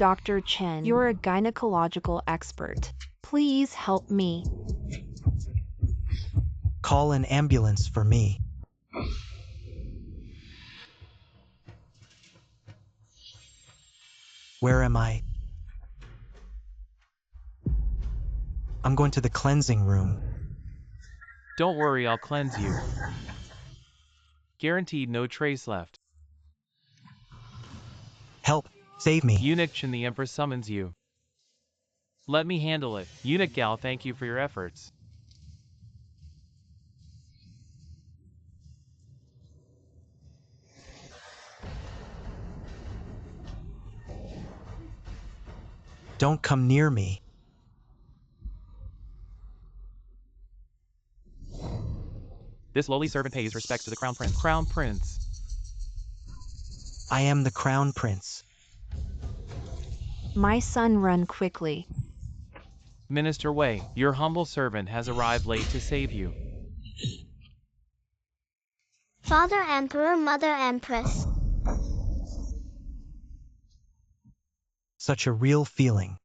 Dr. Chen, you're a gynecological expert. Please help me. Call an ambulance for me. Where am I? I'm going to the cleansing room. Don't worry, I'll cleanse you. Guaranteed no trace left. Help! Save me! Eunuch Chen, the Empress summons you. Let me handle it. Eunuch Gal, thank you for your efforts. Don't come near me. This lowly servant pays respect to the Crown Prince. Crown Prince. I am the Crown Prince. My son, run quickly. Minister Wei, your humble servant has arrived late to save you. Father Emperor, Mother Empress. Such a real feeling.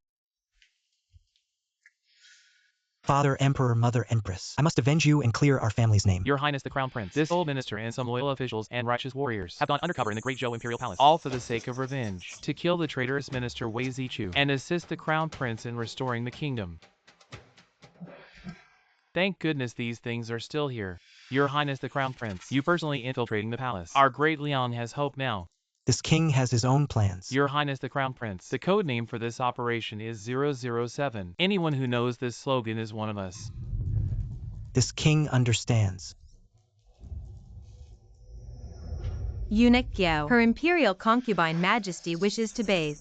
Father Emperor, Mother Empress, I must avenge you and clear our family's name. Your Highness the Crown Prince, this old minister and some loyal officials and righteous warriors have gone undercover in the Great Zhou Imperial Palace, all for the sake of revenge, to kill the traitorous minister Wei Zichu and assist the Crown Prince in restoring the kingdom. Thank goodness these things are still here. Your Highness the Crown Prince, you personally infiltrating the palace. Our great Leang has hope now. This king has his own plans. Your Highness the Crown Prince, the code name for this operation is 007. Anyone who knows this slogan is one of us. This king understands. Eunuch Yao, her imperial concubine majesty wishes to bathe.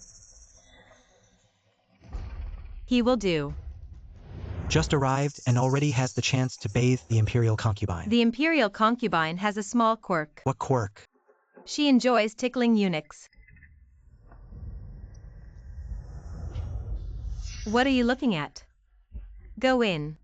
He will do. Just arrived and already has the chance to bathe the imperial concubine. The imperial concubine has a small quirk. What quirk? She enjoys tickling eunuchs. What are you looking at? Go in.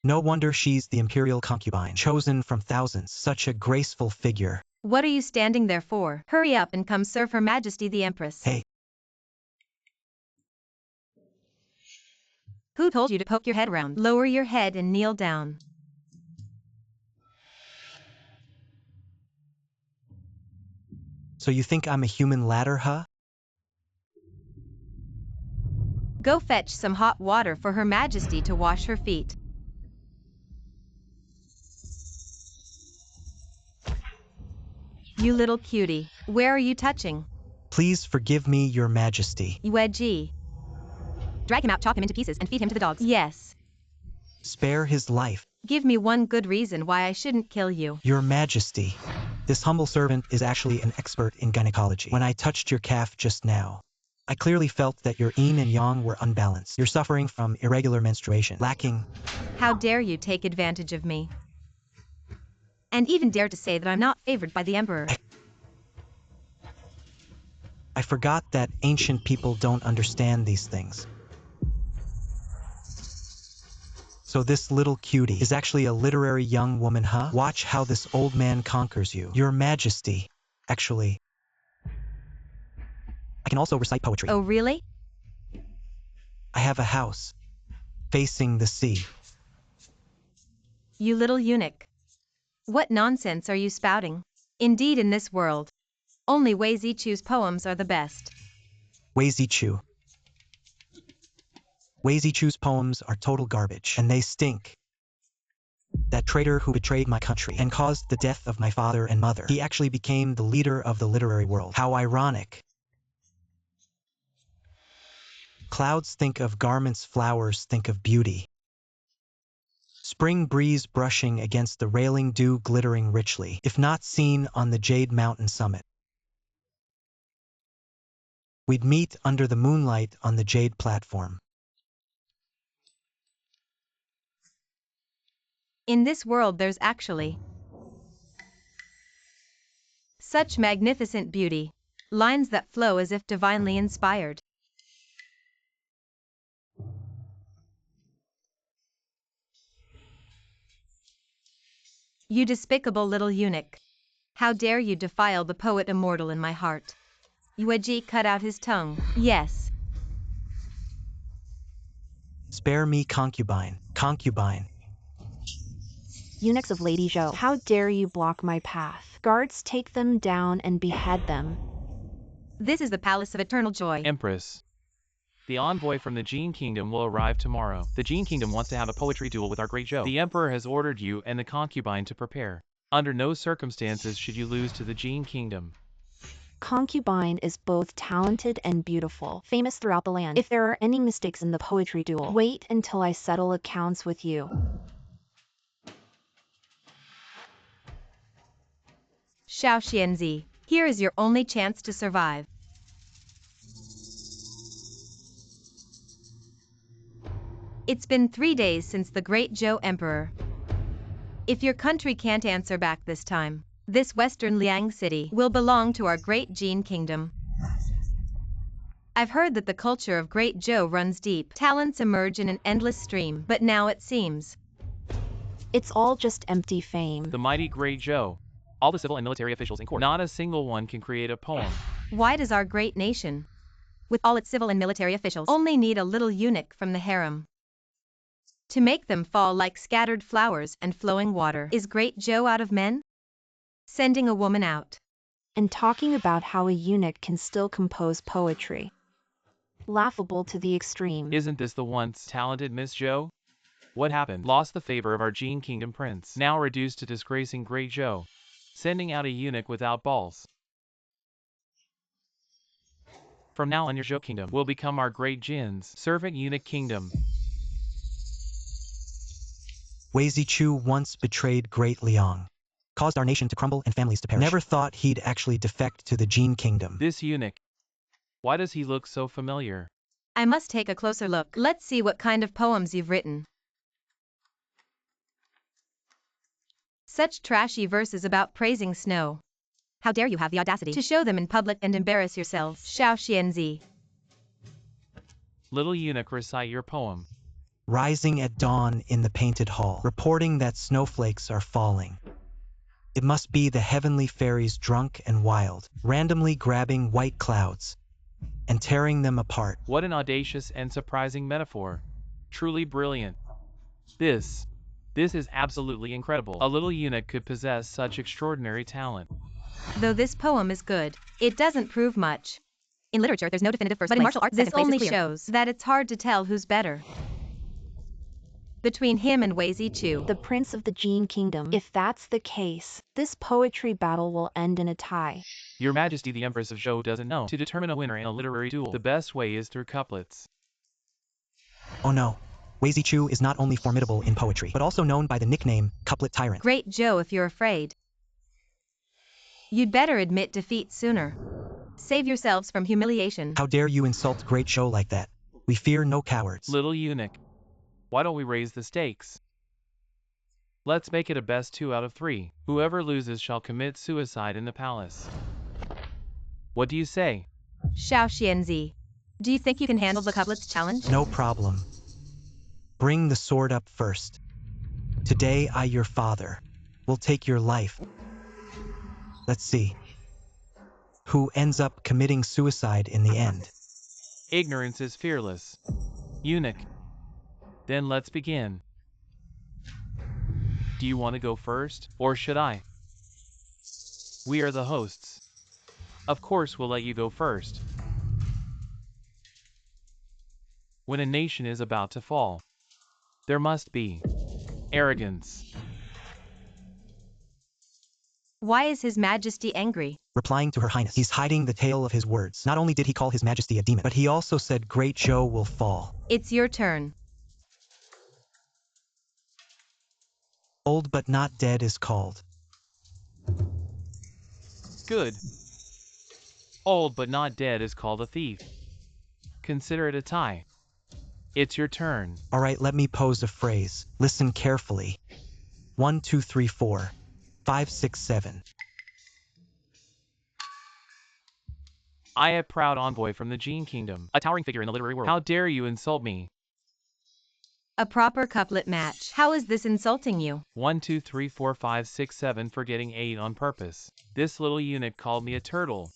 No wonder she's the imperial concubine, chosen from thousands. Such a graceful figure. What are you standing there for? Hurry up and come serve Her Majesty the Empress. Hey. Who told you to poke your head around? Lower your head and kneel down. So you think I'm a human ladder, huh? Go fetch some hot water for Her Majesty to wash her feet. You little cutie, where are you touching? Please forgive me, Your Majesty. Wedgie. Drag him out, chop him into pieces, and feed him to the dogs. Yes. Spare his life. Give me one good reason why I shouldn't kill you. Your Majesty. This humble servant is actually an expert in gynecology. When I touched your calf just now, I clearly felt that your yin and yang were unbalanced. You're suffering from irregular menstruation, lacking. How dare you take advantage of me? And even dare to say that I'm not favored by the Emperor. I forgot that ancient people don't understand these things. So this little cutie is actually a literary young woman, huh? Watch how this old man conquers you. Your Majesty. Actually, I can also recite poetry. Oh, really? I have a house facing the sea. You little eunuch. What nonsense are you spouting? Indeed, in this world, only Wei Zichu's poems are the best. Wei Zichu. Wei Zichu's poems are total garbage, and they stink. That traitor who betrayed my country and caused the death of my father and mother, he actually became the leader of the literary world. How ironic. Clouds think of garments, flowers think of beauty. Spring breeze brushing against the railing, dew glittering richly, if not seen on the Jade Mountain summit. We'd meet under the moonlight on the Jade platform. In this world there's actually Such magnificent beauty. Lines that flow as if divinely inspired. You despicable little eunuch. How dare you defile the poet immortal in my heart? Yueji cut out his tongue. Yes. Spare me, concubine, concubine. Eunuchs of Lady Zhou, how dare you block my path? Guards, take them down and behead them. This is the palace of eternal joy. Empress. The envoy from the Jin Kingdom will arrive tomorrow. The Jin Kingdom wants to have a poetry duel with our great Zhou. The Emperor has ordered you and the concubine to prepare. Under no circumstances should you lose to the Jin Kingdom. Concubine is both talented and beautiful, famous throughout the land. If there are any mistakes in the poetry duel, wait until I settle accounts with you. Xiao Xianzi, here is your only chance to survive. It's been 3 days since the great Zhou Emperor. If your country can't answer back this time, this western Liang city will belong to our great Jin Kingdom. I've heard that the culture of great Zhou runs deep. Talents emerge in an endless stream, but now it seems it's all just empty fame. The mighty great Zhou. All the civil and military officials in court. Not a single one can create a poem. Why does our great nation, with all its civil and military officials, only need a little eunuch from the harem to make them fall like scattered flowers and flowing water? Is great Zhou out of men? Sending a woman out and talking about how a eunuch can still compose poetry. Laughable to the extreme. Isn't this the once talented Miss Zhou? What happened? Lost the favor of our Jin Kingdom prince. Now reduced to disgracing great Zhou. Sending out a eunuch without balls. From now on your Zhou Kingdom will become our great Jin's servant eunuch kingdom. Wei Zichu once betrayed great Leang, caused our nation to crumble and families to perish. Never thought he'd actually defect to the Jin Kingdom. This eunuch. Why does he look so familiar? I must take a closer look. Let's see what kind of poems you've written. Such trashy verses about praising snow. How dare you have the audacity to show them in public and embarrass yourselves? Xiao Xianzi. Little eunuch, recite your poem. Rising at dawn in the painted hall, reporting that snowflakes are falling. It must be the heavenly fairies drunk and wild, randomly grabbing white clouds and tearing them apart. What an audacious and surprising metaphor. Truly brilliant. This is absolutely incredible. A little eunuch could possess such extraordinary talent. Though this poem is good, it doesn't prove much. In literature, there's no definitive first place. But in martial arts, this only shows that it's hard to tell who's better between him and Wei Zichu, the prince of the Jin Kingdom. If that's the case, this poetry battle will end in a tie. Your Majesty, the Empress of Zhou doesn't know. To determine a winner in a literary duel, the best way is through couplets. Oh no. Wei Zichu is not only formidable in poetry, but also known by the nickname Couplet Tyrant. Great Zhou, if you're afraid, you'd better admit defeat sooner. Save yourselves from humiliation. How dare you insult great Zhou like that? We fear no cowards. Little eunuch. Why don't we raise the stakes? Let's make it a best 2 out of 3. Whoever loses shall commit suicide in the palace. What do you say? Xiao Xianzi, do you think you can handle the couplets challenge? No problem. Bring the sword up first. Today I, your father, will take your life. Let's see. Who ends up committing suicide in the end? Ignorance is fearless. Eunuch. Then let's begin. Do you want to go first, or should I? We are the hosts. Of course we'll let you go first. When a nation is about to fall, there must be arrogance. Why is His Majesty angry? Replying to Her Highness, he's hiding the tail of his words. Not only did he call His Majesty a demon, but he also said great Zhou will fall. It's your turn. Old but not dead is called. Good. Old but not dead is called a thief. Consider it a tie. It's your turn. All right, let me pose a phrase. Listen carefully. 1, 2, 3, 4, 5, 6, 7. I am proud envoy from the Gene Kingdom, a towering figure in the literary world. How dare you insult me? A proper couplet match. How is this insulting you? 1, 2, 3, 4, 5, 6, 7, forgetting 8 on purpose. This little eunuch called me a turtle.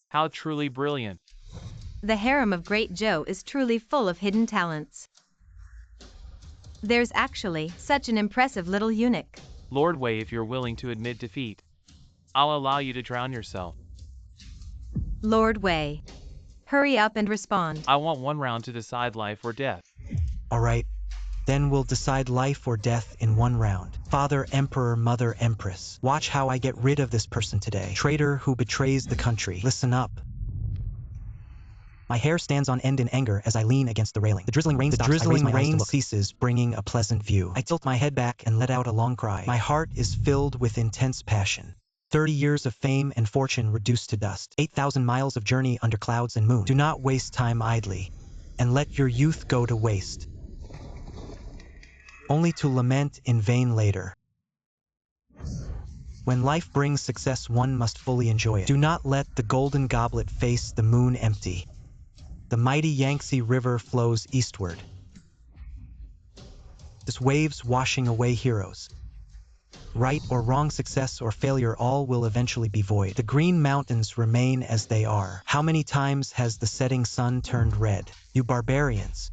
How truly brilliant. The harem of Great Joe is truly full of hidden talents. There's actually such an impressive little eunuch. Lord Wei, if you're willing to admit defeat, I'll allow you to drown yourself. Lord Wei, hurry up and respond. I want 1 round to decide life or death. All right, then we'll decide life or death in 1 round. Father Emperor, Mother Empress, watch how I get rid of this person today. Traitor who betrays the country. Listen up. My hair stands on end in anger as I lean against the railing. The drizzling rain stops. The drizzling rain ceases, bringing a pleasant view. I tilt my head back and let out a long cry. My heart is filled with intense passion. 30 years of fame and fortune reduced to dust. 8,000 miles of journey under clouds and moon. Do not waste time idly, and let your youth go to waste, only to lament in vain later. When life brings success, one must fully enjoy it. Do not let the golden goblet face the moon empty. The mighty Yangtze River flows eastward. This waves washing away heroes. Right or wrong, success or failure, all will eventually be void. The green mountains remain as they are. How many times has the setting sun turned red? You barbarians.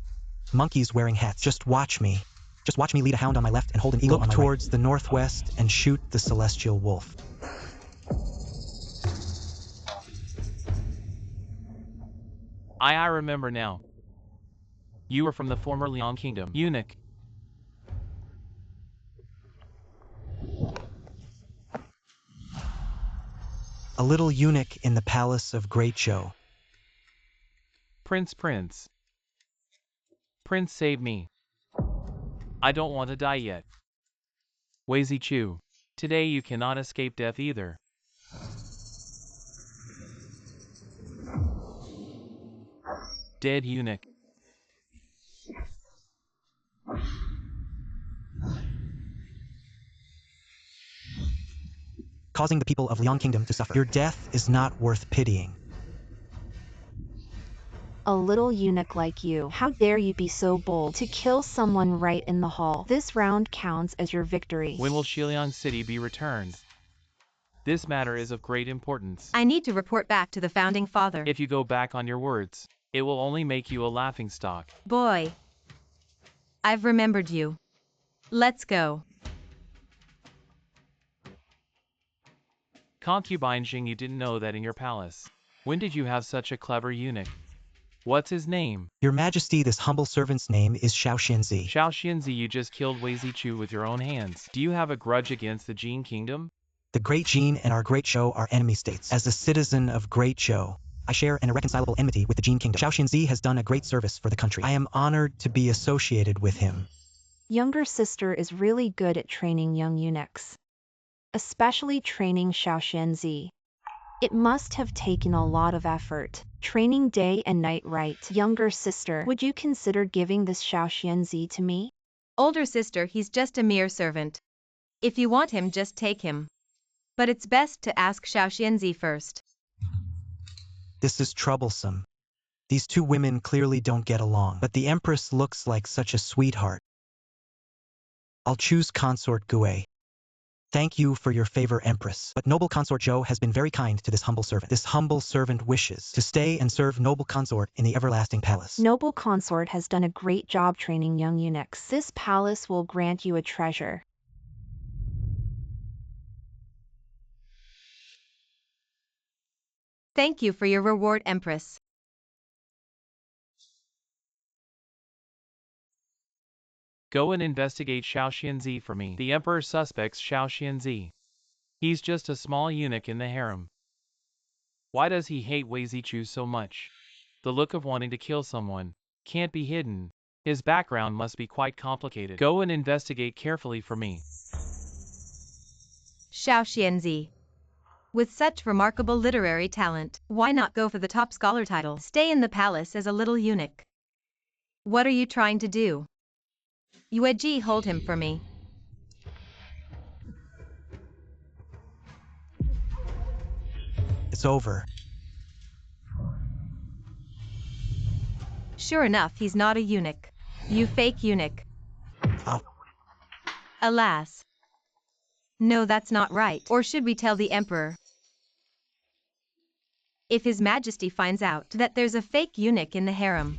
Monkeys wearing hats. Just watch me. Just watch me lead a hound on my left and hold an eagle on my right. Look towards the northwest and shoot the celestial wolf. I remember now. You are from the former Leang Kingdom. Eunuch. A little eunuch in the palace of Great Joe. Prince, save me. I don't want to die yet. Wei Chu, today you cannot escape death either. Dead eunuch. Causing the people of Leang Kingdom to suffer. Your death is not worth pitying. A little eunuch like you, how dare you be so bold to kill someone right in the hall? This round counts as your victory. When will Shiliang City be returned? This matter is of great importance. I need to report back to the founding father. If you go back on your words, it will only make you a laughingstock. Boy, I've remembered you. Let's go. Concubine Jing, you didn't know that in your palace. When did you have such a clever eunuch? What's his name? Your Majesty, this humble servant's name is Xiao Xianzi. Xiao Xianzi, you just killed Wei Chu with your own hands. Do you have a grudge against the Jin Kingdom? The Great Jin and our Great Joe are enemy states. As a citizen of Great Joe, I share an irreconcilable enmity with the Jin Kingdom. Xiao Xianzi has done a great service for the country. I am honored to be associated with him. Younger sister is really good at training young eunuchs, especially training Xiao Xianzi. It must have taken a lot of effort, training day and night, right? Younger sister, would you consider giving this Xiao Xianzi to me? Older sister, he's just a mere servant. If you want him, just take him. But it's best to ask Xiao Xianzi first. This is troublesome. These two women clearly don't get along, but the Empress looks like such a sweetheart. I'll choose Consort Gue. Thank you for your favor, Empress. But noble Consort Zhou has been very kind to this humble servant. This humble servant wishes to stay and serve noble consort in the everlasting palace. Noble consort has done a great job training young eunuchs. This palace will grant you a treasure. Thank you for your reward, Empress. Go and investigate Xiao Xianzi for me. The Emperor suspects Xiao Xianzi. He's just a small eunuch in the harem. Why does he hate Wei Chu so much? The look of wanting to kill someone can't be hidden. His background must be quite complicated. Go and investigate carefully for me. Xiao Xianzi. With such remarkable literary talent, why not go for the top scholar title? Stay in the palace as a little eunuch. What are you trying to do? Yueji, hold him for me. It's over. Sure enough, he's not a eunuch. You fake eunuch. Oh, Alas. No, that's not right. Or should we tell the emperor? If His Majesty finds out that there's a fake eunuch in the harem,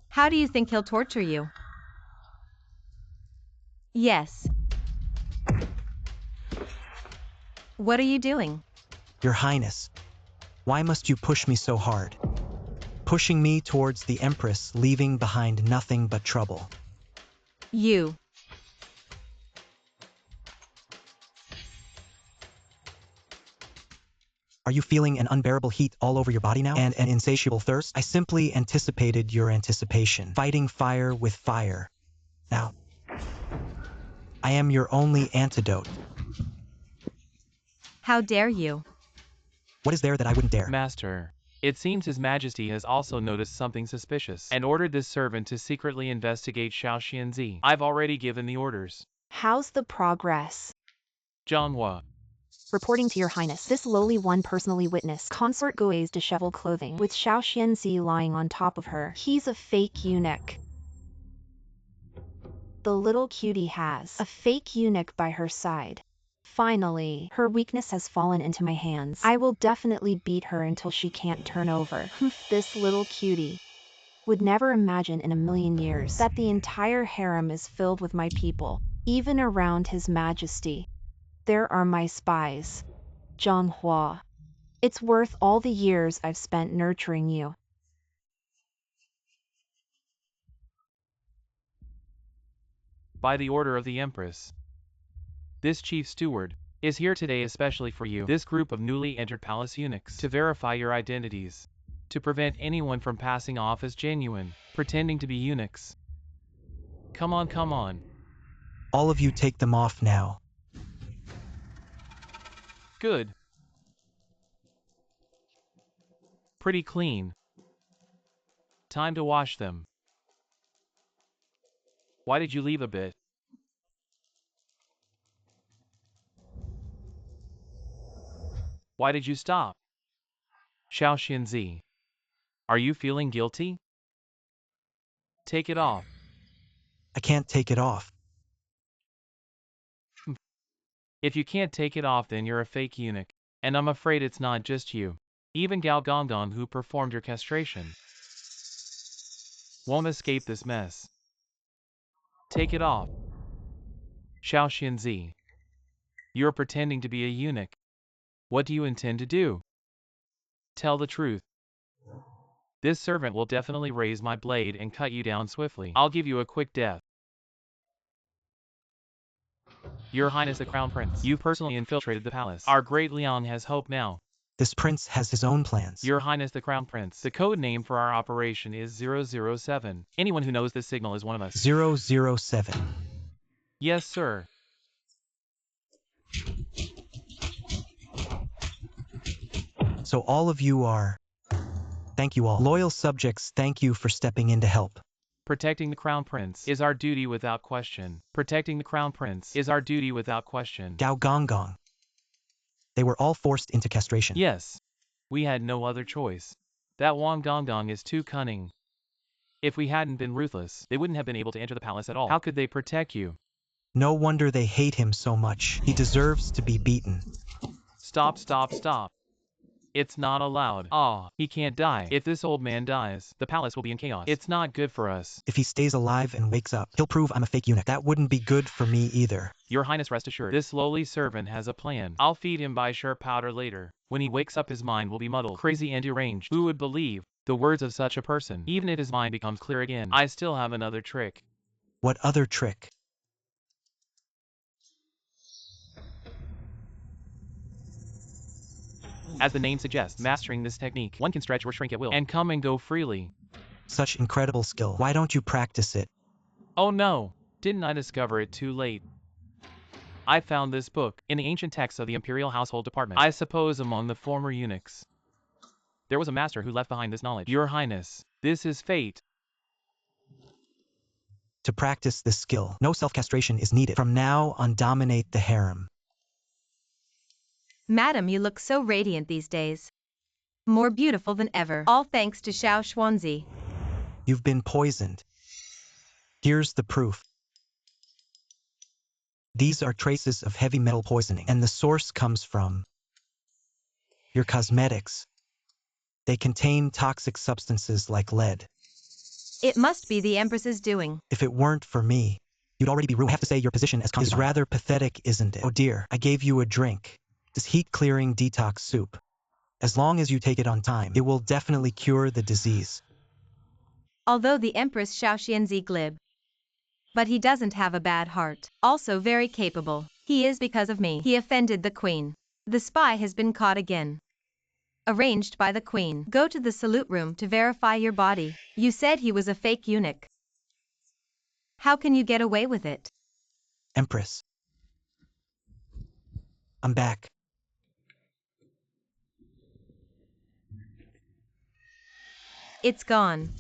how do you think he'll torture you? Yes. What are you doing? Your Highness, why must you push me so hard? Pushing me towards the Empress, leaving behind nothing but trouble. You. Are you feeling an unbearable heat all over your body now? And an insatiable thirst? I simply anticipated your anticipation, fighting fire with fire. Now, I am your only antidote. How dare you? What is there that I wouldn't dare? Master, it seems His Majesty has also noticed something suspicious and ordered this servant to secretly investigate Xiao Xianzi. I've already given the orders. How's the progress? Zhanghua. Reporting to your highness, this lowly one personally witnessed consort Gui's disheveled clothing with Xiao Xianzi lying on top of her. He's a fake eunuch. The little cutie has a fake eunuch by her side. Finally, her weakness has fallen into my hands. I will definitely beat her until she can't turn over. This little cutie would never imagine in a million years that the entire harem is filled with my people, even around His Majesty. There are my spies. Zhanghua. It's worth all the years I've spent nurturing you. By the order of the Empress. This chief steward is here today especially for you, this group of newly entered palace eunuchs, to verify your identities, to prevent anyone from passing off as genuine, pretending to be eunuchs. Come on, come on. All of you take them off now. Good. Pretty clean. Time to wash them. Why did you leave a bit? Why did you stop? Xiao Xianzi. Are you feeling guilty? Take it off. I can't take it off. If you can't take it off, then you're a fake eunuch. And I'm afraid it's not just you. Even Gao Gongdong, who performed your castration, won't escape this mess. Take it off. Xiao Xianzi. You're pretending to be a eunuch. What do you intend to do? Tell the truth. This servant will definitely raise my blade and cut you down swiftly. I'll give you a quick death. Your Highness the Crown Prince, you've personally infiltrated the palace. Our great Leang has hope now. This prince has his own plans. Your Highness the Crown Prince, the code name for our operation is 007. Anyone who knows this signal is one of us. 007. Yes, sir. So all of you are... Thank you all. Loyal subjects, thank you for stepping in to help. Protecting the Crown Prince is our duty without question. Protecting the Crown Prince is our duty without question. Gao Gongdong. They were all forced into castration. Yes. We had no other choice. That Wang Dongdong is too cunning. If we hadn't been ruthless, they wouldn't have been able to enter the palace at all. How could they protect you? No wonder they hate him so much. He deserves to be beaten. Stop, stop, stop. It's not allowed. He can't die. If this old man dies, the palace will be in chaos. It's not good for us. If he stays alive and wakes up, he'll prove I'm a fake eunuch. That wouldn't be good for me either. Your Highness, rest assured, this lowly servant has a plan. I'll feed him by sure powder later. When he wakes up, his mind will be muddled, crazy and deranged. Who would believe the words of such a person? Even if his mind becomes clear again, I still have another trick. What other trick? As the name suggests, mastering this technique, one can stretch or shrink at will, and come and go freely. Such incredible skill. Why don't you practice it? Oh no! Didn't I discover it too late? I found this book in the ancient texts of the Imperial Household Department. I suppose among the former eunuchs, there was a master who left behind this knowledge. Your Highness, this is fate. To practice this skill, no self-castration is needed. From now on, dominate the harem. Madam, you look so radiant these days. More beautiful than ever. All thanks to Xiao Xuanzi. You've been poisoned. Here's the proof. These are traces of heavy metal poisoning, and the source comes from your cosmetics. They contain toxic substances like lead. It must be the Empress's doing. If it weren't for me, you'd already be ruined. I have to say your position as concubine is rather pathetic, isn't it? Oh dear, I gave you a drink. This heat-clearing detox soup. As long as you take it on time, it will definitely cure the disease. Although the Empress Xiao Xianzi glib. But he doesn't have a bad heart. Also very capable. He is because of me. He offended the queen. The spy has been caught again. Arranged by the queen. Go to the salute room to verify your body. You said he was a fake eunuch. How can you get away with it? Empress. I'm back. It's gone.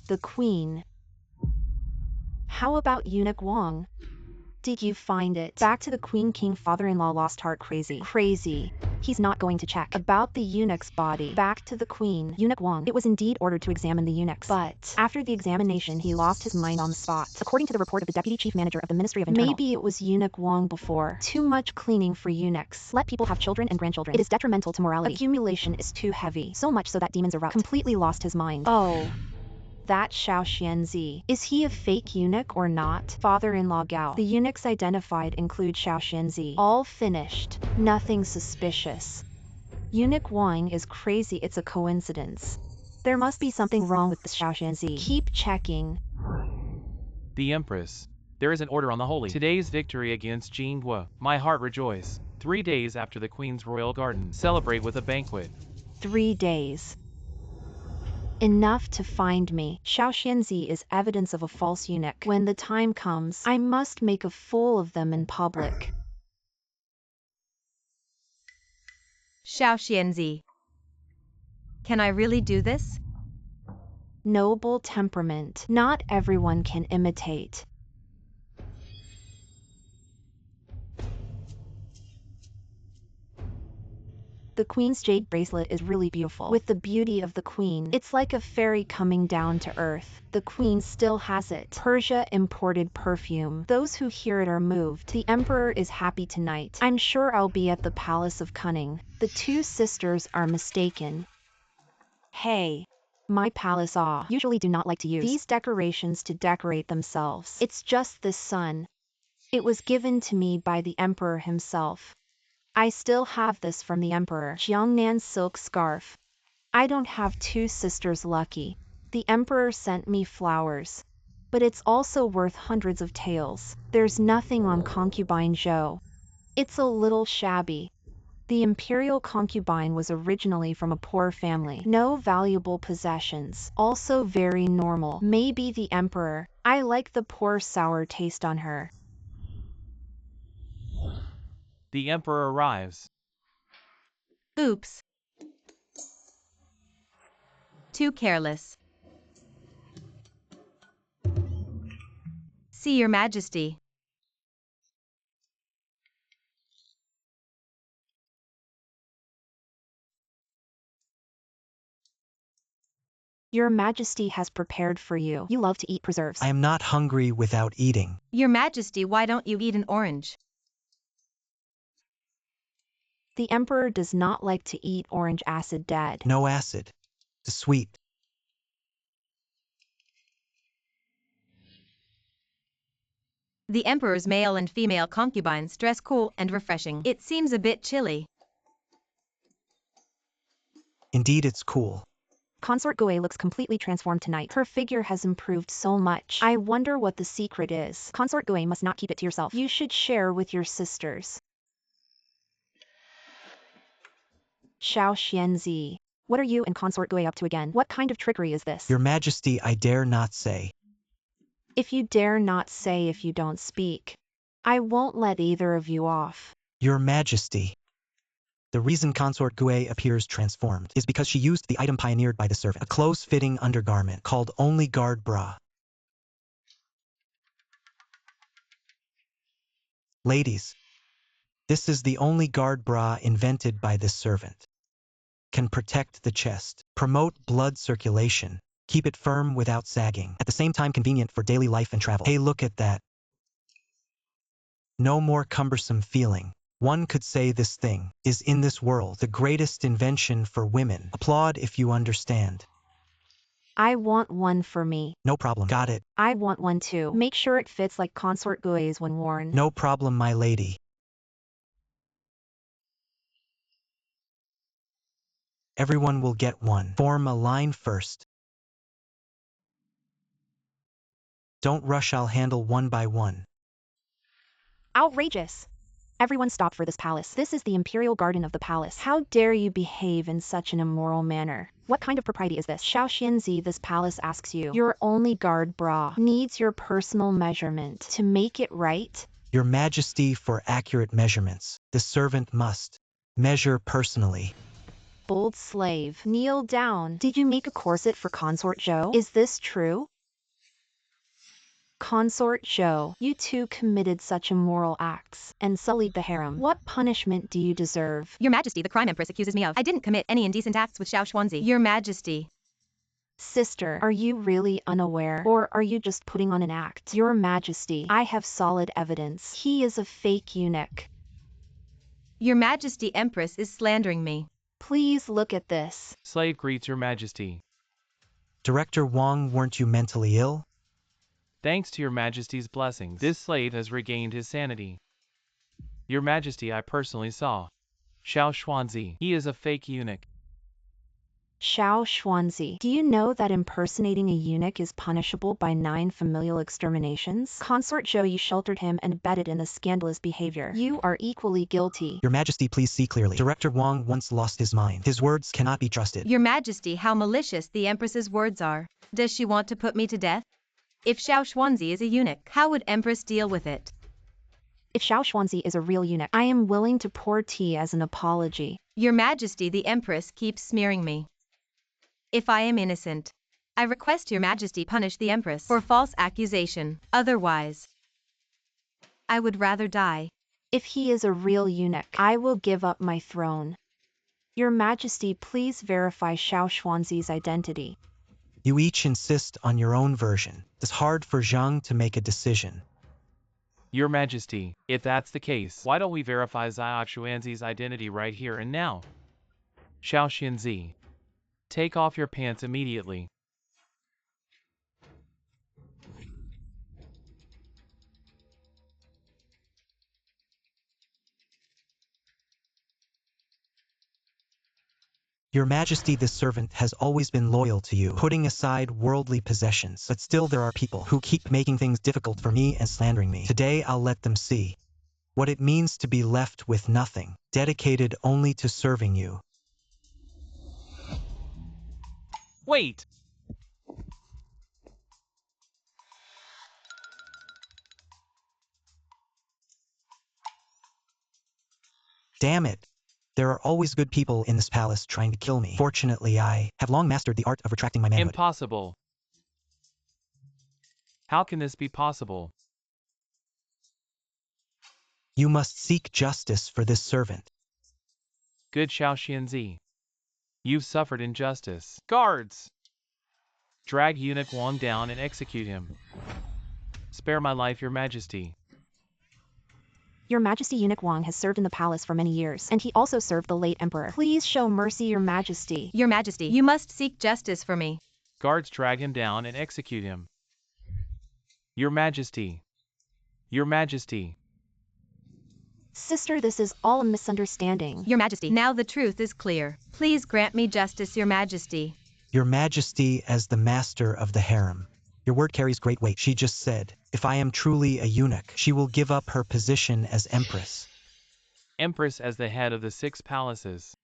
The queen. How about eunuch Wang? Did you find it? Back to the queen. King father-in-law lost heart. Crazy. He's not going to check. About the eunuch's body. Back to the queen. Eunuch Wang. It was indeed ordered to examine the eunuchs. But after the examination he lost his mind on the spot. According to the report of the deputy chief manager of the Ministry of Internal. Maybe it was eunuch Wang before. Too much cleaning for eunuchs. Let people have children and grandchildren. It is detrimental to morality. Accumulation is too heavy. So much so that demons erupt. Completely lost his mind. Oh. That Xiao Xianzi. Is he a fake eunuch or not? Father-in-law Gao. The eunuchs identified include Xiao Xianzi. All finished. Nothing suspicious. Eunuch Wang is crazy. It's a coincidence. There must be something wrong with the Xiao Xianzi. Keep checking. The Empress. There is an order on the holy. Today's victory against Jingguo. My heart rejoice. 3 days after the Queen's royal garden. Celebrate with a banquet. 3 days. Enough to find me. Xiao Xianzi is evidence of a false eunuch. When the time comes, I must make a fool of them in public. Xiao Xianzi. Can I really do this? Noble temperament. Not everyone can imitate. The queen's jade bracelet is really beautiful. With the beauty of the queen, it's like a fairy coming down to earth. The queen still has it. Persia imported perfume. Those who hear it are moved. The emperor is happy tonight. I'm sure I'll be at the Palace of Cunning. The two sisters are mistaken. Hey. My palace usually do not like to use these decorations to decorate themselves. It's just this sun. It was given to me by the emperor himself. I still have this from the emperor. Jiangnan silk scarf. I don't have two sisters lucky. The emperor sent me flowers. But it's also worth hundreds of taels. There's nothing on concubine Zhou. It's a little shabby. The imperial concubine was originally from a poor family. No valuable possessions. Also very normal. Maybe the emperor. I like the poor sour taste on her. The Emperor arrives. Oops. Too careless. See your majesty. Your majesty has prepared for you. You love to eat preserves. I am not hungry without eating. Your majesty, why don't you eat an orange? The emperor does not like to eat orange acid dead. No acid. The sweet. The emperor's male and female concubines dress cool and refreshing. It seems a bit chilly. Indeed, it's cool. Consort Gui looks completely transformed tonight. Her figure has improved so much. I wonder what the secret is. Consort Gui must not keep it to yourself. You should share with your sisters. Xiao Xianzi. What are you and Consort Gui up to again? What kind of trickery is this? Your Majesty, I dare not say. If you dare not say if you don't speak, I won't let either of you off. Your Majesty. The reason Consort Gui appears transformed is because she used the item pioneered by the servant, a close-fitting undergarment called only guard bra. Ladies, This is the only guard bra invented by this servant. Can protect the chest, promote blood circulation, keep it firm without sagging, at the same time convenient for daily life and travel. Hey, look at that. No more cumbersome feeling. One could say this thing is in this world the greatest invention for women. Applaud if you understand. I want one for me. No problem. Got it. I want one too. Make sure it fits like consort guets when worn. No problem, my lady. Everyone will get one. Form a line first. Don't rush, I'll handle one by one. Outrageous! Everyone stop for this palace. This is the imperial garden of the palace. How dare you behave in such an immoral manner? What kind of propriety is this? Xiao Xianzi, this palace asks you. Your only guard bra needs your personal measurement to make it right. Your Majesty, for accurate measurements, the servant must measure personally. Bold slave, kneel down. Did you make a corset for Consort Zhou? Is this true? Consort Zhou, you two committed such immoral acts and sullied the harem. What punishment do you deserve? Your Majesty, the crime Empress accuses me of. I didn't commit any indecent acts with Xiao Xuanzi. Your Majesty. Sister, are you really unaware, or are you just putting on an act? Your Majesty, I have solid evidence. He is a fake eunuch. Your Majesty, Empress is slandering me. Please look at this. Slave greets Your Majesty. Director Wang, weren't you mentally ill? Thanks to Your Majesty's blessings, this slave has regained his sanity. Your Majesty, I personally saw Xiao Xuanzi. He is a fake eunuch. Xiao Xuanzi, do you know that impersonating a eunuch is punishable by 9 familial exterminations? Consort Zhou, you sheltered him and abetted in the scandalous behavior. You are equally guilty. Your Majesty, please see clearly. Director Wang once lost his mind. His words cannot be trusted. Your Majesty, how malicious the Empress's words are. Does she want to put me to death? If Xiao Xuanzi is a eunuch, how would Empress deal with it? If Xiao Xuanzi is a real eunuch, I am willing to pour tea as an apology. Your Majesty, the Empress keeps smearing me. If I am innocent, I request Your Majesty punish the Empress for false accusation. Otherwise, I would rather die. If he is a real eunuch, I will give up my throne. Your Majesty, please verify Xiao Xuanzi's identity. You each insist on your own version. It's hard for Zhang to make a decision. Your Majesty, if that's the case, why don't we verify Xiao Xuanzi's identity right here and now? Xiao Xianzi, take off your pants immediately. Your Majesty, this servant has always been loyal to you, putting aside worldly possessions. But still there are people who keep making things difficult for me and slandering me. Today I'll let them see what it means to be left with nothing, dedicated only to serving you. Wait! Damn it! There are always good people in this palace trying to kill me. Fortunately, I have long mastered the art of retracting my manhood. Impossible. How can this be possible? You must seek justice for this servant. Good Xiao Xianzi. You've suffered injustice. Guards! Drag eunuch Wang down and execute him. Spare my life, Your Majesty. Your Majesty, eunuch Wang has served in the palace for many years, and he also served the late emperor. Please show mercy, Your Majesty. Your Majesty, you must seek justice for me. Guards drag him down and execute him. Your Majesty. Your Majesty. Sister, this is all a misunderstanding. Your Majesty, now the truth is clear. Please grant me justice, Your Majesty. Your Majesty, as the master of the harem, your word carries great weight. She just said, if I am truly a eunuch, she will give up her position as Empress. Empress as the head of the 6 palaces.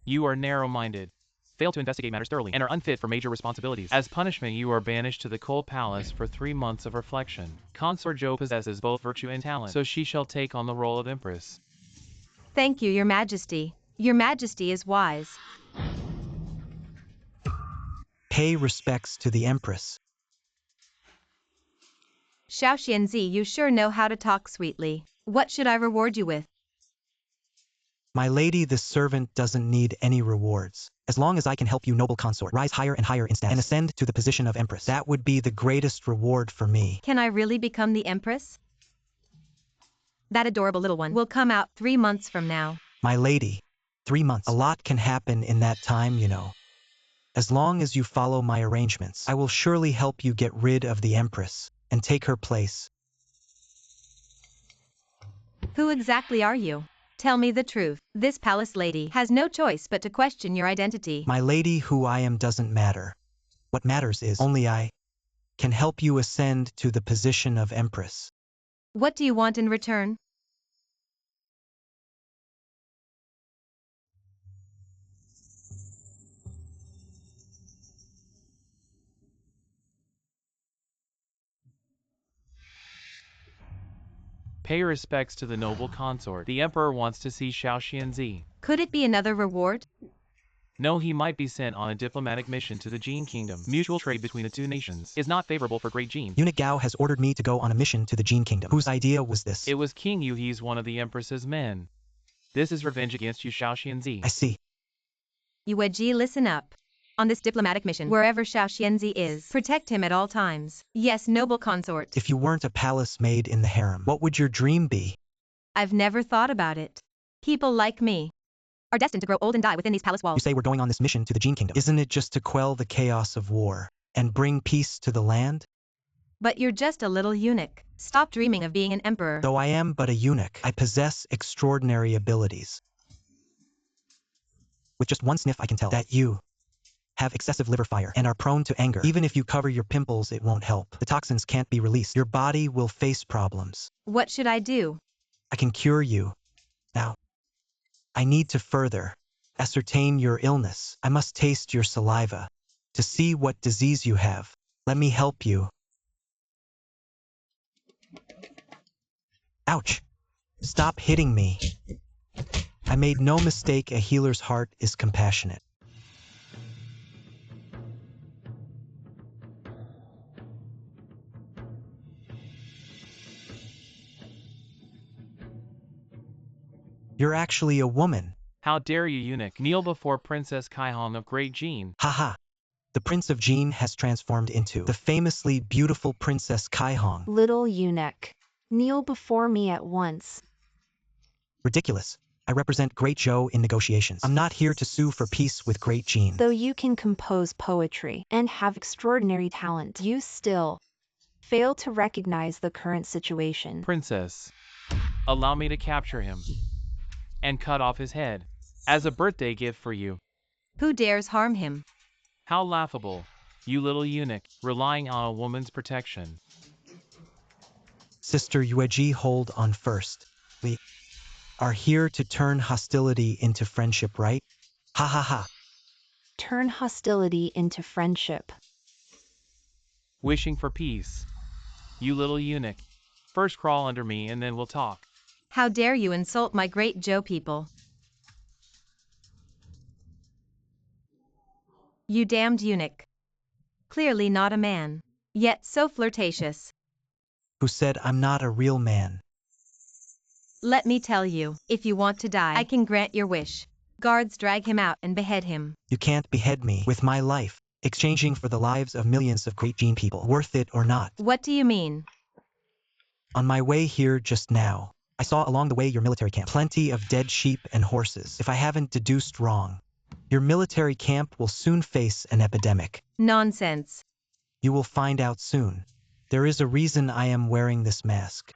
You are narrow-minded, fail to investigate matters thoroughly, and are unfit for major responsibilities. As punishment, you are banished to the cold palace for 3 months of reflection. Consort Zhou possesses both virtue and talent, so she shall take on the role of Empress. Thank you, Your Majesty. Your Majesty is wise. Pay respects to the Empress. Xiao Xianzi, you sure know how to talk sweetly. What should I reward you with? My lady, this servant doesn't need any rewards. As long as I can help you, noble consort, rise higher and higher in status and ascend to the position of Empress, that would be the greatest reward for me. Can I really become the Empress? That adorable little one will come out 3 months from now. My lady, 3 months. A lot can happen in that time, you know. As long as you follow my arrangements, I will surely help you get rid of the Empress and take her place. Who exactly are you? Tell me the truth. This palace lady has no choice but to question your identity. My lady, who I am doesn't matter. What matters is only I can help you ascend to the position of Empress. What do you want in return? Pay respects to the noble consort. The emperor wants to see Xiaoxianzi. Could it be another reward? No, he might be sent on a diplomatic mission to the Jin Kingdom. Mutual trade between the two nations is not favorable for Great Jin. Eunuch Gao has ordered me to go on a mission to the Jin Kingdom. Whose idea was this? It was King Yu. He's one of the Empress's men. This is revenge against you, Xiaoxianzi. I see. Yueji, listen up. On this diplomatic mission, wherever Xiaoxianzi is, protect him at all times. Yes, noble consort. If you weren't a palace maid in the harem, what would your dream be? I've never thought about it. People like me are destined to grow old and die within these palace You walls. say we're going on this mission to the Jin Kingdom. Isn't it just to quell the chaos of war and bring peace to the land? But you're just a little eunuch. Stop dreaming of being an emperor. Though I am but a eunuch, I possess extraordinary abilities. With just one sniff I can tell that you have excessive liver fire and are prone to anger. Even if you cover your pimples, it won't help. The toxins can't be released. Your body will face problems. What should I do? I can cure you. Now, I need to further ascertain your illness. I must taste your saliva to see what disease you have. Let me help you. Ouch! Stop hitting me. I made no mistake, a healer's heart is compassionate. You're actually a woman. How dare you, eunuch, kneel before Princess Kaihong of Great Jin. Haha. The Prince of Jin has transformed into the famously beautiful Princess Kaihong. Little eunuch, kneel before me at once. Ridiculous. I represent Great Zhou in negotiations. I'm not here to sue for peace with Great Jin. Though you can compose poetry and have extraordinary talent, you still fail to recognize the current situation. Princess, allow me to capture him and cut off his head as a birthday gift for you. Who dares harm him? How laughable, you little eunuch, relying on a woman's protection. Sister Yueji, hold on first. We are here to turn hostility into friendship, right? Ha ha ha. Turn hostility into friendship. Wishing for peace. You little eunuch, first crawl under me and then we'll talk. How dare you insult my great Zhou people? You damned eunuch. Clearly not a man, yet so flirtatious. Who said I'm not a real man? Let me tell you, if you want to die, I can grant your wish. Guards drag him out and behead him. You can't behead me with my life, exchanging for the lives of millions of Great Jin people. Worth it or not? What do you mean? On my way here just now, I saw along the way your military camp. Plenty of dead sheep and horses. If I haven't deduced wrong, your military camp will soon face an epidemic. Nonsense. You will find out soon. There is a reason I am wearing this mask.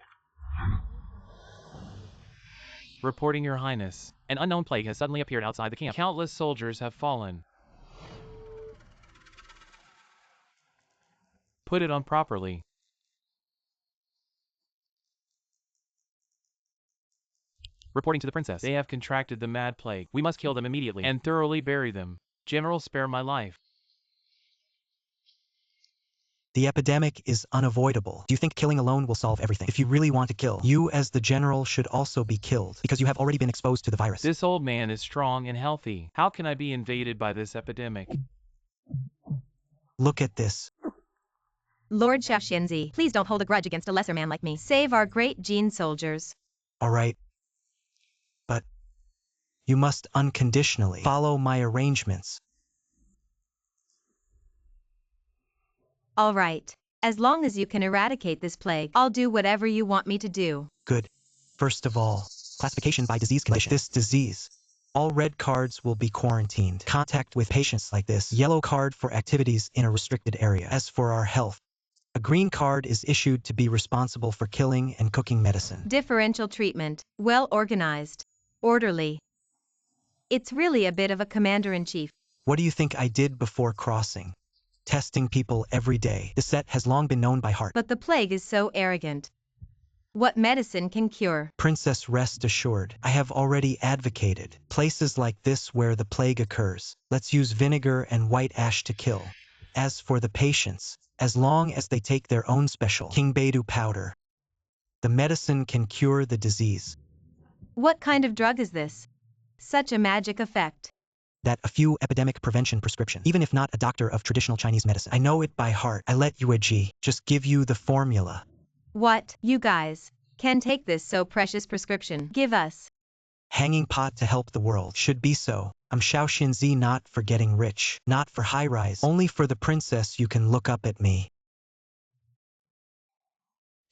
Reporting, Your Highness, an unknown plague has suddenly appeared outside the camp. Countless soldiers have fallen. Put it on properly. Reporting to the princess, they have contracted the mad plague. We must kill them immediately and thoroughly bury them. General, spare my life. The epidemic is unavoidable. Do you think killing alone will solve everything? If you really want to kill, you as the general should also be killed, because you have already been exposed to the virus. This old man is strong and healthy. How can I be invaded by this epidemic? Look at this. Lord Xiaoxianzi, please don't hold a grudge against a lesser man like me. Save our great Jin soldiers. All right. But You must unconditionally follow my arrangements. All right. As long as you can eradicate this plague, I'll do whatever you want me to do. Good. First of all, classification by disease condition. Like this disease. All red cards will be quarantined. Contact with patients like this. Yellow card for activities in a restricted area. As for our health, a green card is issued to be responsible for killing and cooking medicine. Differential treatment. Well organized. Orderly. It's really a bit of a commander-in-chief. What do you think I did before crossing? Testing people every day. This set has long been known by heart. But the plague is so arrogant. What medicine can cure? Princess, rest assured, I have already advocated places like this where the plague occurs. Let's use vinegar and white ash to kill. As for the patients, as long as they take their own special King Beidou powder, the medicine can cure the disease. What kind of drug is this? Such a magic effect. That a few epidemic prevention prescription, even if not a doctor of traditional Chinese medicine. I know it by heart. I let Yueji just give you the formula. What, you guys, can take this so precious prescription? Give us. Hanging pot to help the world. Should be so. I'm Xiaoxinzi, not for getting rich, not for high rise. Only for the princess you can look up at me.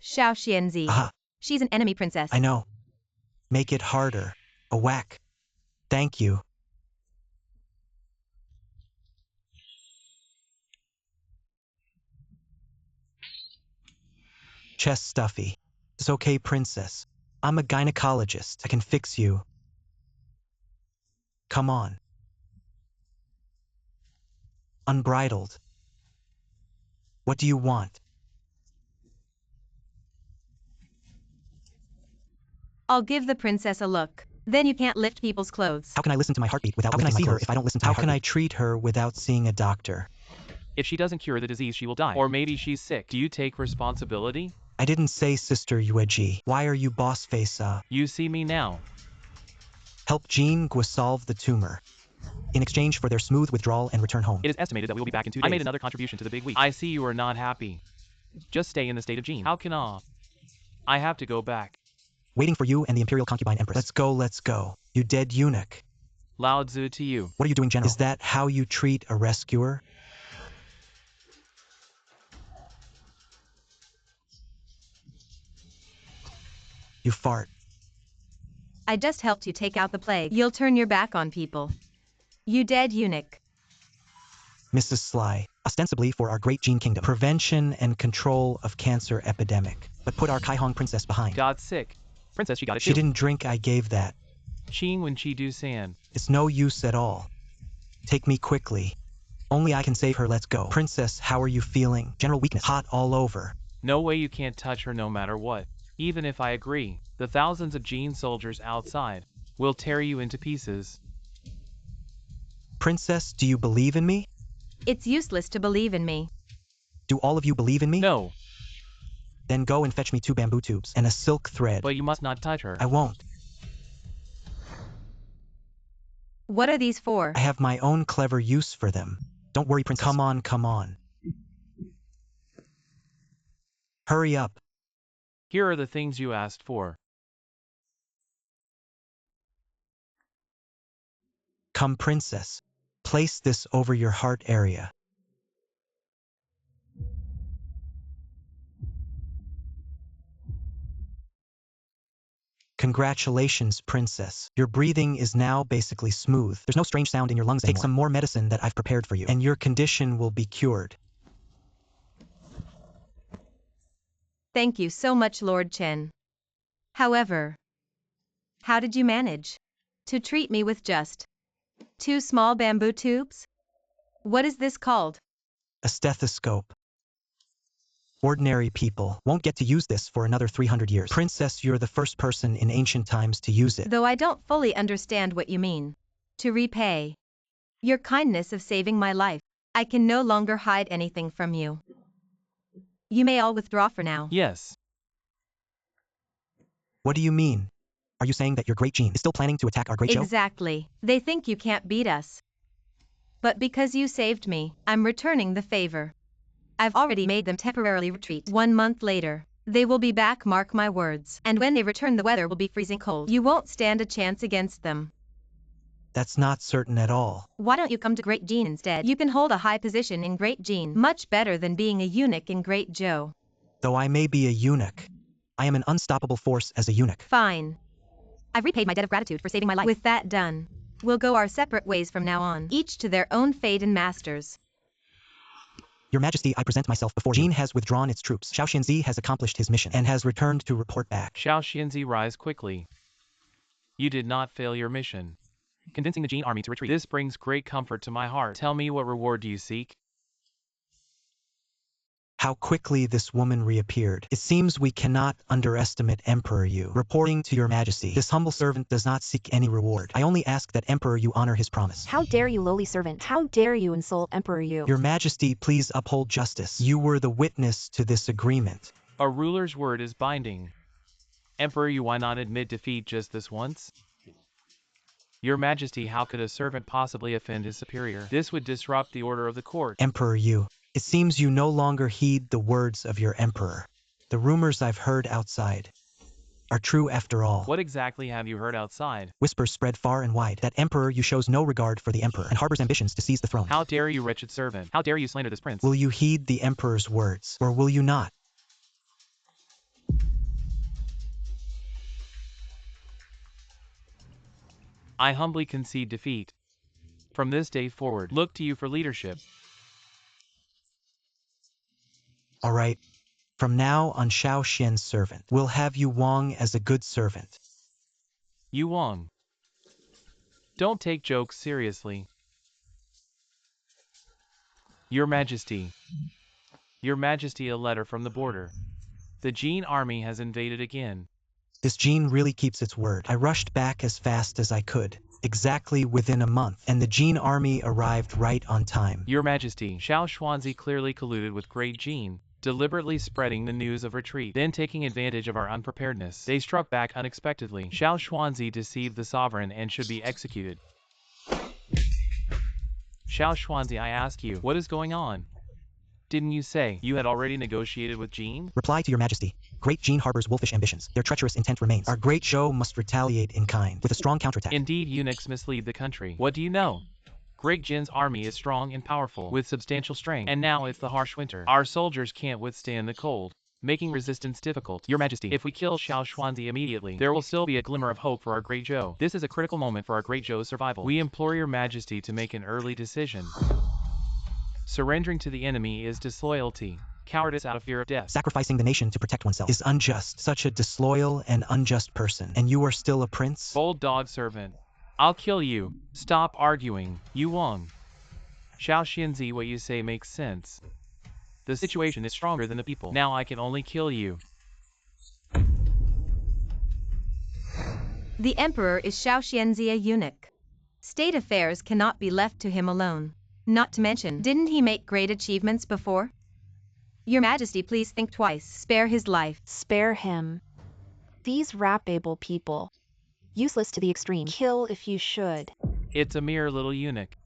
Xiaoxianzi. Aha. She's an enemy princess. I know. Make it harder. A whack. Thank you. Chest stuffy. It's okay, princess. I'm a gynecologist. I can fix you. Come on. Unbridled. What do you want? I'll give the princess a look. Then you can't lift people's clothes. How can I listen to my heartbeat without lifting my clothes? How can I see her if I don't listen to my heartbeat? How can I treat her without seeing a doctor? If she doesn't cure the disease, she will die. Or maybe she's sick. Do you take responsibility? I didn't say, Sister Yueji. Why are you boss face? You see me now. Help Jean Gua solve the tumor. In exchange for their smooth withdrawal and return home. It is estimated that we will be back in 2 days. I made another contribution to the big week. I see you are not happy. Just stay in the state of Jean. How can I have to go back. Waiting for you and the imperial concubine Empress. Let's go, let's go. You dead eunuch. Lao Tzu to you. What are you doing, General? Is that how you treat a rescuer? You fart. I just helped you take out the plague. You'll turn your back on people. You dead eunuch. Mrs. Sly, ostensibly for our great Jean Kingdom. Prevention and control of cancer epidemic. But put our Kaihong princess behind. Got sick. Princess, she got it She too. didn't drink, I gave that. Ching when she do san. It's no use at all. Take me quickly. Only I can save her, let's go. Princess, how are you feeling? General weakness, hot all over. No way, you can't touch her no matter what. Even if I agree, the thousands of Jean soldiers outside will tear you into pieces. Princess, do you believe in me? It's useless to believe in me. Do all of you believe in me? No, Then go and fetch me 2 bamboo tubes and a silk thread. but you must not touch her. I won't. What are these for? I have my own clever use for them. Don't worry, princess. Come on, come on. Hurry up. Here are the things you asked for. Come, princess. Place this over your heart area. Congratulations, princess. Your breathing is now basically smooth. There's no strange sound in your lungs anymore. Take some more medicine that I've prepared for you, and your condition will be cured. Thank you so much, Lord Chen. However, how did you manage to treat me with just 2 small bamboo tubes? What is this called? A stethoscope. Ordinary people won't get to use this for another 300 years. Princess, you're the first person in ancient times to use it. Though I don't fully understand what you mean. To repay your kindness of saving my life, I can no longer hide anything from you. You may all withdraw for now. Yes. What do you mean? Are you saying that your great Jean is still planning to attack our great Zhou? Exactly. They think you can't beat us. But because you saved me, I'm returning the favor. I've already made them temporarily retreat. 1 month later, they will be back, mark my words. And when they return, the weather will be freezing cold. You won't stand a chance against them. That's not certain at all. Why don't you come to Great Jean instead? You can hold a high position in Great Jean, much better than being a eunuch in Great Joe. Though I may be a eunuch, I am an unstoppable force as a eunuch. Fine. I've repaid my debt of gratitude for saving my life. With that done, we'll go our separate ways from now on, each to their own fate and masters. Your Majesty, I present myself before you. Jin has withdrawn its troops. Xiao Xianzi has accomplished his mission and has returned to report back. Xiao Xianzi, rise quickly. You did not fail your mission, convincing the Jin army to retreat. This brings great comfort to my heart. Tell me, what reward do you seek? How quickly this woman reappeared. It seems we cannot underestimate Emperor Yu. Reporting to your Majesty, this humble servant does not seek any reward. I only ask that Emperor Yu honor his promise. How dare you, lowly servant? How dare you insult Emperor Yu? Your Majesty, please uphold justice. You were the witness to this agreement. A ruler's word is binding. Emperor Yu, why not admit defeat just this once? Your Majesty, how could a servant possibly offend his superior? This would disrupt the order of the court. Emperor Yu, it seems you no longer heed the words of your emperor. The rumors I've heard outside are true after all. What exactly have you heard outside? Whispers spread far and wide that Emperor Yu shows no regard for the emperor and harbors ambitions to seize the throne. How dare you, wretched servant? How dare you slander this prince? Will you heed the emperor's words, or will you not? I humbly concede defeat. From this day forward, look to you for leadership. All right. From now on, Xiao Xian's servant will have Yu Wang as a good servant. Yu Wang. Don't take jokes seriously. Your Majesty. Your Majesty, a letter from the border. The Jin army has invaded again. This Jin really keeps its word. I rushed back as fast as I could, exactly within a month, and the Jin army arrived right on time. Your Majesty, Xiao Xuanzi clearly colluded with Great Jin, deliberately spreading the news of retreat. Then, taking advantage of our unpreparedness, they struck back unexpectedly. Xiao Xuanzi deceived the sovereign and should be executed. Xiao Xuanzi, I ask you, what is going on? Didn't you say you had already negotiated with Jin? Reply to your Majesty. Great Jin harbors wolfish ambitions. Their treacherous intent remains. Our great Zhou must retaliate in kind, with a strong counterattack. Indeed, eunuchs mislead the country. What do you know? Great Jin's army is strong and powerful, with substantial strength. And now it's the harsh winter. Our soldiers can't withstand the cold, making resistance difficult. Your Majesty, if we kill Xiao Xuanzi immediately, there will still be a glimmer of hope for our great Zhou. This is a critical moment for our great Zhou's survival. We implore your Majesty to make an early decision. Surrendering to the enemy is disloyalty, cowardice out of fear of death. Sacrificing the nation to protect oneself is unjust. Such a disloyal and unjust person. And you are still a prince? Bold dog servant. I'll kill you. Stop arguing, Yu Wang. Xiao Xianzi, what you say makes sense. The situation is stronger than the people. Now I can only kill you. The emperor is Xiao Xianzi, a eunuch. State affairs cannot be left to him alone. Not to mention, didn't he make great achievements before? Your Majesty, please think twice. Spare his life. Spare him. These rapable people. Useless to the extreme. Kill if you should. It's a mere little eunuch.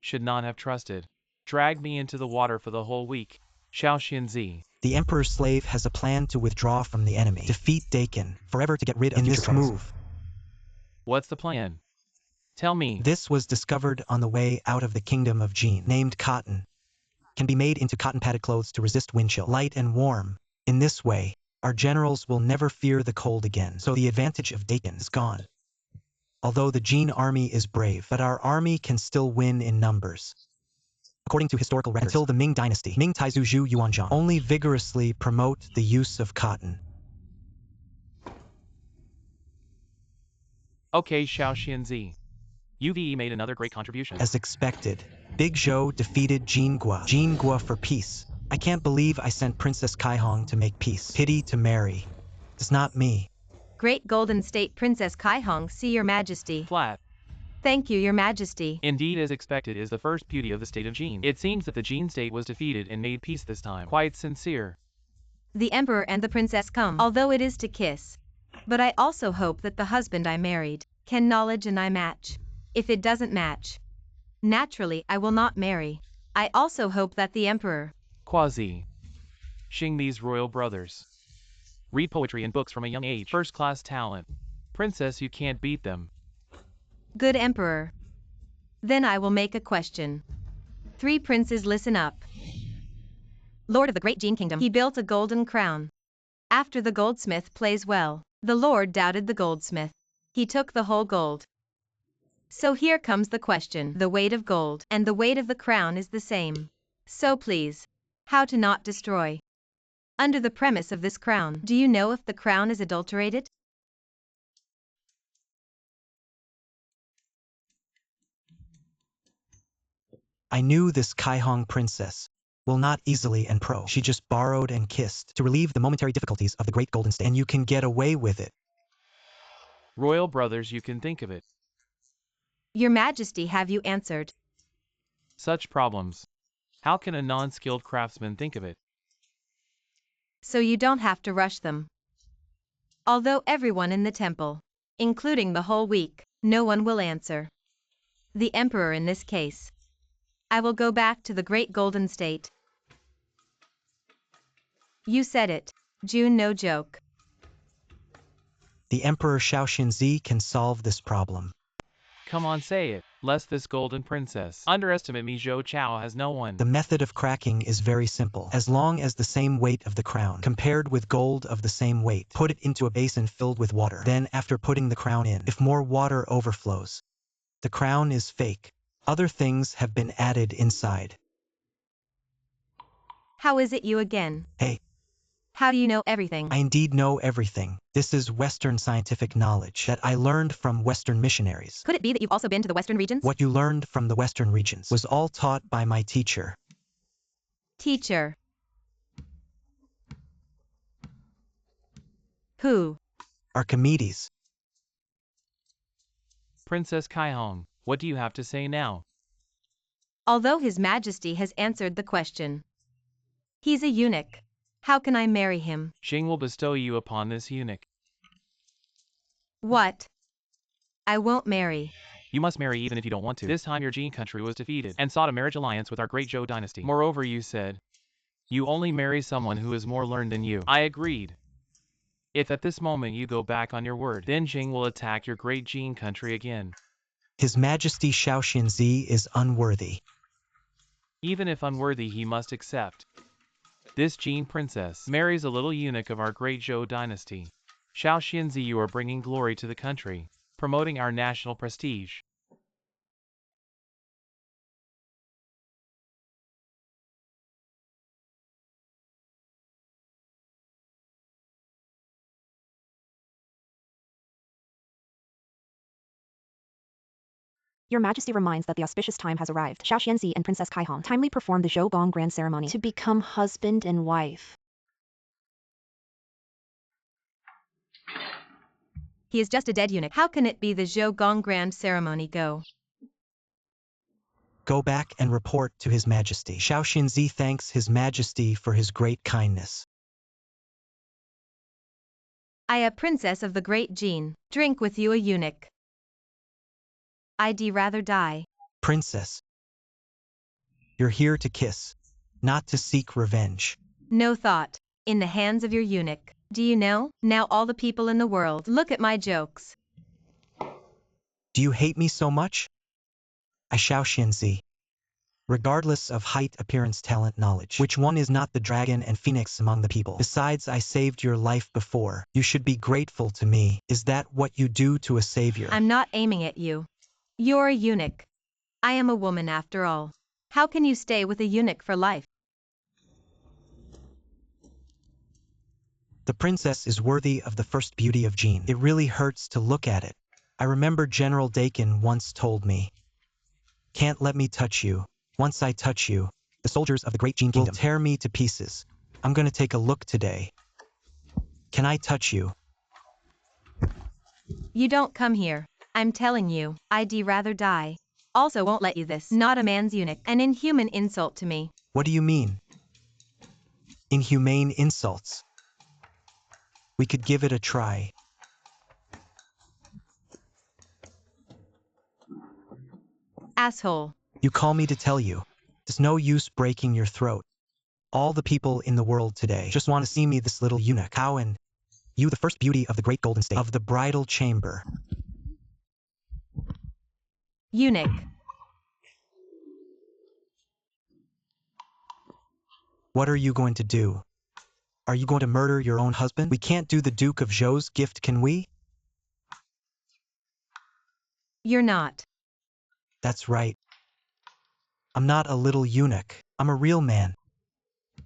Should not have trusted. Dragged me into the water for the whole week. Xiao Xianzi. The Emperor's slave has a plan to withdraw from the enemy. Defeat Dakin, forever to get rid of this move. What's the plan? Tell me. This was discovered on the way out of the kingdom of Jin. Named cotton. Can be made into cotton-padded clothes to resist wind chill. Light and warm. In this way, our generals will never fear the cold again. So the advantage of Dakin is gone. Although the Jin army is brave, but our army can still win in numbers. According to historical records, until the Ming dynasty, Ming Taizu Zhu Yuanzhang only vigorously promote the use of cotton. Okay, Xiao Xianzi. UVE made another great contribution. As expected, Big Zhou defeated Jingua. Jingua for peace. I can't believe I sent Princess Kaihong to make peace. Pity to marry. It's not me. Great Golden State Princess Kaihong, see your Majesty. Flat. Thank you, your Majesty. Indeed, as expected, is the first beauty of the state of Jin. It seems that the Jin state was defeated and made peace this time. Quite sincere. The Emperor and the Princess come, although it is to kiss. But I also hope that the husband I married can knowledge and I match. If it doesn't match, naturally I will not marry. I also hope that the Emperor Quasi. Xing these royal brothers. Read poetry and books from a young age. First-class talent. Princess, you can't beat them. Good Emperor. Then I will make a question. 3 princes, listen up. Lord of the great Jin kingdom. He built a golden crown. After the goldsmith plays well, the Lord doubted the goldsmith. He took the whole gold. So here comes the question. The weight of gold and the weight of the crown is the same. So please, how to not destroy? Under the premise of this crown, do you know if the crown is adulterated? I knew this Kaihong princess will not easily and pro. She just borrowed and kissed to relieve the momentary difficulties of the great golden state. And you can get away with it. Royal brothers, you can think of it. Your Majesty, have you answered? Such problems. How can a non-skilled craftsman think of it? So you don't have to rush them. Although everyone in the temple, including the whole week, no one will answer. The Emperor in this case. I will go back to the great golden state. You said it, June, no joke. The Emperor Shaoxinzi can solve this problem. Come on, say it, lest this golden princess underestimate me. Zhou Chao has no one. The method of cracking is very simple. As long as the same weight of the crown, compared with gold of the same weight, put it into a basin filled with water. Then after putting the crown in, if more water overflows, the crown is fake. Other things have been added inside. How is it you again? Hey. How do you know everything? I indeed know everything. This is Western scientific knowledge that I learned from Western missionaries. Could it be that you've also been to the Western regions? What you learned from the Western regions was all taught by my teacher. Teacher. Who? Archimedes. Princess Kaihong, what do you have to say now? Although His Majesty has answered the question. He's a eunuch. How can I marry him? Xing will bestow you upon this eunuch. What? I won't marry. You must marry even if you don't want to. This time your Jin country was defeated and sought a marriage alliance with our great Zhou dynasty. Moreover, you said, you only marry someone who is more learned than you. I agreed. If at this moment you go back on your word, then Jing will attack your great Jin country again. His Majesty Shaoxinzi is unworthy. Even if unworthy, he must accept. This Jin princess marries a little eunuch of our great Zhou dynasty. Shaoxinzi, you are bringing glory to the country, promoting our national prestige. Your Majesty reminds that the auspicious time has arrived. Shaoxinzi and Princess Kaihong timely perform the Zhougong grand ceremony to become husband and wife. He is just a dead eunuch. How can it be the Zhougong grand ceremony go? Go back and report to His Majesty. Shaoxinzi thanks His Majesty for his great kindness. I, a princess of the great Jin, drink with you a eunuch. I'd rather die. Princess. You're here to kiss, not to seek revenge. No thought. In the hands of your eunuch. Do you know? Now all the people in the world look at my jokes. Do you hate me so much? I Shaoxinzi. Regardless of height, appearance, talent, knowledge, which one is not the dragon and phoenix among the people? Besides, I saved your life before. You should be grateful to me. Is that what you do to a savior? I'm not aiming at you. You're a eunuch. I am a woman after all. How can you stay with a eunuch for life? The princess is worthy of the first beauty of Jin. It really hurts to look at it. I remember General Dakin once told me, can't let me touch you. Once I touch you, the soldiers of the great Jin kingdom will tear me to pieces. I'm gonna take a look today. Can I touch you? You don't come here. I'm telling you, I'd rather die. Also won't let you this. Not a man's eunuch. An inhuman insult to me. What do you mean? Inhumane insults. We could give it a try. Asshole. You call me to tell you. There's no use breaking your throat. All the people in the world today just want to see me, this little eunuch. How and you, the first beauty of the great golden state, of the bridal chamber. Eunuch. What are you going to do? Are you going to murder your own husband? We can't do the Duke of Zhou's gift, can we? You're not. That's right. I'm not a little eunuch. I'm a real man.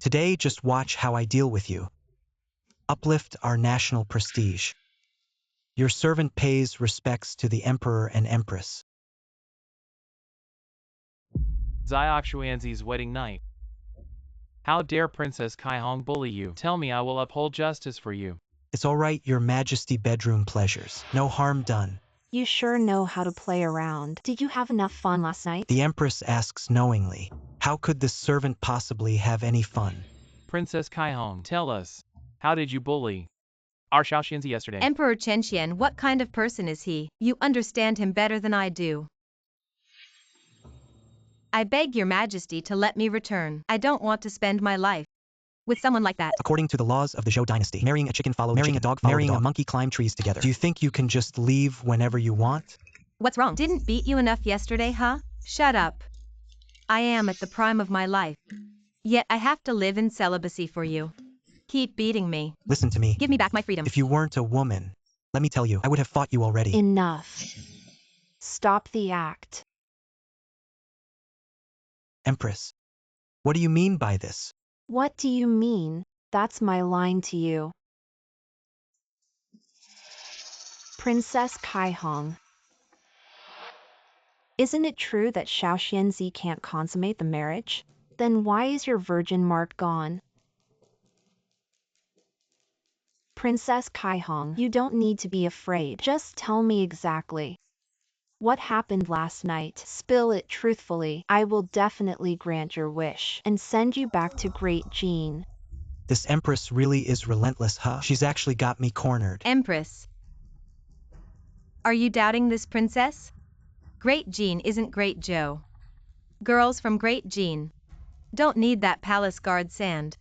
Today, just watch how I deal with you. Uplift our national prestige. Your servant pays respects to the Emperor and Empress. Xiao Xuanzi's wedding night. How dare Princess Kaihong bully you? Tell me, I will uphold justice for you. It's all right, Your Majesty, bedroom pleasures. No harm done. You sure know how to play around. Did you have enough fun last night? The Empress asks knowingly. How could this servant possibly have any fun? Princess Kaihong, tell us, how did you bully our Xiaoxianzi yesterday? Emperor Chenxian, what kind of person is he? You understand him better than I do. I beg your majesty to let me return. I don't want to spend my life with someone like that. According to the laws of the Zhou dynasty, marrying a chicken follows marrying a dog follows marrying a monkey climb trees together. Do you think you can just leave whenever you want? What's wrong? Didn't beat you enough yesterday, huh? Shut up. I am at the prime of my life. Yet I have to live in celibacy for you. Keep beating me. Listen to me. Give me back my freedom. If you weren't a woman, let me tell you, I would have fought you already. Enough. Stop the act. Empress, what do you mean by this? What do you mean? That's my line to you. Princess Kaihong. Isn't it true that Xiaoxianzi can't consummate the marriage? Then why is your virgin mark gone? Princess Kaihong, you don't need to be afraid. Just tell me exactly what happened last night. Spill it truthfully. I will definitely grant your wish and send you back to Great Jean. This Empress really is relentless, huh? She's actually got me cornered. Empress. Are you doubting this princess? Great Jean isn't Great Zhou. Girls from Great Jean don't need that palace guard sand.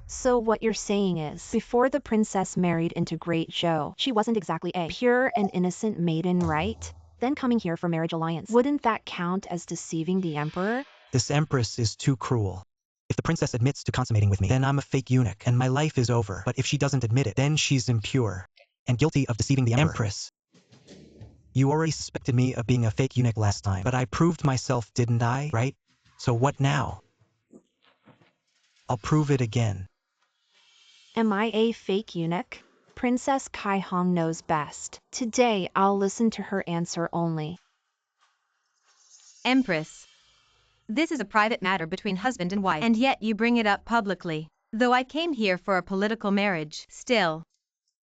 So what you're saying is, before the princess married into Great Zhou, she wasn't exactly a pure and innocent maiden, right? Then coming here for marriage alliance, wouldn't that count as deceiving the emperor? This Empress is too cruel. If the princess admits to consummating with me, then I'm a fake eunuch and my life is over. But if she doesn't admit it, then she's impure and guilty of deceiving the Empress. You already suspected me of being a fake eunuch last time, but I proved myself, didn't I? Right? So what now? I'll prove it again. Am I a fake eunuch? Princess Kaihong knows best. Today I'll listen to her answer only. Empress. This is a private matter between husband and wife, and yet you bring it up publicly. Though I came here for a political marriage, still,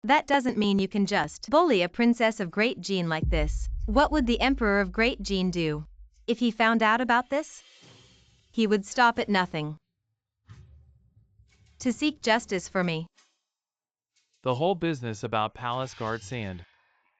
that doesn't mean you can just bully a princess of Great Jean like this. What would the Emperor of Great Jean do if he found out about this? He would stop at nothing to seek justice for me. The whole business about palace guard sand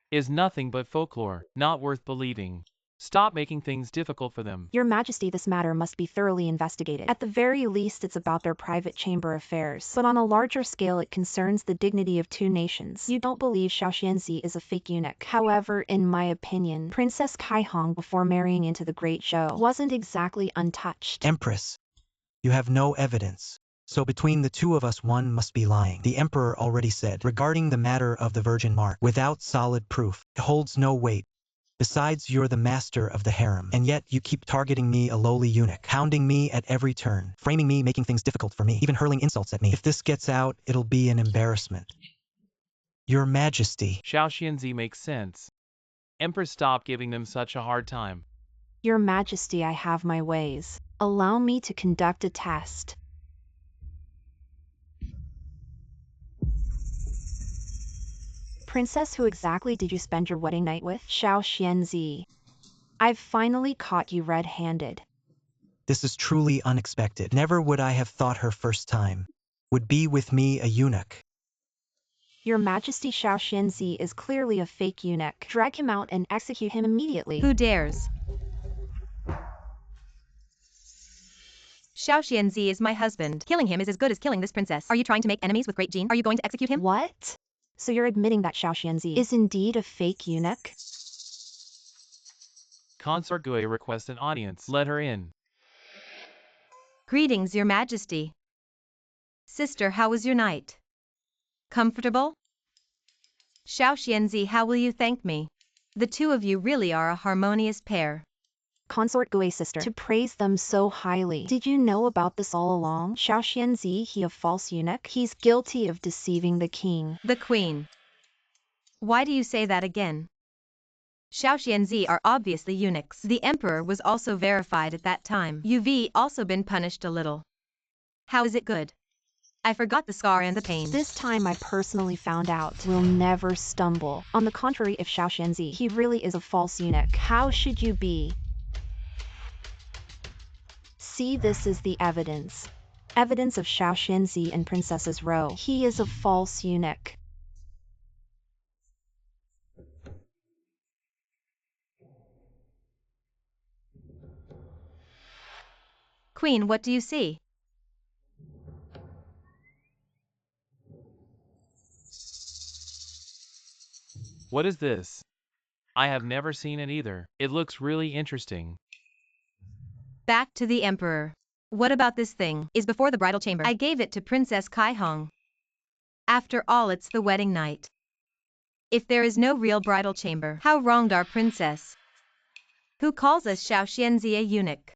is nothing but folklore, not worth believing. Stop making things difficult for them. Your Majesty, this matter must be thoroughly investigated. At the very least, it's about their private chamber affairs. But on a larger scale, it concerns the dignity of two nations. You don't believe Xiaoxianzi is a fake eunuch. However, in my opinion, Princess Kaihong, before marrying into the Great Zhou, wasn't exactly untouched. Empress, you have no evidence. So between the two of us, one must be lying. The Emperor already said, regarding the matter of the virgin mark, without solid proof, it holds no weight. Besides, you're the master of the harem, and yet you keep targeting me, a lowly eunuch, hounding me at every turn, framing me, making things difficult for me, even hurling insults at me. If this gets out, it'll be an embarrassment. Your Majesty. Xiaoxianzi makes sense. Empress, stop giving them such a hard time. Your Majesty, I have my ways. Allow me to conduct a test. Princess, who exactly did you spend your wedding night with? Xiaoxianzi. I've finally caught you red-handed. This is truly unexpected. Never would I have thought her first time would be with me, a eunuch. Your Majesty, Xiaoxianzi is clearly a fake eunuch. Drag him out and execute him immediately. Who dares? Xiaoxianzi is my husband. Killing him is as good as killing this princess. Are you trying to make enemies with Great Jean? Are you going to execute him? What? So you're admitting that Xiaoxianzi is indeed a fake eunuch? Consort Gui requests an audience. Let her in. Greetings, Your Majesty. Sister, how was your night? Comfortable? Xiao Xianzi, how will you thank me? The two of you really are a harmonious pair. Consort Gui sister, to praise them so highly. Did you know about this all along? Xiao Xianzi, he a false eunuch, he's guilty of deceiving the king. The queen. Why do you say that again? Xiao Xianzi are obviously eunuchs. The emperor was also verified at that time. You've also been punished a little. How is it good? I forgot the scar and the pain. This time I personally found out. We'll never stumble. On the contrary, if Xiao Xianzi, he really is a false eunuch, how should you be? See, this is the evidence. Evidence of Xiao Xianzi in Princess's Row. He is a false eunuch. Queen, what do you see? What is this? I have never seen it either. It looks really interesting. Back to the emperor. What about this thing? Is before the bridal chamber. I gave it to Princess Kai Hong. After all, it's the wedding night. If there is no real bridal chamber, how wronged our princess? Who calls us Xiao Xianzi a eunuch?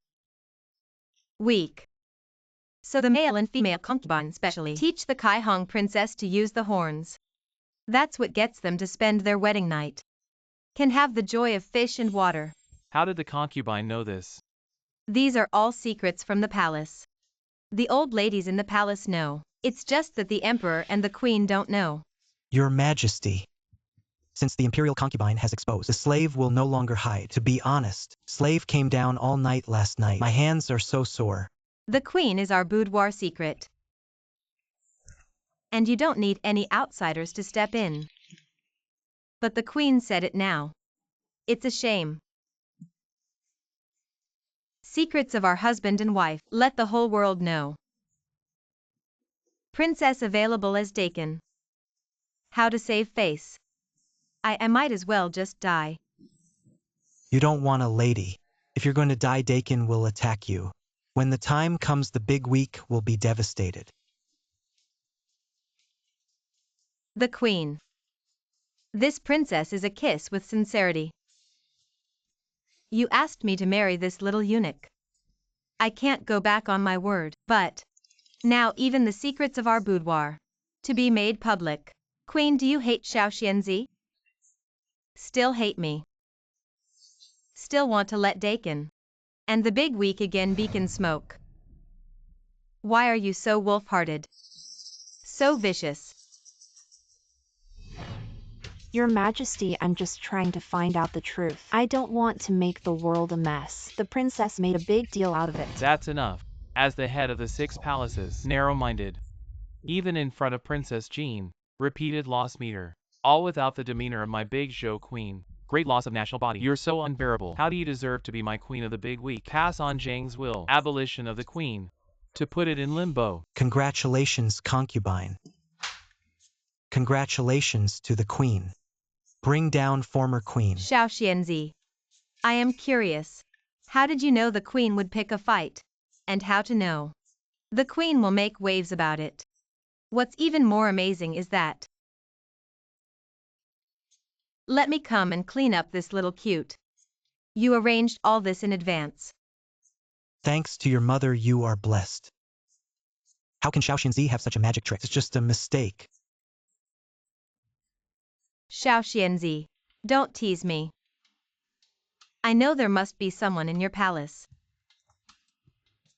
Weak. So the male and female concubines specially teach the Kai Hong princess to use the horns. That's what gets them to spend their wedding night. Can have the joy of fish and water. How did the concubine know this? These are all secrets from the palace. The old ladies in the palace know. It's just that the emperor and the queen don't know. Your Majesty. Since the imperial concubine has exposed, the slave will no longer hide. To be honest, slave came down all night last night. My hands are so sore. The queen is our boudoir secret. And you don't need any outsiders to step in. But the queen said it now. It's a shame. Secrets of our husband and wife, let the whole world know. Princess available as Dakin. How to save face. I might as well just die. You don't want a lady. If you're going to die, Dakin will attack you. When the time comes, the big week will be devastated. The queen. This princess is a kiss with sincerity. You asked me to marry this little eunuch. I can't go back on my word, but now even the secrets of our boudoir to be made public. Queen, do you hate Xiao Xianzi? Still hate me. Still want to let Dakin and the big week again beacon smoke. Why are you so wolf-hearted? So vicious? Your Majesty, I'm just trying to find out the truth. I don't want to make the world a mess. The princess made a big deal out of it. That's enough. As the head of the 6 palaces, narrow-minded. Even in front of Princess Jean, repeated loss meter. All without the demeanor of my big show queen. Great loss of national body. You're so unbearable. How do you deserve to be my queen of the big week? Pass on Zhang's will. Abolition of the queen. To put it in limbo. Congratulations, concubine. Congratulations to the queen. Bring down former queen. Xiao Xianzi. I am curious. How did you know the queen would pick a fight? And how to know? The queen will make waves about it. What's even more amazing is that let me come and clean up this little cute. You arranged all this in advance. Thanks to your mother, you are blessed. How can Xiao Xianzi have such a magic trick? It's just a mistake. Xiao Xianzi, don't tease me. I know there must be someone in your palace.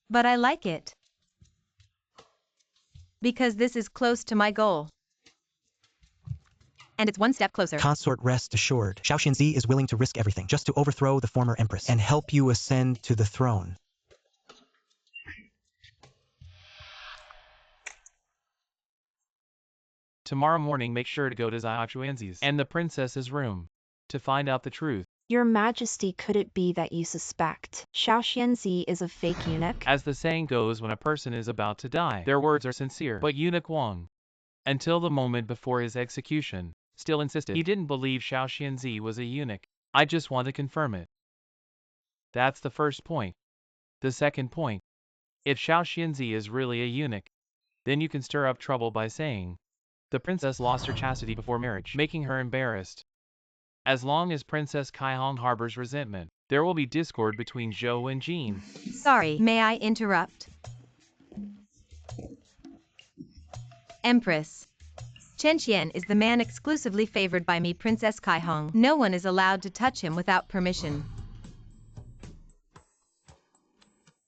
But I like it. Because this is close to my goal. And it's one step closer. Consort, rest assured. Xiao Xianzi is willing to risk everything just to overthrow the former empress and help you ascend to the throne. Tomorrow morning, make sure to go to Xiao Xuanzi's and the princess's room to find out the truth. Your Majesty, could it be that you suspect Xiao Xianzi is a fake eunuch? As the saying goes, when a person is about to die, their words are sincere. But eunuch Wang, until the moment before his execution, still insisted he didn't believe Xiao Xianzi was a eunuch. I just want to confirm it. That's the first point. The second point. If Xiao Xianzi is really a eunuch, then you can stir up trouble by saying, the princess lost her chastity before marriage, making her embarrassed. As long as Princess Kaihong harbors resentment, there will be discord between Zhou and Jean. Sorry, may I interrupt? Empress. Chen Qian is the man exclusively favored by me, Princess Kaihong. No one is allowed to touch him without permission.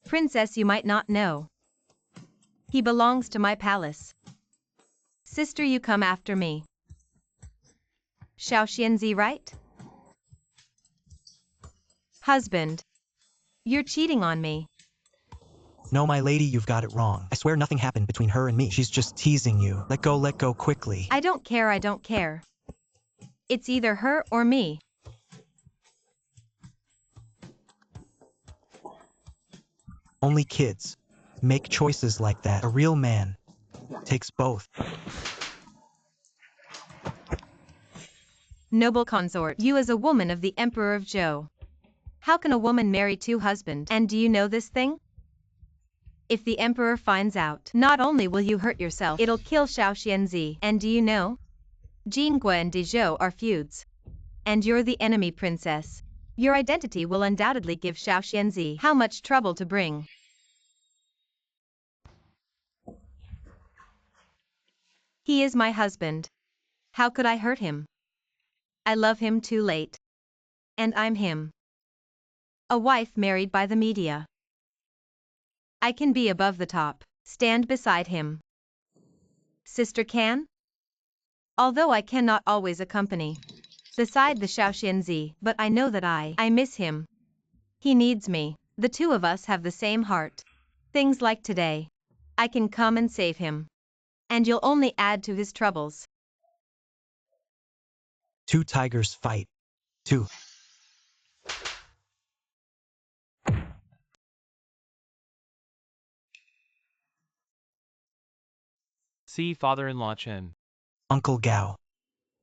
Princess, you might not know. He belongs to my palace. Sister, you come after me. Xiao Xianzi, right? Husband. You're cheating on me. No, my lady, you've got it wrong. I swear nothing happened between her and me. She's just teasing you. Let go quickly. I don't care. It's either her or me. Only kids make choices like that. A real man takes both. Noble consort, you as a woman of the Emperor of Zhou. How can a woman marry two husbands? And do you know this thing? If the Emperor finds out, not only will you hurt yourself, it'll kill Xiao Xianzi. And do you know? Jinggue and Dezhou are feuds. And you're the enemy, princess. Your identity will undoubtedly give Xiao Xianzi how much trouble to bring. He is my husband. How could I hurt him? I love him too late. And I'm him. A wife married by the media. I can be above the top, stand beside him. Sister can? Although I cannot always accompany beside the Xiao Xianzi, but I know that I miss him. He needs me. The two of us have the same heart. Things like today. I can come and save him. And you'll only add to his troubles. Two tigers fight. Two. See father-in-law Chen. Uncle Gao.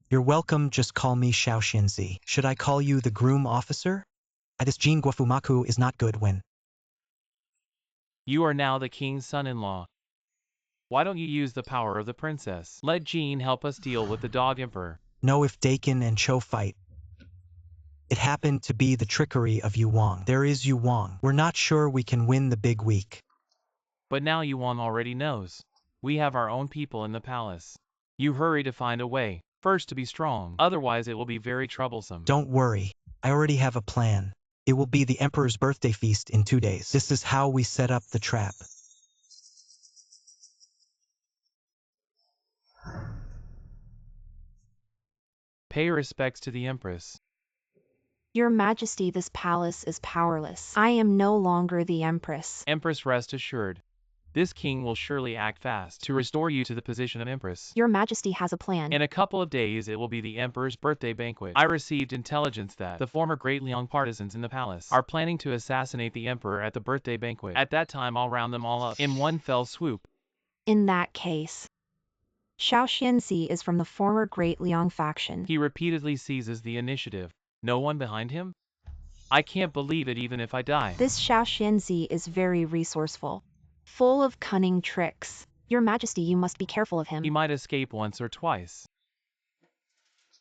You're welcome, just call me Xiao Xianzi. Should I call you the groom officer? This Jin Guofumaku is not good when. You are now the king's son-in-law. Why don't you use the power of the princess? Let Jean help us deal with the dog emperor. No, if Dakin and Cho fight. It happened to be the trickery of Yu Wang. There is Yu Wang. We're not sure we can win the big week. But now Yuan already knows. We have our own people in the palace. You hurry to find a way, first to be strong, otherwise it will be very troublesome. Don't worry, I already have a plan. It will be the Emperor's birthday feast in 2 days. This is how we set up the trap. Pay respects to the Empress. Your Majesty, this palace is powerless. I am no longer the Empress. Empress, rest assured. This king will surely act fast to restore you to the position of Empress. Your Majesty has a plan. In a couple of days it will be the Emperor's birthday banquet. I received intelligence that the former great Leang partisans in the palace are planning to assassinate the Emperor at the birthday banquet. At that time I'll round them all up in one fell swoop. In that case, Xiao Xianzi is from the former great Leang faction. He repeatedly seizes the initiative. No one behind him? I can't believe it even if I die. This Xiao Xianzi is very resourceful, full of cunning tricks. Your Majesty, you must be careful of him. He might escape once or twice,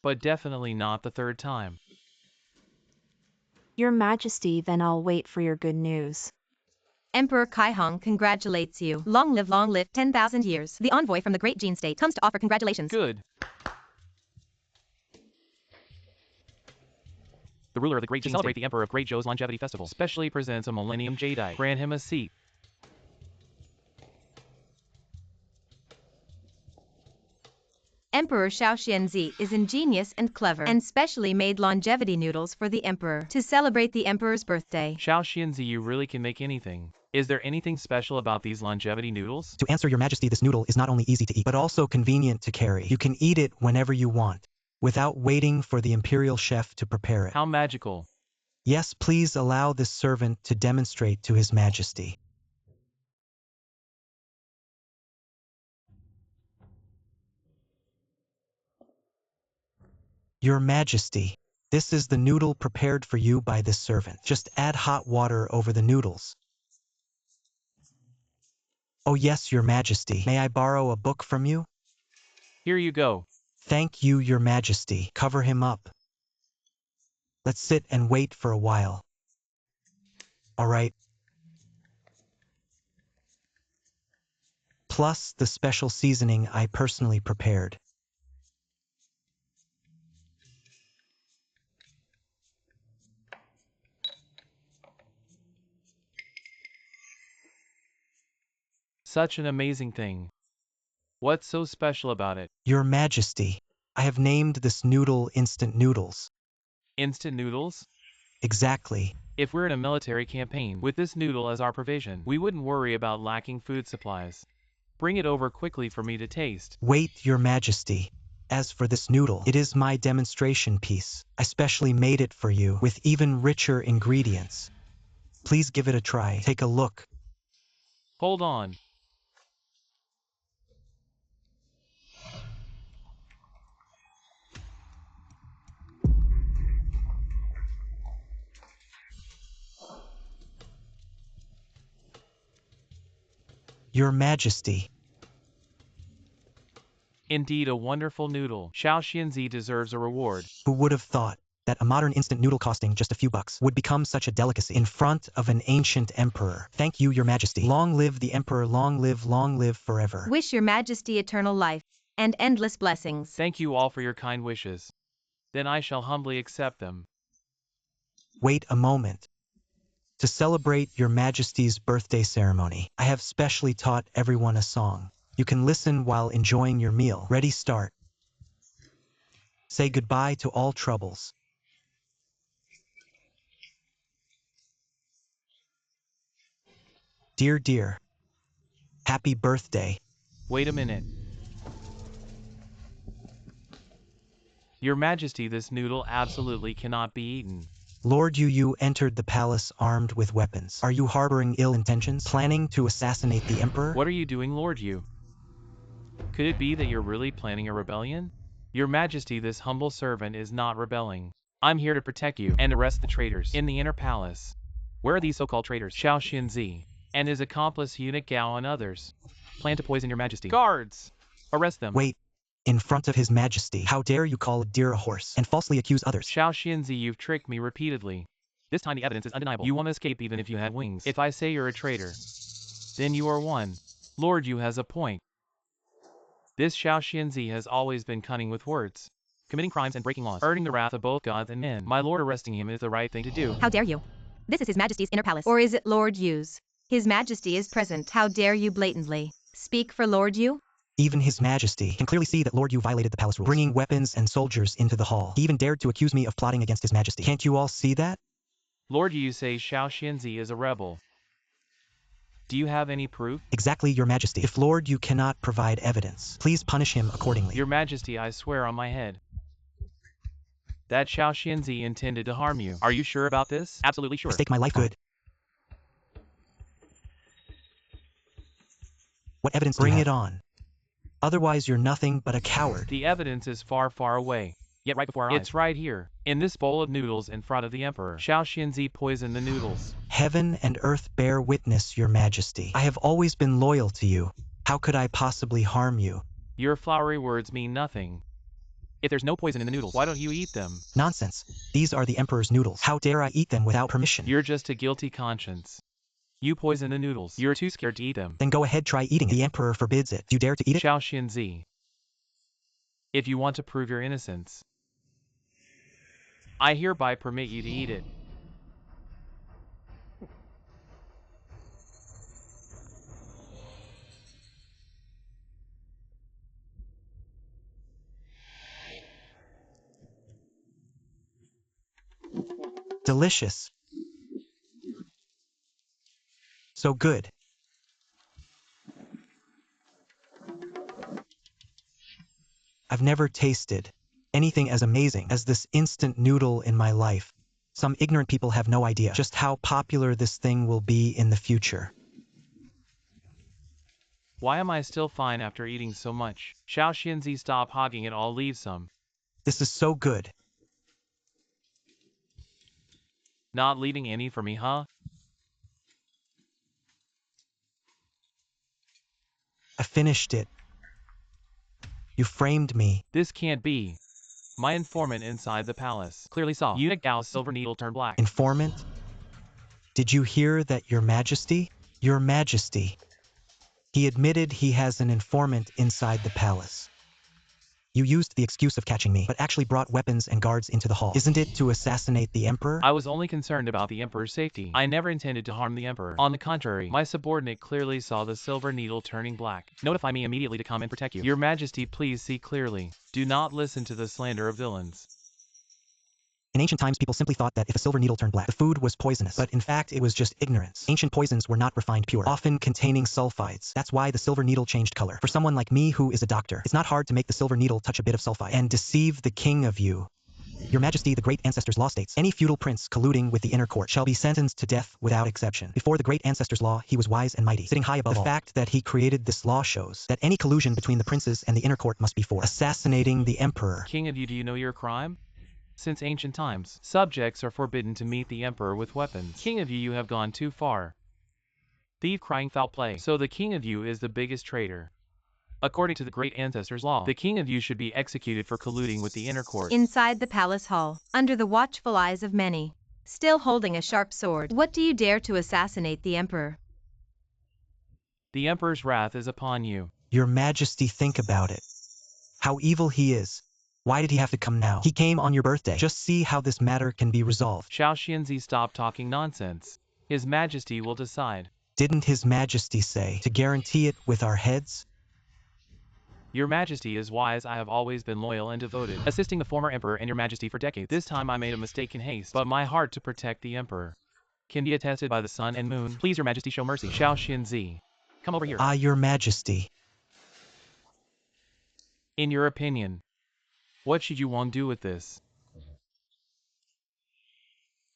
but definitely not the third time. Your Majesty, then I'll wait for your good news. Emperor Kaihong congratulates you. Long live 10,000 years. The envoy from the Great Jin State comes to offer congratulations. Good. The ruler of the Great Jin to celebrate the Emperor of Great Zhou's longevity festival specially presents a Millennium Jadeite. Grant him a seat. Emperor Xiao Xianzi is ingenious and clever, and specially made longevity noodles for the emperor to celebrate the emperor's birthday. Xiao Xianzi, you really can make anything. Is there anything special about these longevity noodles? To answer, Your Majesty, this noodle is not only easy to eat, but also convenient to carry. You can eat it whenever you want, without waiting for the imperial chef to prepare it. How magical. Yes, please allow this servant to demonstrate to His Majesty. Your Majesty, This is the noodle prepared for you by this servant. Just add hot water over the noodles. Oh yes, your majesty. May I borrow a book from you? Here you go. Thank you, your majesty. Cover him up. Let's sit and wait for a while. All right. Plus the special seasoning I personally prepared. Such an amazing thing. What's so special about it? Your majesty, I have named this noodle instant noodles. Instant noodles? Exactly. If we're in a military campaign with this noodle as our provision, we wouldn't worry about lacking food supplies. Bring it over quickly for me to taste. Wait, your majesty. As for this noodle, it is my demonstration piece. I specially made it for you with even richer ingredients. Please give it a try. Take a look. Hold on. Your majesty. Indeed a wonderful noodle. Xiao Xianzi deserves a reward. Who would have thought that a modern instant noodle costing just a few bucks would become such a delicacy in front of an ancient emperor? Thank you, your majesty. Long live the emperor, long live forever. Wish your majesty eternal life and endless blessings. Thank you all for your kind wishes. Then I shall humbly accept them. Wait a moment. To celebrate your majesty's birthday ceremony, I have specially taught everyone a song. You can listen while enjoying your meal. Ready, start. Say goodbye to all troubles. Dear, dear. Happy birthday. Wait a minute. Your Majesty, this noodle absolutely cannot be eaten. Lord you entered the palace armed with weapons. Are you harboring ill intentions? Planning to assassinate the emperor? What are you doing, Lord Yu? Could it be that you're really planning a rebellion? Your Majesty, this humble servant is not rebelling. I'm here to protect you and arrest the traitors in the inner palace. Where are these so-called traitors? Xiao Xinzi and his accomplice eunuch Gao and others plan to poison your Majesty. Guards! Arrest them. Wait. In front of his majesty, how dare you call a deer a horse and falsely accuse others? Xiao Xinzi, you've tricked me repeatedly. This time the evidence is undeniable. You won't escape even if you had wings. If I say you're a traitor, then you are one. Lord Yu has a point. This Xiao Xinzi has always been cunning with words, committing crimes and breaking laws, earning the wrath of both gods and men. My lord, arresting him is the right thing to do. How dare you? This is His Majesty's inner palace. Or is it Lord Yu's? His Majesty is present. How dare you blatantly speak for Lord Yu? Even his majesty can clearly see that Lord Yu violated the palace rules, bringing weapons and soldiers into the hall. He even dared to accuse me of plotting against his majesty. Can't you all see that? Lord Yu says Xiao Xinzi is a rebel. Do you have any proof? Exactly, your majesty. If Lord Yu cannot provide evidence, please punish him accordingly. Your Majesty, I swear on my head that Xiao Xinzi intended to harm you. Are you sure about this? Absolutely sure. I stake my life. Good. What evidence do you have? Bring it on. Otherwise you're nothing but a coward. The evidence is far, far away. Yet right before our eyes. It's right here, in this bowl of noodles in front of the emperor. Xiao Xinzi poisoned the noodles. Heaven and earth bear witness, your majesty. I have always been loyal to you. How could I possibly harm you? Your flowery words mean nothing. If there's no poison in the noodles, why don't you eat them? Nonsense. These are the emperor's noodles. How dare I eat them without permission? You're just a guilty conscience. You poison the noodles. You're too scared to eat them. Then go ahead, try eating it. The emperor forbids it. Do you dare to eat it? Xiao Xinzi, if you want to prove your innocence, I hereby permit you to eat it. Delicious. So good. I've never tasted anything as amazing as this instant noodle in my life. Some ignorant people have no idea just how popular this thing will be in the future. Why am I still fine after eating so much? Xiao Xinzi, stop hogging it all, leave some. This is so good. Not leaving any for me, huh? I finished it. You framed me. This can't be. My informant inside the palace clearly saw eunuch Gao's silver needle turn black. Informant? Did you hear that, Your Majesty? Your Majesty. He admitted he has an informant inside the palace. You used the excuse of catching me, but actually brought weapons and guards into the hall. Isn't it to assassinate the Emperor? I was only concerned about the Emperor's safety. I never intended to harm the Emperor. On the contrary, my subordinate clearly saw the silver needle turning black. Notify me immediately to come and protect you. Your Majesty, please see clearly. Do not listen to the slander of villains. In ancient times, people simply thought that if a silver needle turned black, the food was poisonous. But in fact, it was just ignorance. Ancient poisons were not refined pure, often containing sulfides. That's why the silver needle changed color. For someone like me who is a doctor, it's not hard to make the silver needle touch a bit of sulfide and deceive the king of you. Your Majesty, the great ancestor's law states, any feudal prince colluding with the inner court shall be sentenced to death without exception. Before the great ancestor's law, he was wise and mighty, sitting high above all. The fact that he created this law shows that any collusion between the princes and the inner court must be for assassinating the emperor. King of you, do you know your crime? Since ancient times, subjects are forbidden to meet the emperor with weapons. King of you have gone too far. Thief crying foul play. So the king of you is the biggest traitor. According to the great ancestor's law, the king of you should be executed for colluding with the inner court. Inside the palace hall, under the watchful eyes of many, still holding a sharp sword, what do you dare to assassinate the emperor? The emperor's wrath is upon you. Your Majesty, think about it. How evil he is. Why did he have to come now? He came on your birthday. Just see how this matter can be resolved. Xiao Xianzi, stop talking nonsense. His Majesty will decide. Didn't His Majesty say to guarantee it with our heads? Your Majesty is wise. I have always been loyal and devoted, assisting the former emperor and your Majesty for decades. This time I made a mistake in haste, but my heart to protect the emperor can be attested by the sun and moon. Please, your Majesty, show mercy. Xiao Xianzi, come over here. Ah, Your Majesty. In your opinion, what should Yu Wang do with this?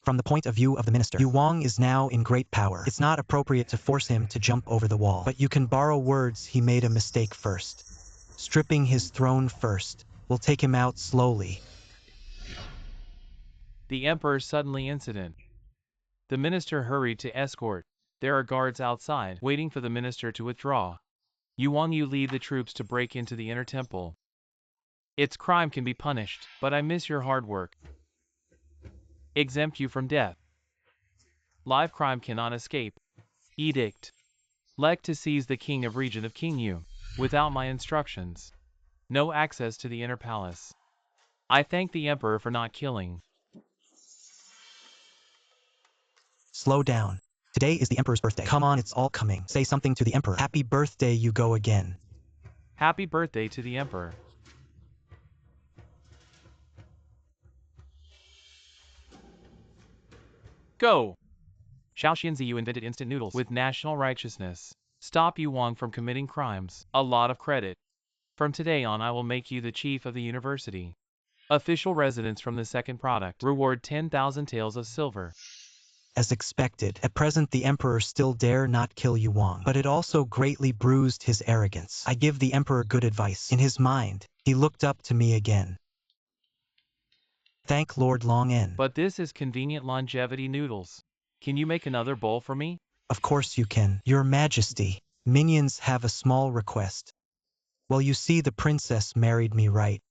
From the point of view of the minister, Yu Wang is now in great power. It's not appropriate to force him to jump over the wall, but you can borrow words. He made a mistake first. Stripping his throne first. We'll take him out slowly. The emperor's suddenly incident. The minister hurried to escort. There are guards outside, waiting for the minister to withdraw. Yu Wang, you lead the troops to break into the inner temple. Its crime can be punished, but I miss your hard work. Exempt you from death. Live crime cannot escape. Edict. Lect to seize the king of region of King Yu. Without my instructions. No access to the inner palace. I thank the emperor for not killing. Slow down. Today is the emperor's birthday. Come on, it's all coming. Say something to the emperor. Happy birthday, you go again. Happy birthday to the emperor. Go! Xiao Xianzi, you invented instant noodles with national righteousness. Stop Yu Wang from committing crimes. A lot of credit. From today on I will make you the chief of the university. Official residence from the second product. Reward 10,000 taels of silver. As expected, at present the emperor still dare not kill Yu Wang, but it also greatly bruised his arrogance. I give the emperor good advice. In his mind, he looked up to me again. Thank Lord Leang. But this is convenient longevity noodles. Can you make another bowl for me? Of course you can. Your Majesty, minions have a small request. Well, you see, the princess married me, right?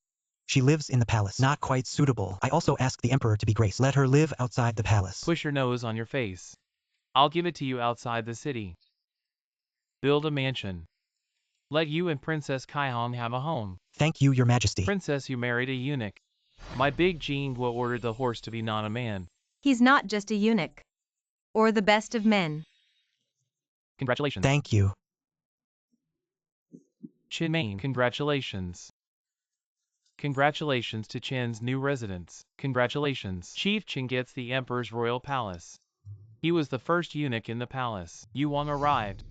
She lives in the palace. Not quite suitable. I also ask the emperor to be graced. Let her live outside the palace. Push your nose on your face. I'll give it to you outside the city. Build a mansion. Let you and Princess Kaihong have a home. Thank you, Your Majesty. Princess, you married a eunuch. My big Jing will order the horse to be not a man. He's not just a eunuch. Or the best of men. Congratulations. Thank you. Chen Main, congratulations. Congratulations to Chen's new residence. Congratulations. Chief Chen gets the emperor's royal palace. He was the first eunuch in the palace. Yu Wang arrived.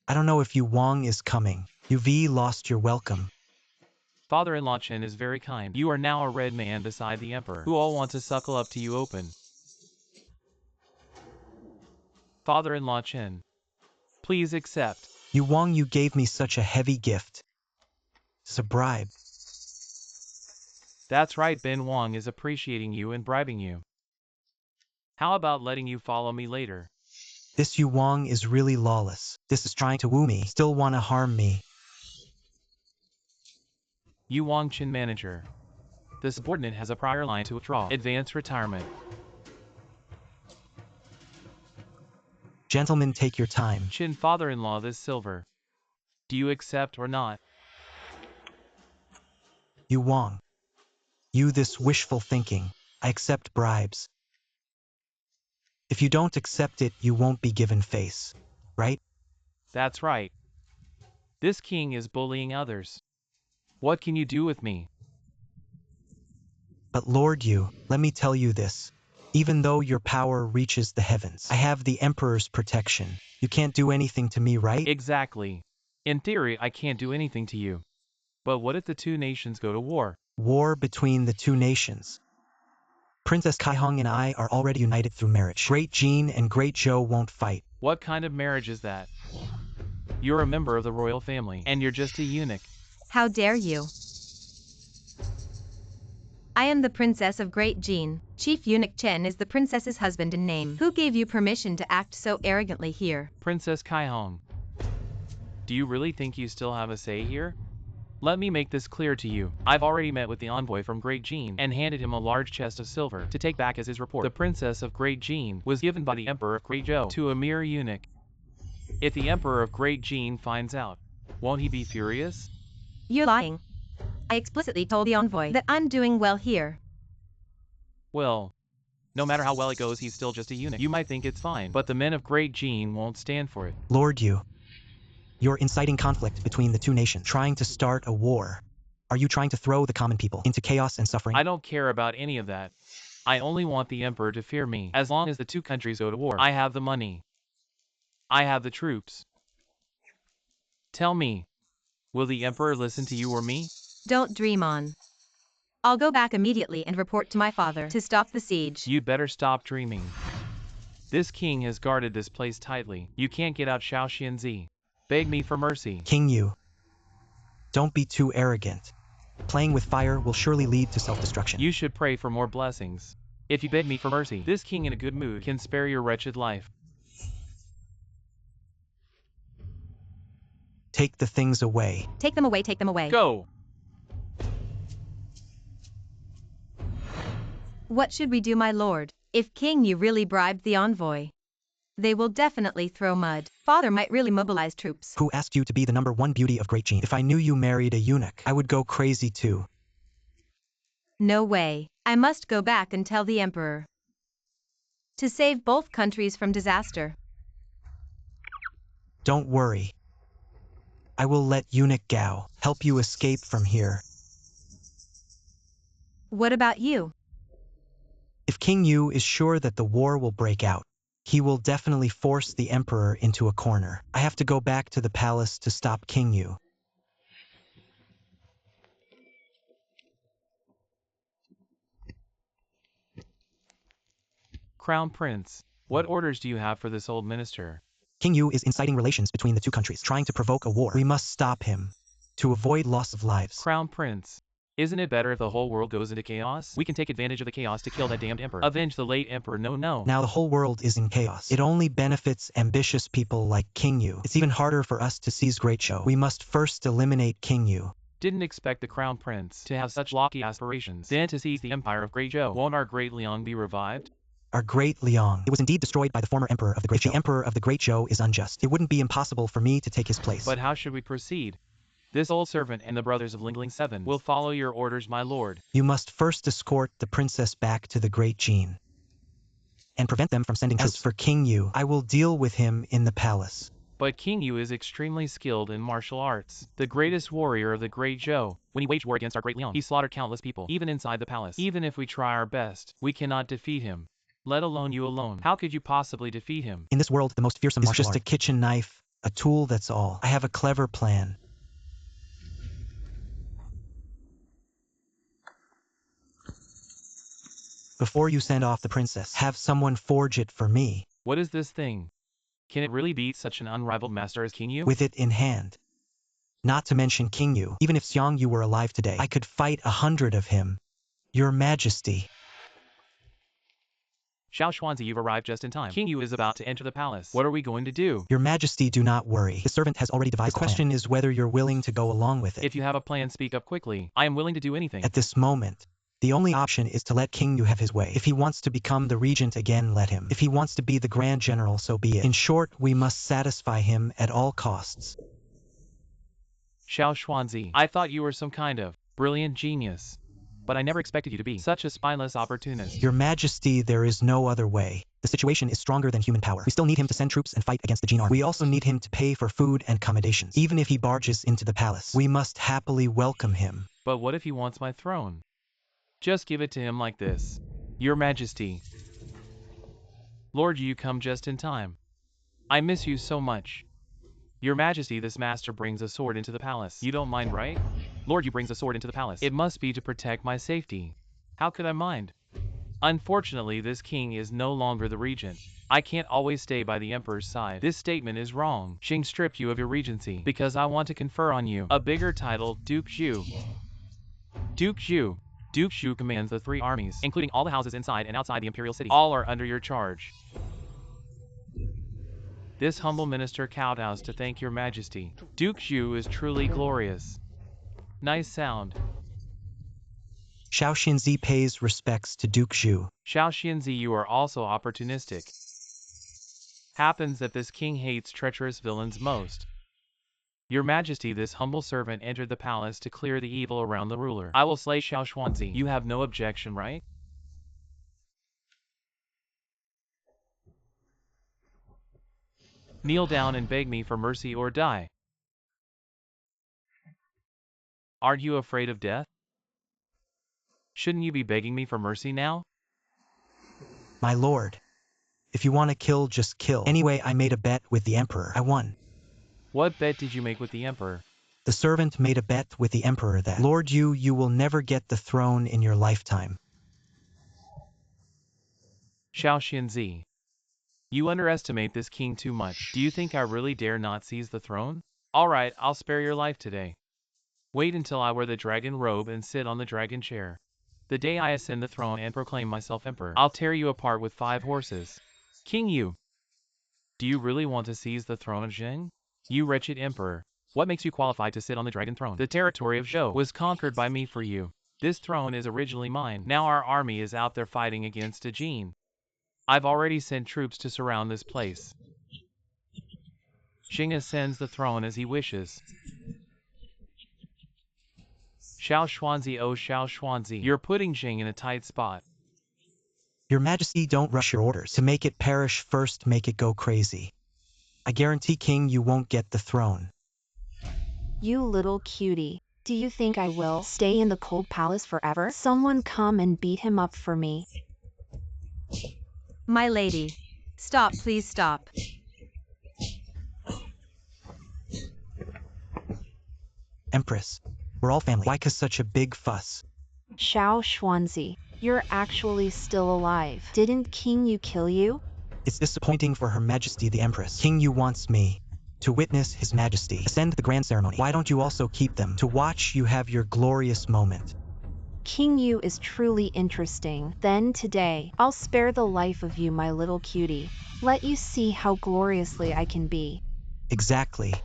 I don't know if Yu Wang is coming. You've lost your welcome. Father-in-law Chen is very kind. You are now a red man beside the emperor, who all want to suckle up to you open. Father-in-law Chen, please accept. Yu Wang, you gave me such a heavy gift. It's a bribe. That's right, Ben Wang is appreciating you and bribing you. How about letting you follow me later? This Yu Wang is really lawless. This is trying to woo me, still wanna harm me. Yu Wang Chin manager. The subordinate has a prior line to withdraw. Advance retirement. Gentlemen, take your time. Chin father-in-law this silver. Do you accept or not? Yu Wang. You this wishful thinking. I accept bribes. If you don't accept it, you won't be given face. Right? That's right. This king is bullying others. What can you do with me? But Lord Yu, let me tell you this. Even though your power reaches the heavens, I have the Emperor's protection. You can't do anything to me, right? Exactly. In theory, I can't do anything to you. But what if the two nations go to war? War between the two nations. Princess Kaihong and I are already united through marriage. Great Jean and Great Zhou won't fight. What kind of marriage is that? You're a member of the royal family, and you're just a eunuch. How dare you? I am the Princess of Great Jean. Chief Eunuch Chen is the princess's husband in name. Who gave you permission to act so arrogantly here? Princess Kaihong. Do you really think you still have a say here? Let me make this clear to you. I've already met with the envoy from Great Jean and handed him a large chest of silver to take back as his report. The Princess of Great Jean was given by the Emperor of Great Zhou to a mere eunuch. If the Emperor of Great Jean finds out, won't he be furious? You're lying. I explicitly told the envoy that I'm doing well here. Well, no matter how well it goes, he's still just a eunuch. You might think it's fine, but the men of Great Jean won't stand for it. Lord Yu, you're inciting conflict between the two nations, trying to start a war. Are you trying to throw the common people into chaos and suffering? I don't care about any of that. I only want the Emperor to fear me. As long as the two countries go to war, I have the money. I have the troops. Tell me, will the Emperor listen to you or me? Don't dream on. I'll go back immediately and report to my father to stop the siege. You'd better stop dreaming. This king has guarded this place tightly. You can't get out, Xiao Xianzi. Beg me for mercy. King Yu, don't be too arrogant. Playing with fire will surely lead to self-destruction. You should pray for more blessings. If you beg me for mercy, this king in a good mood can spare your wretched life. Take the things away. Take them away, take them away. Go! What should we do, my lord? If King Yu really bribed the envoy, they will definitely throw mud. Father might really mobilize troops. Who asked you to be the #1 beauty of Great Jean? If I knew you married a eunuch, I would go crazy too. No way. I must go back and tell the Emperor. To save both countries from disaster. Don't worry. I will let Eunuch Gao help you escape from here. What about you? If King Yu is sure that the war will break out, he will definitely force the Emperor into a corner. I have to go back to the palace to stop King Yu. Crown Prince, what orders do you have for this old minister? King Yu is inciting relations between the two countries, trying to provoke a war. We must stop him, to avoid loss of lives. Crown Prince, isn't it better if the whole world goes into chaos? We can take advantage of the chaos to kill that damned emperor. Avenge the late emperor, no. Now the whole world is in chaos. It only benefits ambitious people like King Yu. It's even harder for us to seize Great Zhou. We must first eliminate King Yu. Didn't expect the Crown Prince to have such lofty aspirations. Then to seize the empire of Great Zhou. Won't our great Leang be revived? Our great Leang. It was indeed destroyed by the former emperor of the Great Zhou. The emperor of the Great Zhou is unjust. It wouldn't be impossible for me to take his place. But how should we proceed? This old servant and the brothers of Lingling 7 will follow your orders, my lord. You must first escort the princess back to the Great Jean and prevent them from sending troops. As for King Yu, I will deal with him in the palace. But King Yu is extremely skilled in martial arts, the greatest warrior of the Great Zhou. When he waged war against our great Leang, he slaughtered countless people, even inside the palace. Even if we try our best, we cannot defeat him. Let alone you alone. How could you possibly defeat him? In this world, the most fearsome martial art is just a kitchen knife, a tool, that's all. I have a clever plan. Before you send off the princess, have someone forge it for me. What is this thing? Can it really beat such an unrivaled master as King Yu? With it in hand. Not to mention King Yu. Even if Xiang Yu were alive today, I could fight 100 of him. Your Majesty. Xiao Xuanzi, you've arrived just in time. King Yu is about to enter the palace. What are we going to do? Your Majesty, do not worry. The servant has already devised a plan. The question is whether you're willing to go along with it. If you have a plan, speak up quickly. I am willing to do anything. At this moment, the only option is to let King Yu have his way. If he wants to become the regent again, let him. If he wants to be the Grand General, so be it. In short, we must satisfy him at all costs. Xiao Xuanzi, I thought you were some kind of brilliant genius, but I never expected you to be such a spineless opportunist. Your Majesty, there is no other way. The situation is stronger than human power. We still need him to send troops and fight against the Jin army. We also need him to pay for food and accommodations. Even if he barges into the palace, we must happily welcome him. But what if he wants my throne? Just give it to him like this. Your Majesty. Lord, you come just in time. I miss you so much. Your Majesty, this master brings a sword into the palace. You don't mind, right? Lord, you brings a sword into the palace. It must be to protect my safety. How could I mind? Unfortunately, this king is no longer the regent. I can't always stay by the emperor's side. This statement is wrong. Xing stripped you of your regency because I want to confer on you a bigger title, Duke Zhu. Duke Zhu. Duke Zhu commands the 3 armies, including all the houses inside and outside the imperial city. All are under your charge. This humble minister kowtows to thank your Majesty. Duke Zhu is truly glorious. Nice sound. Xiao Xinzi pays respects to Duke Zhu. Xiao Xinzi, you are also opportunistic. Happens that this king hates treacherous villains most. Your Majesty, this humble servant entered the palace to clear the evil around the ruler. I will slay Xiao Xuanzi. You have no objection, right? Kneel down and beg me for mercy or die. Aren't you afraid of death? Shouldn't you be begging me for mercy now? My lord, if you want to kill, just kill. Anyway, I made a bet with the emperor. I won. What bet did you make with the emperor? The servant made a bet with the emperor that, Lord, you will never get the throne in your lifetime. Xiao Xinzi. You underestimate this king too much. Do you think I really dare not seize the throne? Alright, I'll spare your life today. Wait until I wear the dragon robe and sit on the dragon chair. The day I ascend the throne and proclaim myself emperor, I'll tear you apart with 5 horses. King Yu. Do you really want to seize the throne of Zheng? You wretched emperor. What makes you qualified to sit on the dragon throne? The territory of Zhou was conquered by me for you. This throne is originally mine. Now our army is out there fighting against a Jin. I've already sent troops to surround this place. Xing ascends the throne as he wishes. Xiao Xuanzi, oh Xiao Xuanzi, you're putting Xing in a tight spot. Your Majesty, don't rush your orders. To make it perish first, make it go crazy. I guarantee, King, you won't get the throne. You little cutie. Do you think I will stay in the cold palace forever? Someone come and beat him up for me. My lady. Stop, please stop. Empress, we're all family. Why cause such a big fuss? Xiao Xuanzi, you're actually still alive. Didn't King Yu kill you? It's disappointing for Her Majesty the Empress. King Yu wants me to witness His Majesty ascend the grand ceremony. Why don't you also keep them to watch you have your glorious moment? King Yu is truly interesting. Then today, I'll spare the life of you, my little cutie. Let you see how gloriously I can be. Exactly.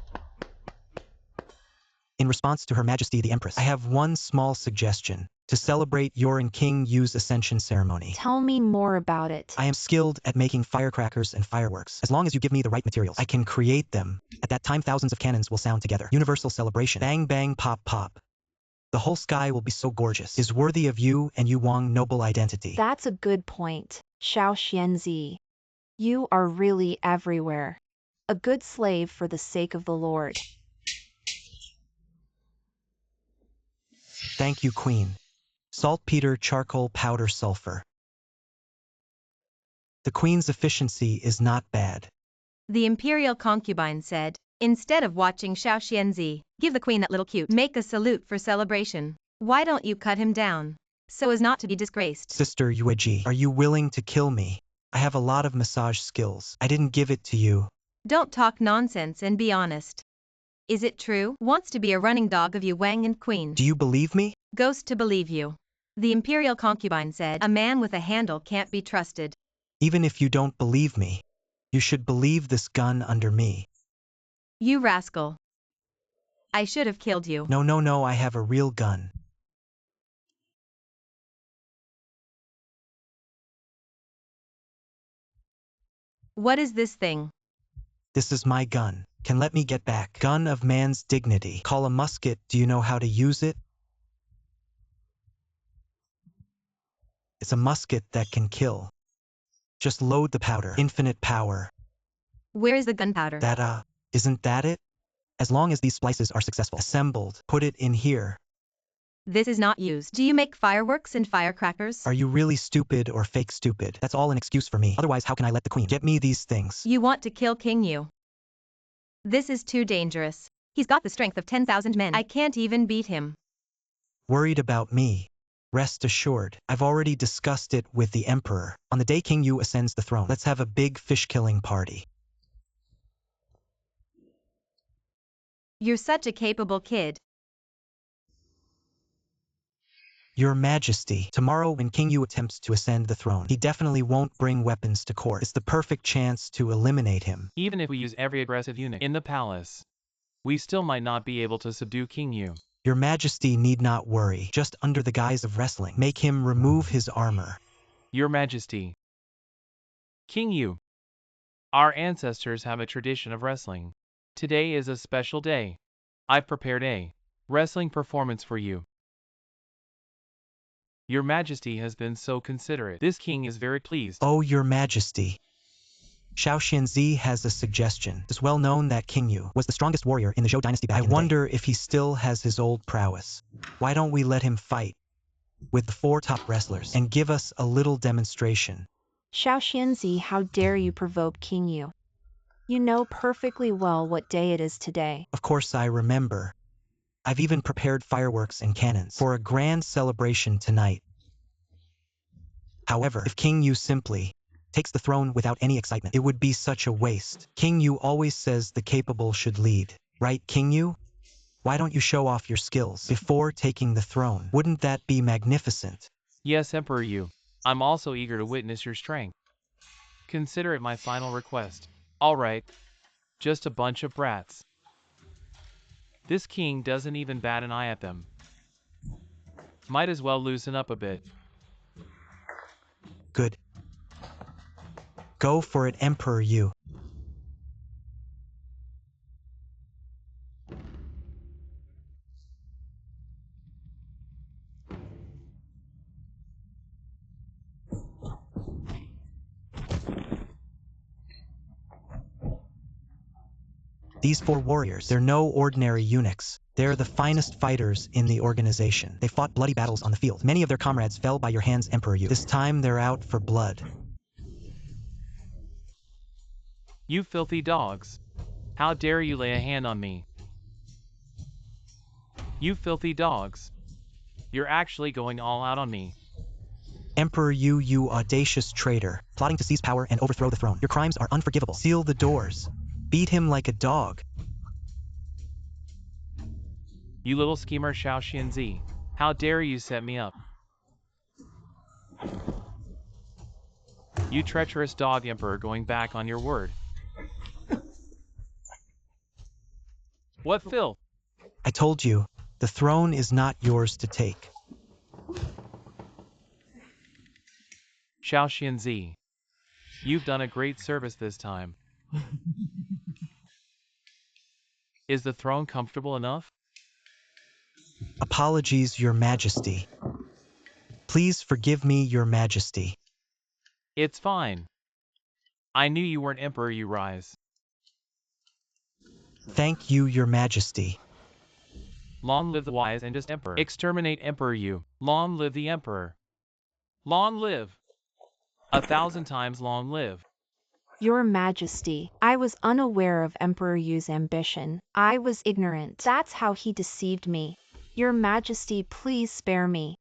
In response to Her Majesty the Empress, I have one small suggestion to celebrate your and King Yu's ascension ceremony. Tell me more about it. I am skilled at making firecrackers and fireworks. As long as you give me the right materials, I can create them. At that time, thousands of cannons will sound together. Universal celebration. Bang, bang, pop, pop. The whole sky will be so gorgeous. Is worthy of you and Yu Wang noble identity. That's a good point, Xiao Xianzi. You are really everywhere. A good slave for the sake of the Lord. Thank you, Queen. Saltpeter, charcoal, powder, sulfur. The Queen's efficiency is not bad. The imperial concubine said, instead of watching Xiao Xianzi, give the queen that little cute. Make a salute for celebration. Why don't you cut him down, so as not to be disgraced? Sister Yueji, are you willing to kill me? I have a lot of massage skills. I didn't give it to you. Don't talk nonsense and be honest. Is it true? Wants to be a running dog of you Wang and Queen. Do you believe me? Ghost to believe you. The imperial concubine said, "A man with a handle can't be trusted." Even if you don't believe me, you should believe this gun under me. You rascal. I should have killed you. No, no, no, I have a real gun. What is this thing? This is my gun. Can let me get back. Gun of man's dignity. Call a musket. Do you know how to use it? It's a musket that can kill. Just load the powder. Infinite power. Where is the gunpowder? Isn't that it? As long as these splices are successful. Assembled. Put it in here. This is not used. Do you make fireworks and firecrackers? Are you really stupid or fake stupid? That's all an excuse for me. Otherwise, how can I let the queen get me these things? You want to kill King Yu. This is too dangerous. He's got the strength of 10,000 men. I can't even beat him. Worried about me? Rest assured, I've already discussed it with the emperor. On the day King Yu ascends the throne, let's have a big fish-killing party. You're such a capable kid. Your Majesty, tomorrow when King Yu attempts to ascend the throne, he definitely won't bring weapons to court. It's the perfect chance to eliminate him. Even if we use every aggressive eunuch in the palace, we still might not be able to subdue King Yu. Your Majesty need not worry. Just under the guise of wrestling, make him remove his armor. Your Majesty. King Yu. Our ancestors have a tradition of wrestling. Today is a special day. I've prepared a wrestling performance for you. Your Majesty has been so considerate. This king is very pleased. Oh, Your Majesty. Xiao Xianzi has a suggestion. It's well known that King Yu was the strongest warrior in the Zhou dynasty back in the day. I wonder if he still has his old prowess. Why don't we let him fight with the 4 top wrestlers and give us a little demonstration? Xiao Xianzi, how dare you provoke King Yu? You know perfectly well what day it is today. Of course I remember. I've even prepared fireworks and cannons for a grand celebration tonight. However, if King Yu simply takes the throne without any excitement, it would be such a waste. King Yu always says the capable should lead. Right, King Yu? Why don't you show off your skills before taking the throne? Wouldn't that be magnificent? Yes, Emperor Yu. I'm also eager to witness your strength. Consider it my final request. All right. Just a bunch of brats. This king doesn't even bat an eye at them. Might as well loosen up a bit. Good. Go for it, Emperor Yu. These 4 warriors, they're no ordinary eunuchs. They're the finest fighters in the organization. They fought bloody battles on the field. Many of their comrades fell by your hands, Emperor Yu. This time they're out for blood. You filthy dogs. How dare you lay a hand on me? You filthy dogs. You're actually going all out on me. Emperor Yu, you audacious traitor, plotting to seize power and overthrow the throne. Your crimes are unforgivable. Seal the doors. Beat him like a dog. You little schemer Xiao Xianzi. How dare you set me up? You treacherous dog, Emperor, going back on your word. What filth? I told you, the throne is not yours to take. Xiao Xianzi. You've done a great service this time. Is the throne comfortable enough? Apologies, Your Majesty. Please forgive me, Your Majesty. It's fine. I knew you weren't Emperor, you rise. Thank you, Your Majesty. Long live the wise and just Emperor. Exterminate Emperor Yu. Long live the Emperor. Long live. 1,000 times long live. Your Majesty, I was unaware of Emperor Yu's ambition. I was ignorant. That's how he deceived me. Your Majesty, please spare me.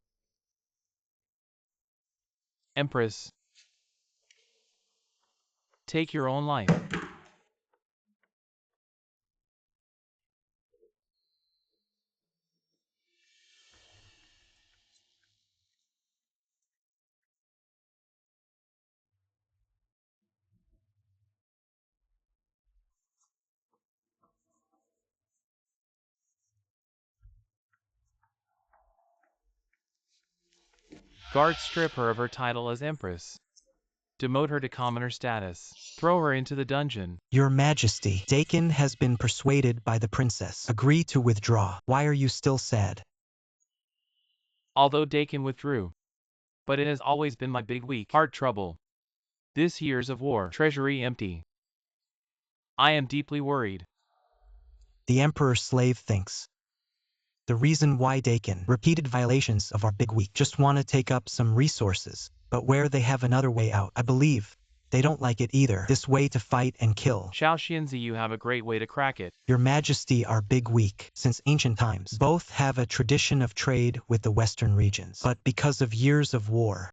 Empress. Take your own life. Guards strip her of her title as Empress. Demote her to commoner status. Throw her into the dungeon. Your Majesty, Dakin has been persuaded by the princess. Agree to withdraw. Why are you still sad? Although Dakin withdrew. But it has always been my big week. Heart trouble. This years of war. Treasury empty. I am deeply worried. The Emperor slave thinks. The reason why Dakin repeated violations of our big week just want to take up some resources, but where they have another way out. I believe they don't like it either. This way to fight and kill. Xiaoxianzi, you have a great way to crack it. Your Majesty, our big week, since ancient times, both have a tradition of trade with the western regions. But because of years of war,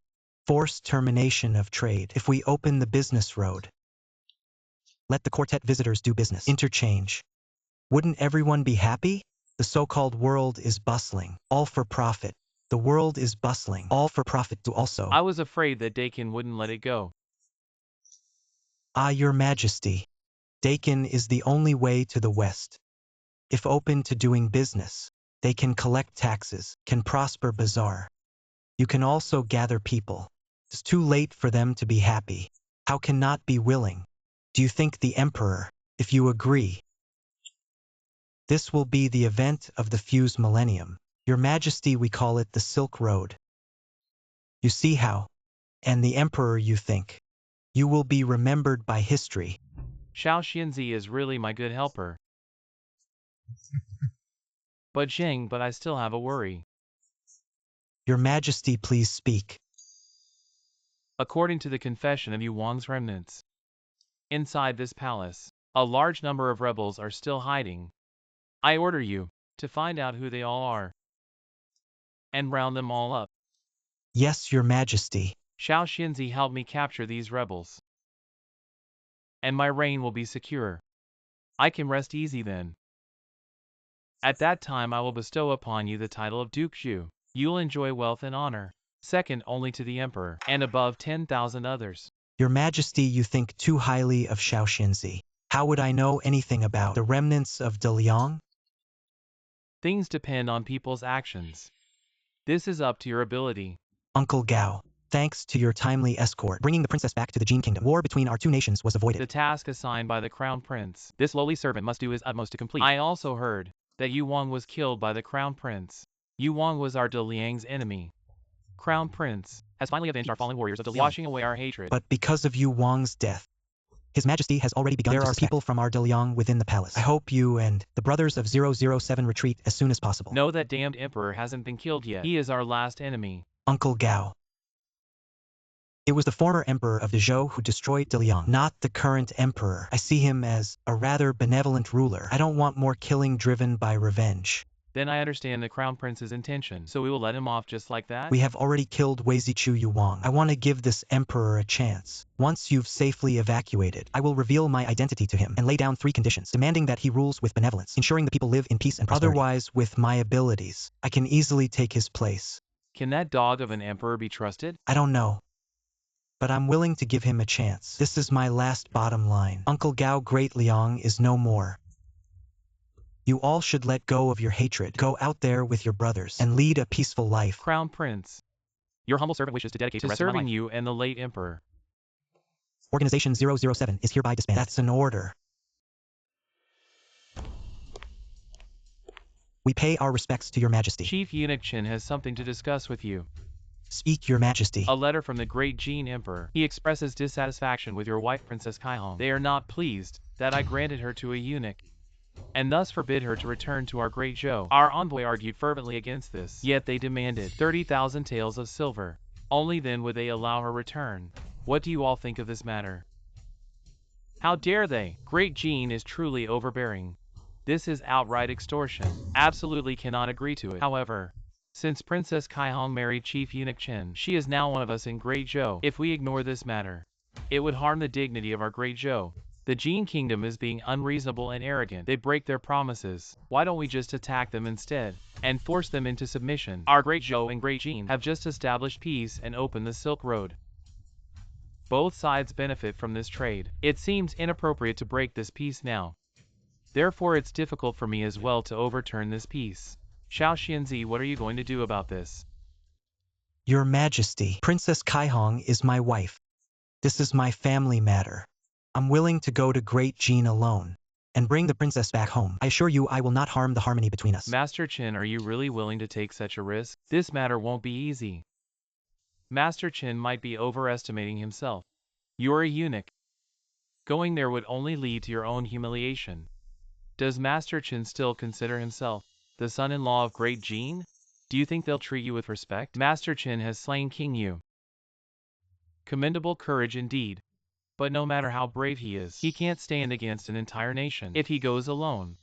forced termination of trade, if we open the business road, let the quartet visitors do business. Interchange. Wouldn't everyone be happy? The so-called world is bustling, all for profit. The world is bustling, all for profit too also. I was afraid that Dakin wouldn't let it go. Ah, Your Majesty, Dakin is the only way to the west. If open to doing business, they can collect taxes, can prosper bazaar. You can also gather people. It's too late for them to be happy. How can not be willing? Do you think the Emperor, if you agree? This will be the event of the fused millennium. Your Majesty, we call it the Silk Road. You see how? And the Emperor, you think? You will be remembered by history. Xiaoxianzi is really my good helper. But I still have a worry. Your Majesty, please speak. According to the confession of Yu Wang's remnants, inside this palace, a large number of rebels are still hiding. I order you to find out who they all are and round them all up. Yes, Your Majesty. Xiaoxianzi helped me capture these rebels, and my reign will be secure. I can rest easy then. At that time I will bestow upon you the title of Duke Zhu. You'll enjoy wealth and honor, second only to the Emperor, and above 10,000 others. Your Majesty, you think too highly of Xiaoxianzi. How would I know anything about the remnants of De Leang? Things depend on people's actions. This is up to your ability. Uncle Gao, thanks to your timely escort, bringing the princess back to the Jin Kingdom, war between our two nations was avoided. The task assigned by the Crown Prince, this lowly servant must do his utmost to complete. I also heard that Yu Wang was killed by the Crown Prince. Yu Wang was our De Liang's enemy. Crown Prince has finally avenged our fallen warriors of De Liang, washing away our hatred. But because of Yu Wang's death, His Majesty has already begun to suspect. There are people from our De Liang within the palace. I hope you and the brothers of 007 retreat as soon as possible. No, that damned Emperor hasn't been killed yet. He is our last enemy. Uncle Gao. It was the former Emperor of the Zhou who destroyed De Liang, not the current Emperor. I see him as a rather benevolent ruler. I don't want more killing driven by revenge. Then I understand the Crown Prince's intention, so we will let him off just like that? We have already killed Weizichu Yu Wang. I want to give this Emperor a chance. Once you've safely evacuated, I will reveal my identity to him and lay down 3 conditions, demanding that he rules with benevolence, ensuring the people live in peace and prosperity. Otherwise, with my abilities, I can easily take his place. Can that dog of an emperor be trusted? I don't know, but I'm willing to give him a chance. This is my last bottom line. Uncle Gao Great Leang is no more. You all should let go of your hatred, go out there with your brothers, and lead a peaceful life. Crown Prince, your humble servant wishes to dedicate the rest of my life to serving you and the late Emperor. Organization 007 is hereby disbanded. That's an order. We pay our respects to your Majesty. Chief Eunuch Chen has something to discuss with you. Speak, your Majesty. A letter from the great Jin Emperor. He expresses dissatisfaction with your wife, Princess Kaihong. They are not pleased that I granted her to a eunuch, and thus forbid her to return to our great Zhou. Our envoy argued fervently against this, yet they demanded 30,000 taels of silver. Only then would they allow her return. What do you all think of this matter? How dare they? Great Jin is truly overbearing. This is outright extortion. Absolutely cannot agree to it. However, since Princess Kaihong married Chief Eunuch Chen, she is now one of us in Great Zhou. If we ignore this matter, it would harm the dignity of our Great Zhou. The Jin Kingdom is being unreasonable and arrogant. They break their promises. Why don't we just attack them instead, and force them into submission? Our Great Zhou and Great Jin have just established peace and opened the Silk Road. Both sides benefit from this trade. It seems inappropriate to break this peace now. Therefore it's difficult for me as well to overturn this peace. Xiaoxianzi, what are you going to do about this? Your Majesty, Princess Kaihong is my wife. This is my family matter. I'm willing to go to Great Jean alone and bring the princess back home. I assure you I will not harm the harmony between us. Master Qin, are you really willing to take such a risk? This matter won't be easy. Master Qin might be overestimating himself. You're a eunuch. Going there would only lead to your own humiliation. Does Master Qin still consider himself the son-in-law of Great Jean? Do you think they'll treat you with respect? Master Qin has slain King Yu. Commendable courage indeed. But no matter how brave he is, he can't stand against an entire nation. If he goes alone,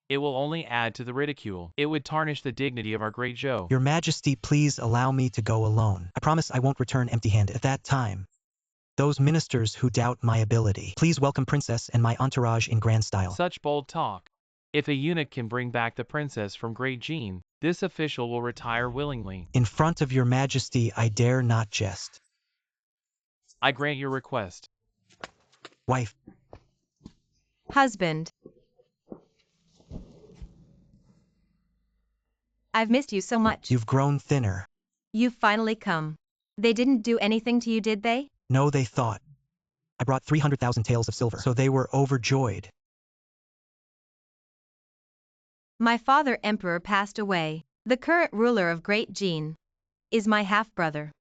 it will only add to the ridicule. It would tarnish the dignity of our great Zhou. Your Majesty, please allow me to go alone. I promise I won't return empty-handed. At that time, those ministers who doubt my ability, please welcome Princess and my entourage in grand style. Such bold talk. If a eunuch can bring back the princess from Great Jean, this official will retire willingly. In front of your Majesty, I dare not jest. I grant your request. Wife. Husband. I've missed you so much. You've grown thinner. You've finally come. They didn't do anything to you, did they? No, they thought. I brought 300,000 taels of silver, so they were overjoyed. My father Emperor passed away. The current ruler of Great Jean is my half-brother.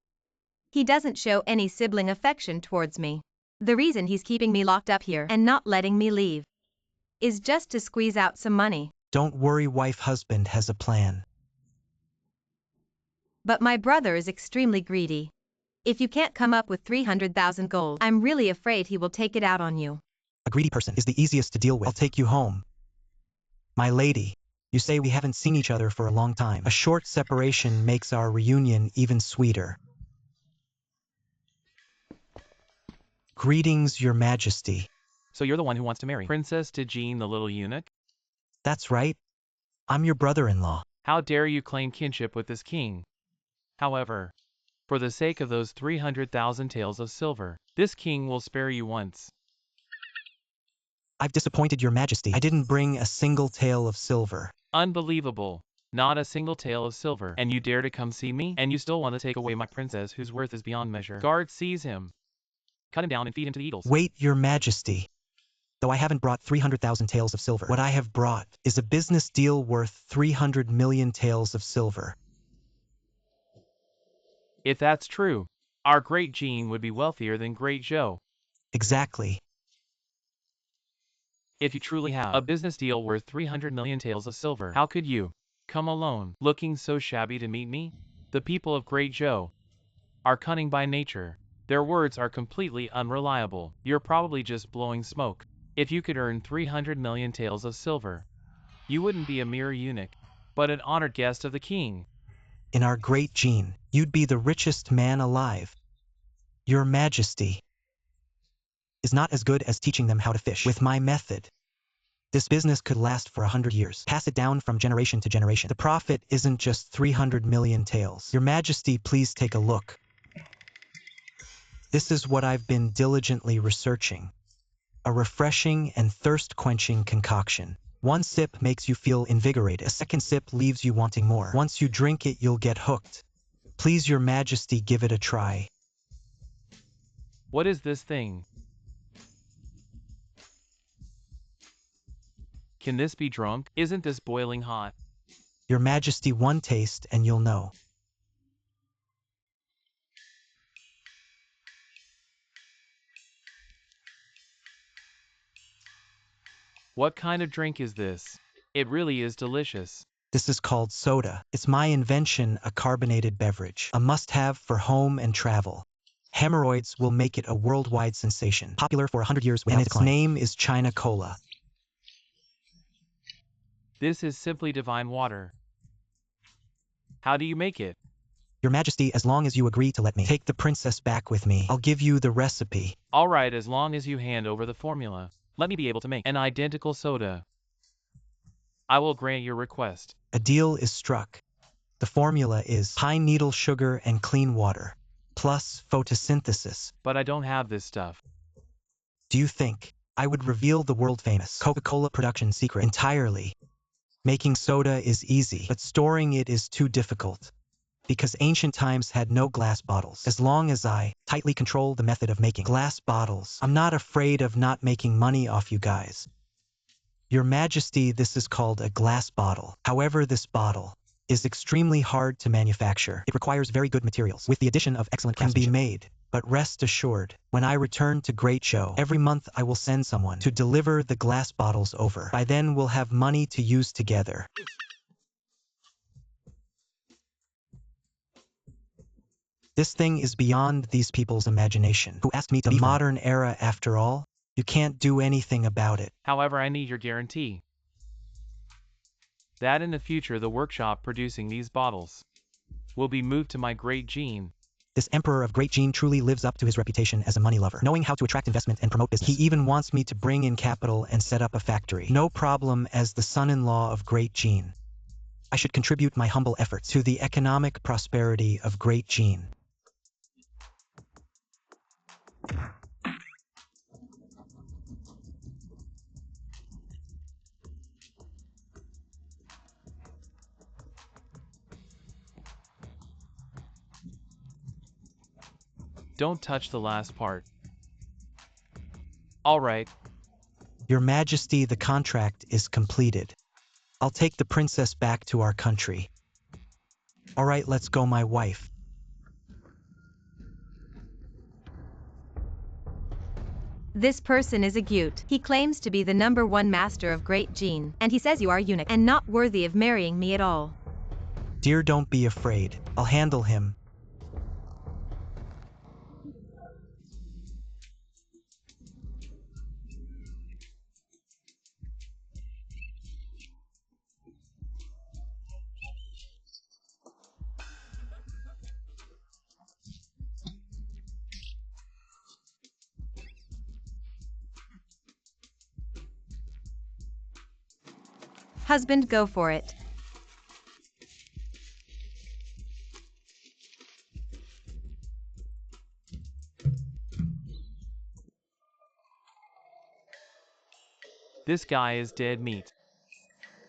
He doesn't show any sibling affection towards me. The reason he's keeping me locked up here and not letting me leave is just to squeeze out some money. Don't worry, wife, husband has a plan. But my brother is extremely greedy. If you can't come up with 300,000 gold, I'm really afraid he will take it out on you. A greedy person is the easiest to deal with. I'll take you home. My lady, you say we haven't seen each other for a long time. A short separation makes our reunion even sweeter. Greetings, Your Majesty. So you're the one who wants to marry Princess de Jean, the little eunuch? That's right. I'm your brother-in-law. How dare you claim kinship with this king? However, for the sake of those 300,000 taels of silver, this king will spare you once. I've disappointed Your Majesty. I didn't bring a single tael of silver. Unbelievable. Not a single tael of silver. And you dare to come see me? And you still want to take away my princess whose worth is beyond measure. Guards, seize him. Cut him down and feed him to the eagles. Wait, Your Majesty. Though I haven't brought 300,000 taels of silver, what I have brought is a business deal worth 300 million taels of silver. If that's true, our Great Jean would be wealthier than Great Zhou. Exactly. If you truly have a business deal worth 300 million taels of silver, how could you come alone, looking so shabby to meet me? The people of Great Zhou are cunning by nature. Their words are completely unreliable. You're probably just blowing smoke. If you could earn 300 million taels of silver, you wouldn't be a mere eunuch, but an honored guest of the king. In our Great Jean, you'd be the richest man alive. Your Majesty is not as good as teaching them how to fish. With my method, this business could last for 100 years. Pass it down from generation to generation. The profit isn't just 300 million taels. Your Majesty, please take a look. This is what I've been diligently researching. A refreshing and thirst-quenching concoction. One sip makes you feel invigorated. A second sip leaves you wanting more. Once you drink it, you'll get hooked. Please, Your Majesty, give it a try. What is this thing? Can this be drunk? Isn't this boiling hot? Your Majesty, one taste and you'll know. What kind of drink is this? It really is delicious. This is called soda. It's my invention, a carbonated beverage. A must-have for home and travel. Hemorrhoids will make it a worldwide sensation. Popular for 100 years without decline. Its name is China Cola. This is simply divine water. How do you make it? Your Majesty, as long as you agree to let me take the princess back with me, I'll give you the recipe. All right, as long as you hand over the formula. Let me be able to make an identical soda. I will grant your request. A deal is struck. The formula is pine needle sugar and clean water, plus photosynthesis. But I don't have this stuff. Do you think I would reveal the world-famous Coca-Cola production secret entirely? Making soda is easy, but storing it is too difficult. because ancient times had no glass bottles. As long as I tightly control the method of making glass bottles, I'm not afraid of not making money off you guys. Your Majesty, this is called a glass bottle. However, this bottle is extremely hard to manufacture. It requires very good materials. With the addition of excellent craftsmanship, can be made. But rest assured, when I return to Great Show, every month I will send someone to deliver the glass bottles over. By then we'll have money to use together. This thing is beyond these people's imagination, who asked me to leave the modern era after all. You can't do anything about it. However, I need your guarantee that in the future the workshop producing these bottles will be moved to my great Gene. This Emperor of Great Gene truly lives up to his reputation as a money lover, knowing how to attract investment and promote business. He even wants me to bring in capital and set up a factory. No problem, as the son-in-law of Great Gene. I should contribute my humble efforts to the economic prosperity of Great Gene. Don't touch the last part. All right. Your Majesty, the contract is completed. I'll take the princess back to our country. All right, let's go, my wife. This person is a gyut. He claims to be the #1 master of Great Gene, and he says you are eunuch and not worthy of marrying me at all. Dear, don't be afraid. I'll handle him. Husband, go for it. This guy is dead meat.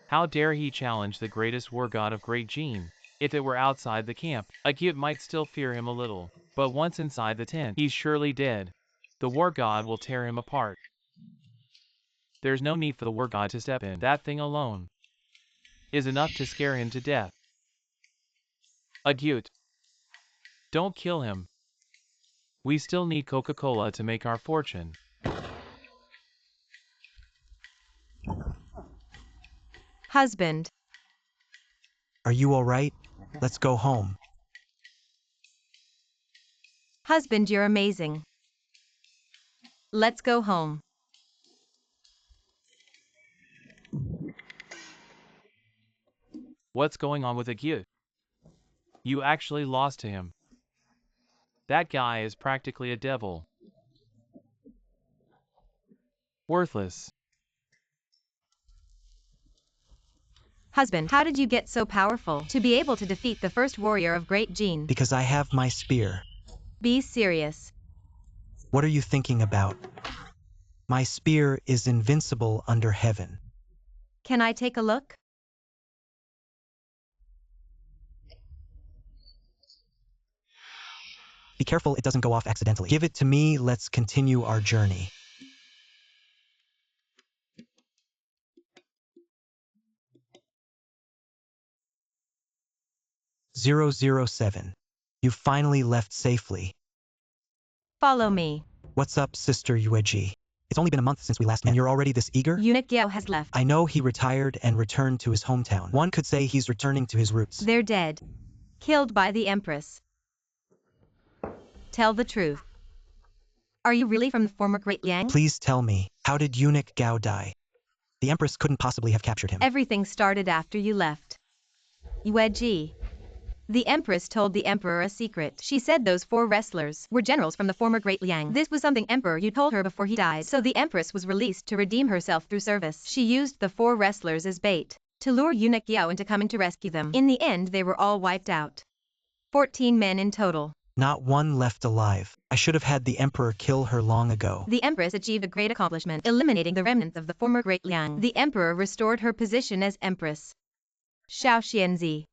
How dare he challenge the greatest war god of Great Gene? If it were outside the camp, a gyut might still fear him a little, but once inside the tent, he's surely dead. The war god will tear him apart. There's no need for the war god to step in. That thing alone is enough to scare him to death. A gyut. Don't kill him. We still need Coca-Cola to make our fortune. Husband. Are you all right? Let's go home. Husband, you're amazing. Let's go home. What's going on with a gyut? You actually lost to him. That guy is practically a devil. Worthless. Husband, how did you get so powerful to be able to defeat the first warrior of Great Gene? Because I have my spear. Be serious. What are you thinking about? My spear is invincible under heaven. Can I take a look? Be careful it doesn't go off accidentally. Give it to me, let's continue our journey. "007. You finally left safely. Follow me. What's up, Sister Yueji? It's only been a month since we last met, and you're already this eager? Eunuch Yao has left. I know he retired and returned to his hometown. One could say he's returning to his roots. They're dead. Killed by the Empress. Tell the truth. Are you really from the former Great Leang? Please tell me, how did Eunuch Gao die? The Empress couldn't possibly have captured him. Everything started after you left. Yueji. The Empress told the Emperor a secret. She said those 4 wrestlers were generals from the former Great Leang. This was something Emperor Yu told her before he died, so the Empress was released to redeem herself through service. She used the 4 wrestlers as bait to lure Eunuch Yao into coming to rescue them. In the end, they were all wiped out. 14 men in total. Not one left alive. I should have had the Emperor kill her long ago. The Empress achieved a great accomplishment, eliminating the remnants of the former Great Liang. The Emperor restored her position as Empress. Xiao Xianzi.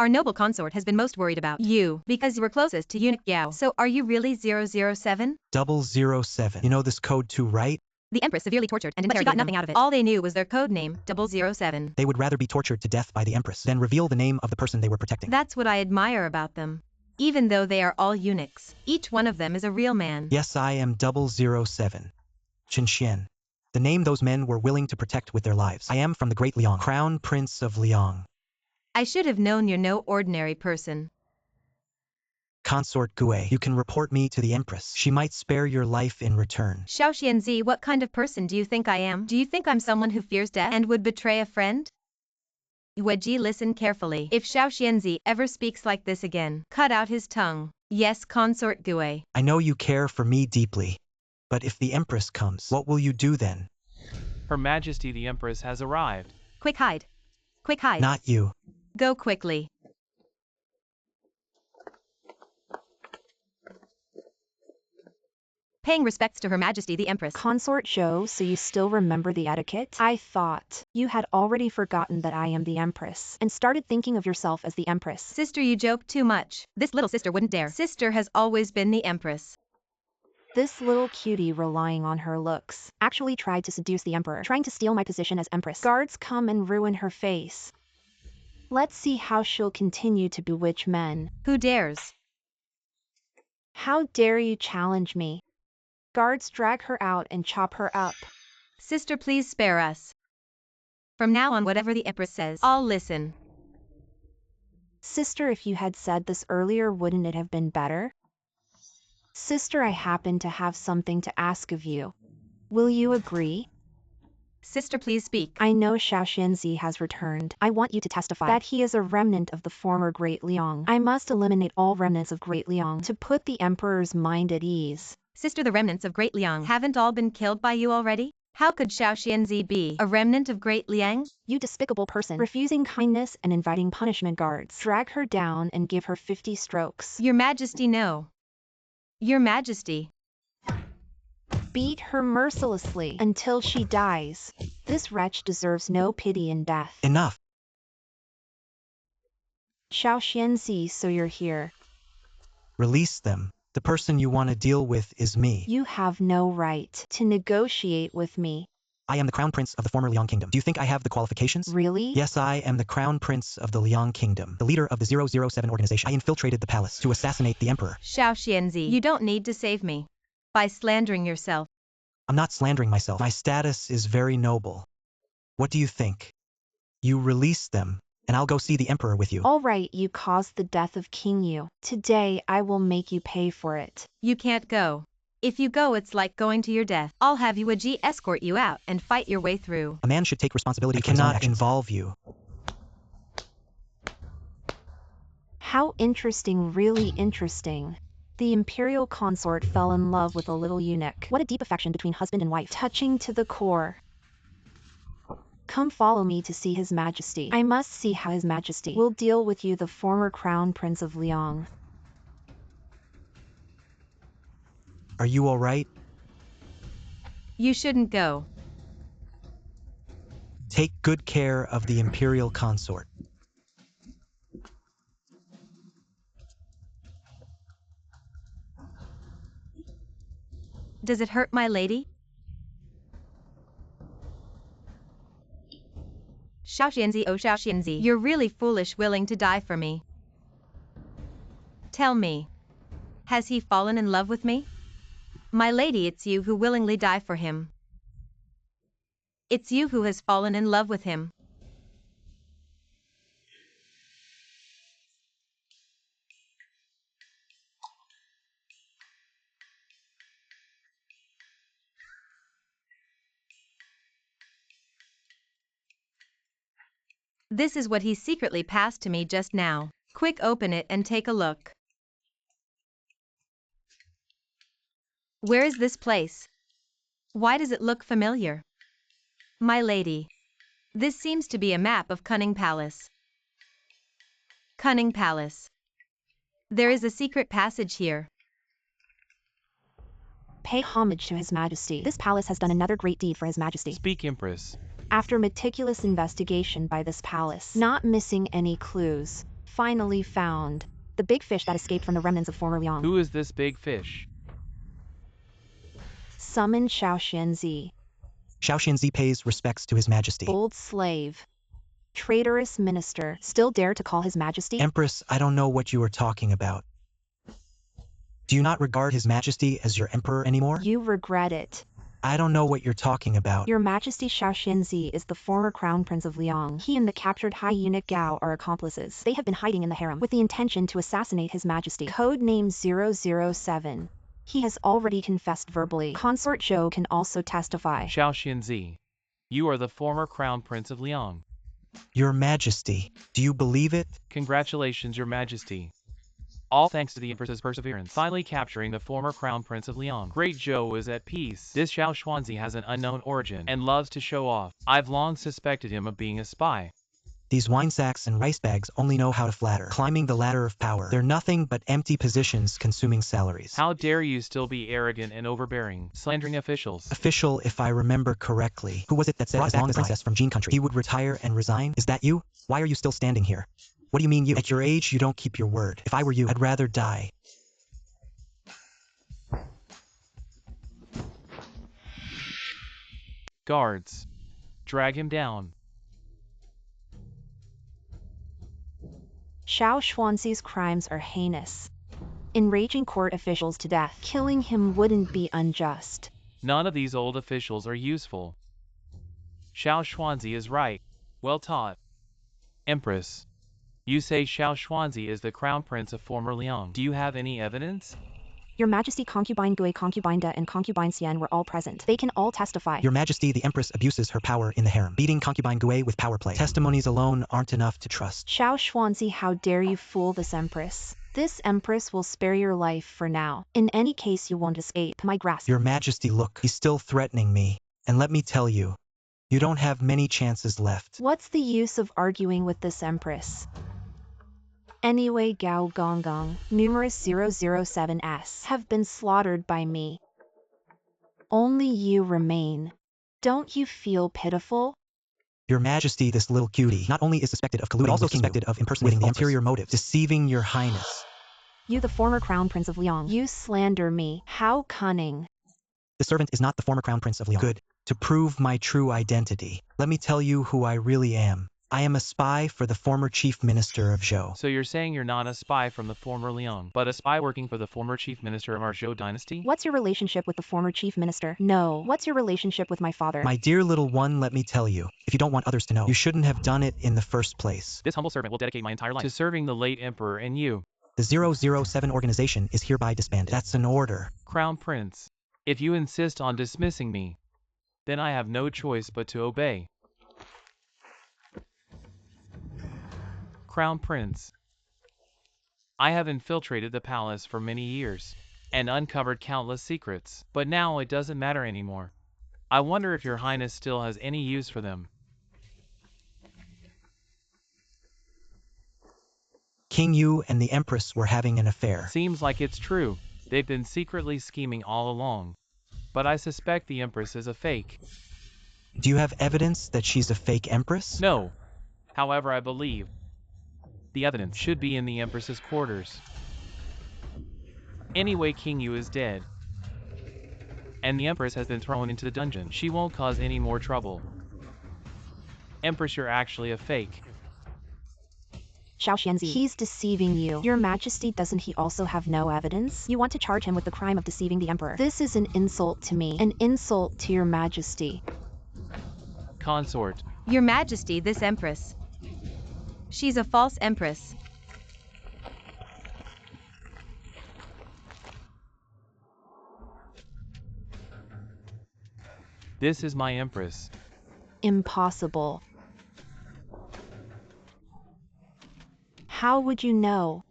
Our noble consort has been most worried about you because you were closest to eunuch Yao. So are you really 007? 007. You know this code too, right? The Empress severely tortured and interrogated. But she got nothing out of it. All they knew was their code name, 007. They would rather be tortured to death by the Empress than reveal the name of the person they were protecting. That's what I admire about them. Even though they are all eunuchs, each one of them is a real man. Yes, I am 007. Qian. The name those men were willing to protect with their lives. I am from the great Leang, Crown Prince of Leang. I should have known you're no ordinary person. Consort Gue, you can report me to the Empress. She might spare your life in return. Xiaoxianzi, what kind of person do you think I am? Do you think I'm someone who fears death and would betray a friend? Yueji, listen carefully. If Xiaoxianzi ever speaks like this again, cut out his tongue. Yes, Consort Gue. I know you care for me deeply, but if the Empress comes, what will you do then? Her Majesty the Empress has arrived. Quick hide. Quick hide. Not you. Go quickly. Paying respects to Her Majesty the Empress. Consort Zhou, so you still remember the etiquette? I thought you had already forgotten that I am the Empress and started thinking of yourself as the Empress. Sister, you joke too much. This little sister wouldn't dare. Sister has always been the Empress. This little cutie, relying on her looks, actually tried to seduce the Emperor, trying to steal my position as Empress. Guards come and ruin her face. Let's see how she'll continue to bewitch men. Who dares? How dare you challenge me? Guards drag her out and chop her up. Sister, please spare us. From now on, whatever the Empress says, I'll listen. Sister, if you had said this earlier, wouldn't it have been better? Sister, I happen to have something to ask of you. Will you agree? Sister, please speak. I know Xiaoxianzi has returned. I want you to testify that he is a remnant of the former Great Leang. I must eliminate all remnants of Great Leang to put the Emperor's mind at ease. Sister, the remnants of Great Leang haven't all been killed by you already? How could Xiaoxianzi be a remnant of Great Leang? You despicable person, refusing kindness and inviting punishment. Guards drag her down and give her 50 strokes. Your Majesty, no. Your Majesty. Beat her mercilessly until she dies. This wretch deserves no pity in death. Enough. Xiaoxianzi, so you're here. Release them. The person you want to deal with is me. You have no right to negotiate with me. I am the Crown Prince of the former Leang Kingdom. Do you think I have the qualifications? Really? Yes, I am the Crown Prince of the Leang Kingdom, the leader of the 007 organization. I infiltrated the palace to assassinate the Emperor. Xiaoxianzi, you don't need to save me by slandering yourself. I'm not slandering myself. My status is very noble. What do you think? You release them, and I'll go see the Emperor with you. All right, you caused the death of King Yu. Today, I will make you pay for it. You can't go. If you go, it's like going to your death. I'll have Yueji escort you out and fight your way through. A man should take responsibility for his own actions. I cannot involve you. How interesting, really interesting. The imperial consort fell in love with a little eunuch. What a deep affection between husband and wife. Touching to the core. Come follow me to see His Majesty. I must see how His Majesty will deal with you, the former Crown Prince of Leang. Are you all right? You shouldn't go. Take good care of the imperial consort. Does it hurt, my lady? Xiaoxianzi, oh Xiaoxianzi, you're really foolish, willing to die for me. Tell me, has he fallen in love with me? My lady, it's you who willingly die for him. It's you who has fallen in love with him. This is what he secretly passed to me just now. Quick, open it and take a look. Where is this place? Why does it look familiar? My lady, this seems to be a map of Cunning Palace. Cunning Palace. There is a secret passage here. Pay homage to His Majesty. This palace has done another great deed for His Majesty. Speak, Empress. After meticulous investigation by this palace, not missing any clues, Finally found. The big fish that escaped from the remnants of former Leang. Who is this big fish? Summon Xiaoxianzi. Xiaoxianzi pays respects to his majesty. Bold slave. Traitorous minister. Still dare to call his majesty? Empress, I don't know what you are talking about. Do you not regard his majesty as your emperor anymore? You regret it. I don't know what you're talking about. Your Majesty Xiaoxianzi is the former crown prince of Leang. He and the captured high eunuch Gao are accomplices. They have been hiding in the harem with the intention to assassinate his majesty. Code name 007. He has already confessed verbally. Consort Zhou can also testify. Xiaoxianzi, you are the former crown prince of Leang. Your majesty, do you believe it? Congratulations, your majesty. All thanks to the Empress's perseverance, finally capturing the former crown prince of Leang. Great Zhou is at peace. This Xiaoxianzi has an unknown origin and loves to show off. I've long suspected him of being a spy. These wine sacks and rice bags only know how to flatter. Climbing the ladder of power. They're nothing but empty positions consuming salaries. How dare you still be arrogant and overbearing, slandering officials. Official, if I remember correctly. Who was it that said as long as the princess from Gene Country he would retire and resign? Is that you? Why are you still standing here? What do you mean you? At your age, you don't keep your word. If I were you, I'd rather die. Guards, drag him down. Xiaoxianzi's crimes are heinous. Enraging court officials to death. Killing him wouldn't be unjust. None of these old officials are useful. Xiaoxianzi is right. Well taught. Empress, you say Xiaoxianzi is the crown prince of former Leang. Do you have any evidence? Your Majesty concubine Gui, concubine Da, and concubine Xian were all present. They can all testify. Your Majesty, the Empress abuses her power in the harem, beating concubine Gui with power play. Testimonies alone aren't enough to trust. Xiaoxianzi, how dare you fool this Empress? This Empress will spare your life for now. In any case, you won't escape my grasp. Your Majesty, look, he's still threatening me. And let me tell you, you don't have many chances left. What's the use of arguing with this Empress? Anyway, Gao Gonggong, numerous 007s have been slaughtered by me. Only you remain. Don't you feel pitiful? Your Majesty, this little cutie not only is suspected of colluding, but also suspected of impersonating the ulterior motives, deceiving your highness. You, the former crown prince of Leang, you slander me. How cunning. The servant is not the former crown prince of Leang. Good. To prove my true identity, let me tell you who I really am. I am a spy for the former chief minister of Zhou. So you're saying you're not a spy from the former Leang, but a spy working for the former chief minister of our Zhou dynasty? What's your relationship with the former chief minister? No. What's your relationship with my father? My dear little one, let me tell you, if you don't want others to know, you shouldn't have done it in the first place. This humble servant will dedicate my entire life to serving the late emperor and you. The 007 organization is hereby disbanded. That's an order. Crown Prince, if you insist on dismissing me, then I have no choice but to obey. Crown Prince, I have infiltrated the palace for many years and uncovered countless secrets, but now it doesn't matter anymore. I wonder if your highness still has any use for them. King Yu and the Empress were having an affair. Seems like it's true. They've been secretly scheming all along. But I suspect the Empress is a fake. Do you have evidence that she's a fake Empress? No. However, I believe the evidence should be in the Empress's quarters. Anyway, King Yu is dead, and the Empress has been thrown into the dungeon. She won't cause any more trouble. Empress, you're actually a fake. Xiaoxianzi, he's deceiving you. Your Majesty, doesn't he also have no evidence? You want to charge him with the crime of deceiving the Emperor. This is an insult to me, an insult to your Majesty. Consort. Your Majesty, this Empress. She's a false Empress. This is my Empress. Impossible. How would you know?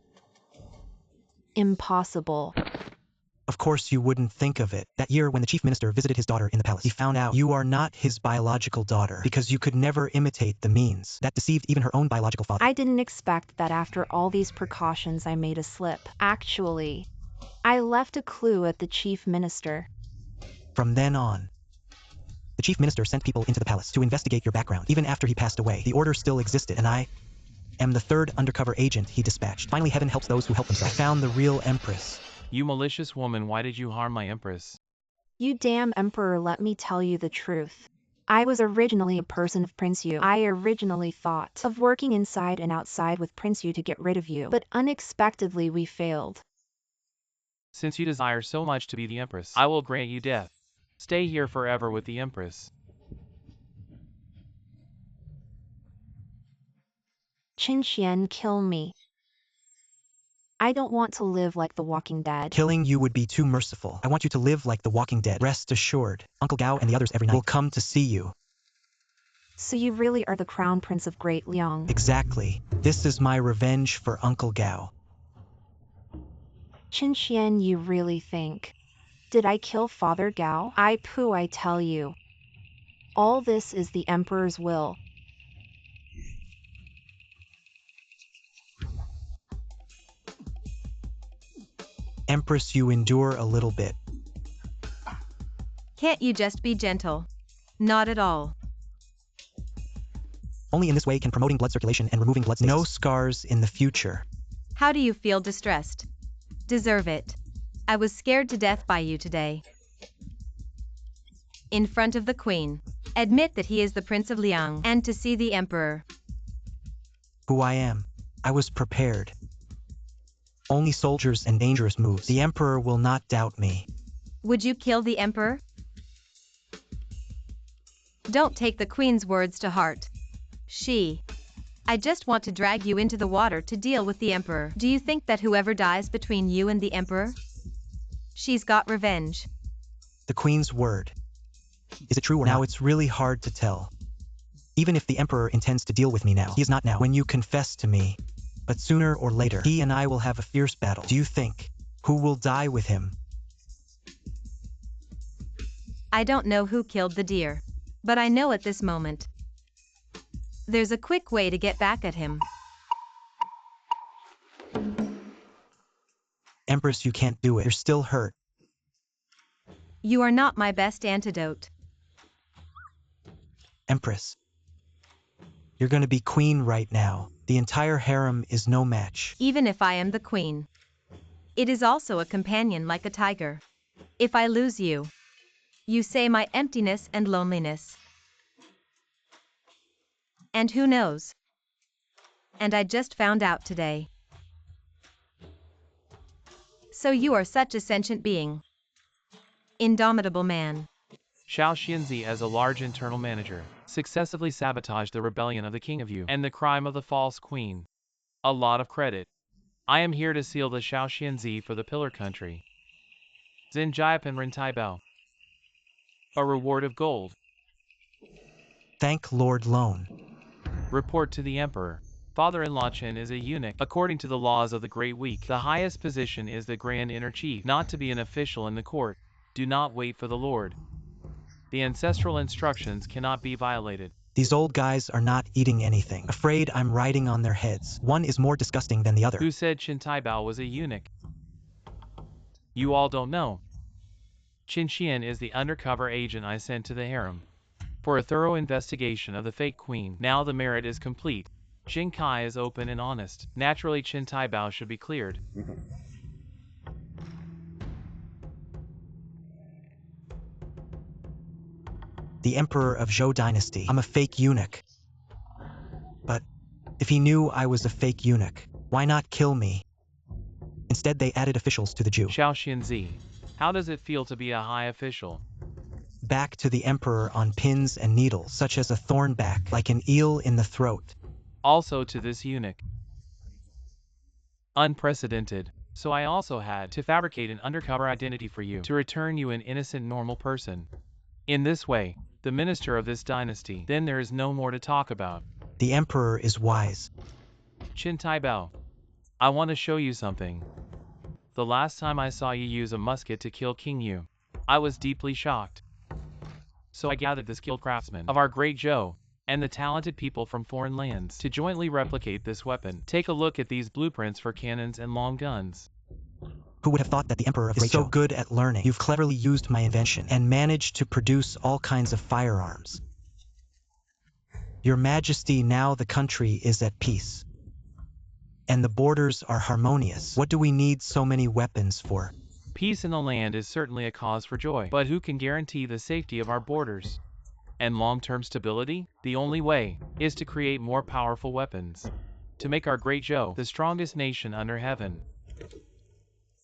Impossible. Of course you wouldn't think of it. That year when the chief minister visited his daughter in the palace, he found out you are not his biological daughter because you could never imitate the means. That deceived even her own biological father. I didn't expect that after all these precautions I made a slip. Actually, I left a clue at the chief minister. From then on, the chief minister sent people into the palace to investigate your background. Even after he passed away, the order still existed, and I am the third undercover agent he dispatched. Finally, heaven helps those who help themselves. I found the real Empress. You malicious woman, why did you harm my Empress? You damn emperor, let me tell you the truth. I was originally a person of Prince Yu. I originally thought of working inside and outside with Prince Yu to get rid of you, but unexpectedly we failed. Since you desire so much to be the Empress, I will grant you death. Stay here forever with the Empress. Qin Xian, kill me. I don't want to live like the Walking Dead. Killing you would be too merciful. I want you to live like the Walking Dead. Rest assured, Uncle Gao and the others every night will come to see you. So you really are the Crown Prince of Great Leang. Exactly. This is my revenge for Uncle Gao. Qin Xian, you really think? Did I kill Father Gao? I tell you. All this is the Emperor's will. Empress, you endure a little bit. Can't you just be gentle? Not at all. Only in this way can promoting blood circulation and removing blood stasis. No scars in the future. How do you feel distressed? Deserve it. I was scared to death by you today. In front of the Queen. Admit that he is the Prince of Leang and to see the Emperor. Who I am. I was prepared. Only soldiers and dangerous moves. The Emperor will not doubt me. Would you kill the Emperor? Don't take the Queen's words to heart. I just want to drag you into the water to deal with the Emperor. Do you think that whoever dies between you and the Emperor? She's got revenge. The Queen's word. Is it true or not? Now it's really hard to tell. Even if the Emperor intends to deal with me now, he is not now. When you confess to me, but sooner or later, he and I will have a fierce battle. Do you think? Who will die with him? I don't know who killed the deer, but I know at this moment. There's a quick way to get back at him. Empress, you can't do it. You're still hurt. You are not my best antidote. Empress. You're gonna be queen right now. The entire harem is no match. Even if I am the queen. It is also a companion like a tiger. If I lose you, you say my emptiness and loneliness. And who knows? And I just found out today. So you are such a sentient being. Indomitable man. Xiao Xianzi, as a large internal manager, successively sabotaged the rebellion of the King of Yu and the crime of the false queen. A lot of credit. I am here to seal the Xiao Xianzi for the Pillar Country. Xin Jiapan Ren Tai Bao. A reward of gold. Thank Lord Loan. Report to the Emperor. Father-in-law Chen is a eunuch. According to the laws of the Great Week, the highest position is the Grand Inner Chief, not to be an official in the court. Do not wait for the Lord. The ancestral instructions cannot be violated. These old guys are not eating anything. Afraid I'm riding on their heads. One is more disgusting than the other. Who said Qin Taibao was a eunuch? You all don't know. Qin Xian is the undercover agent I sent to the harem for a thorough investigation of the fake queen. Now the merit is complete. Jin Kai is open and honest. Naturally, Qin Taibao should be cleared. The Emperor of Zhou Dynasty. I'm a fake eunuch. But if he knew I was a fake eunuch, why not kill me? Instead, they added officials to the Jew. Xiao Xianzi, how does it feel to be a high official? Back to the Emperor on pins and needles, such as a thorn back, like an eel in the throat. Also to this eunuch. Unprecedented. So I also had to fabricate an undercover identity for you, to return you an innocent normal person. In this way, the minister of this dynasty, then there is no more to talk about. The Emperor is wise. Qin Taibao, I want to show you something. The last time I saw you use a musket to kill King Yu, I was deeply shocked. So I gathered the skilled craftsmen of our great Zhou and the talented people from foreign lands to jointly replicate this weapon. Take a look at these blueprints for cannons and long guns. Who would have thought that the Emperor is so good at learning? You've cleverly used my invention and managed to produce all kinds of firearms. Your Majesty, now the country is at peace. and the borders are harmonious. What do we need so many weapons for? Peace in the land is certainly a cause for joy, but who can guarantee the safety of our borders? And long-term stability? The only way is to create more powerful weapons. To make our great Zhou the strongest nation under heaven.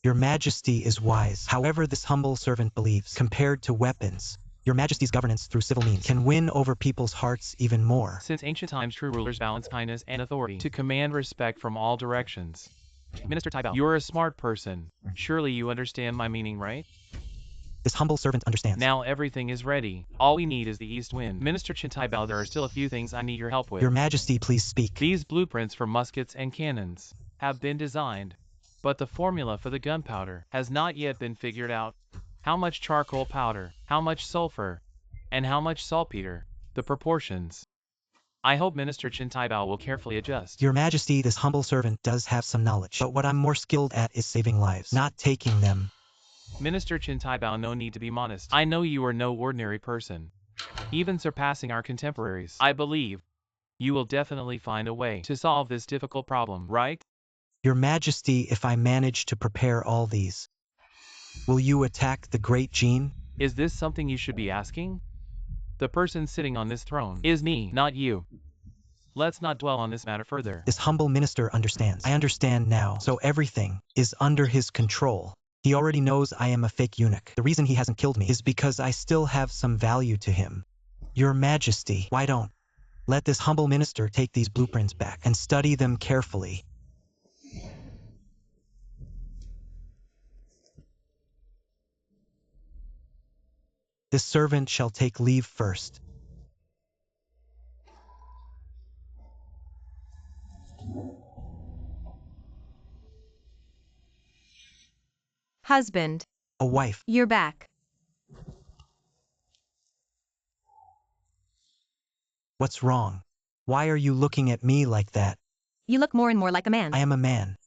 Your Majesty is wise. However, this humble servant believes, compared to weapons, Your Majesty's governance through civil means can win over people's hearts even more. Since ancient times, true rulers balance kindness and authority to command respect from all directions. Minister Taibao, you're a smart person. Surely you understand my meaning, right? This humble servant understands. Now everything is ready. All we need is the east wind. Minister Chen Taibao, there are still a few things I need your help with. Your Majesty, please speak. These blueprints for muskets and cannons have been designed, but the formula for the gunpowder has not yet been figured out. How much charcoal powder, how much sulfur, and how much saltpeter, the proportions. I hope Minister Chen Taibao will carefully adjust. Your Majesty, this humble servant does have some knowledge, but what I'm more skilled at is saving lives, not taking them. Minister Chen Taibao, no need to be modest. I know you are no ordinary person, even surpassing our contemporaries. I believe you will definitely find a way to solve this difficult problem, right? Your Majesty, if I manage to prepare all these, will you attack the great Gene? Is this something you should be asking? The person sitting on this throne is me, not you. Let's not dwell on this matter further. This humble minister understands. I understand now, so everything is under his control. He already knows I am a fake eunuch. The reason he hasn't killed me is because I still have some value to him. Your Majesty, why don't let this humble minister take these blueprints back and study them carefully. This servant shall take leave first. Husband, A wife. you're back. What's wrong? Why are you looking at me like that? You look more and more like a man. I am a man.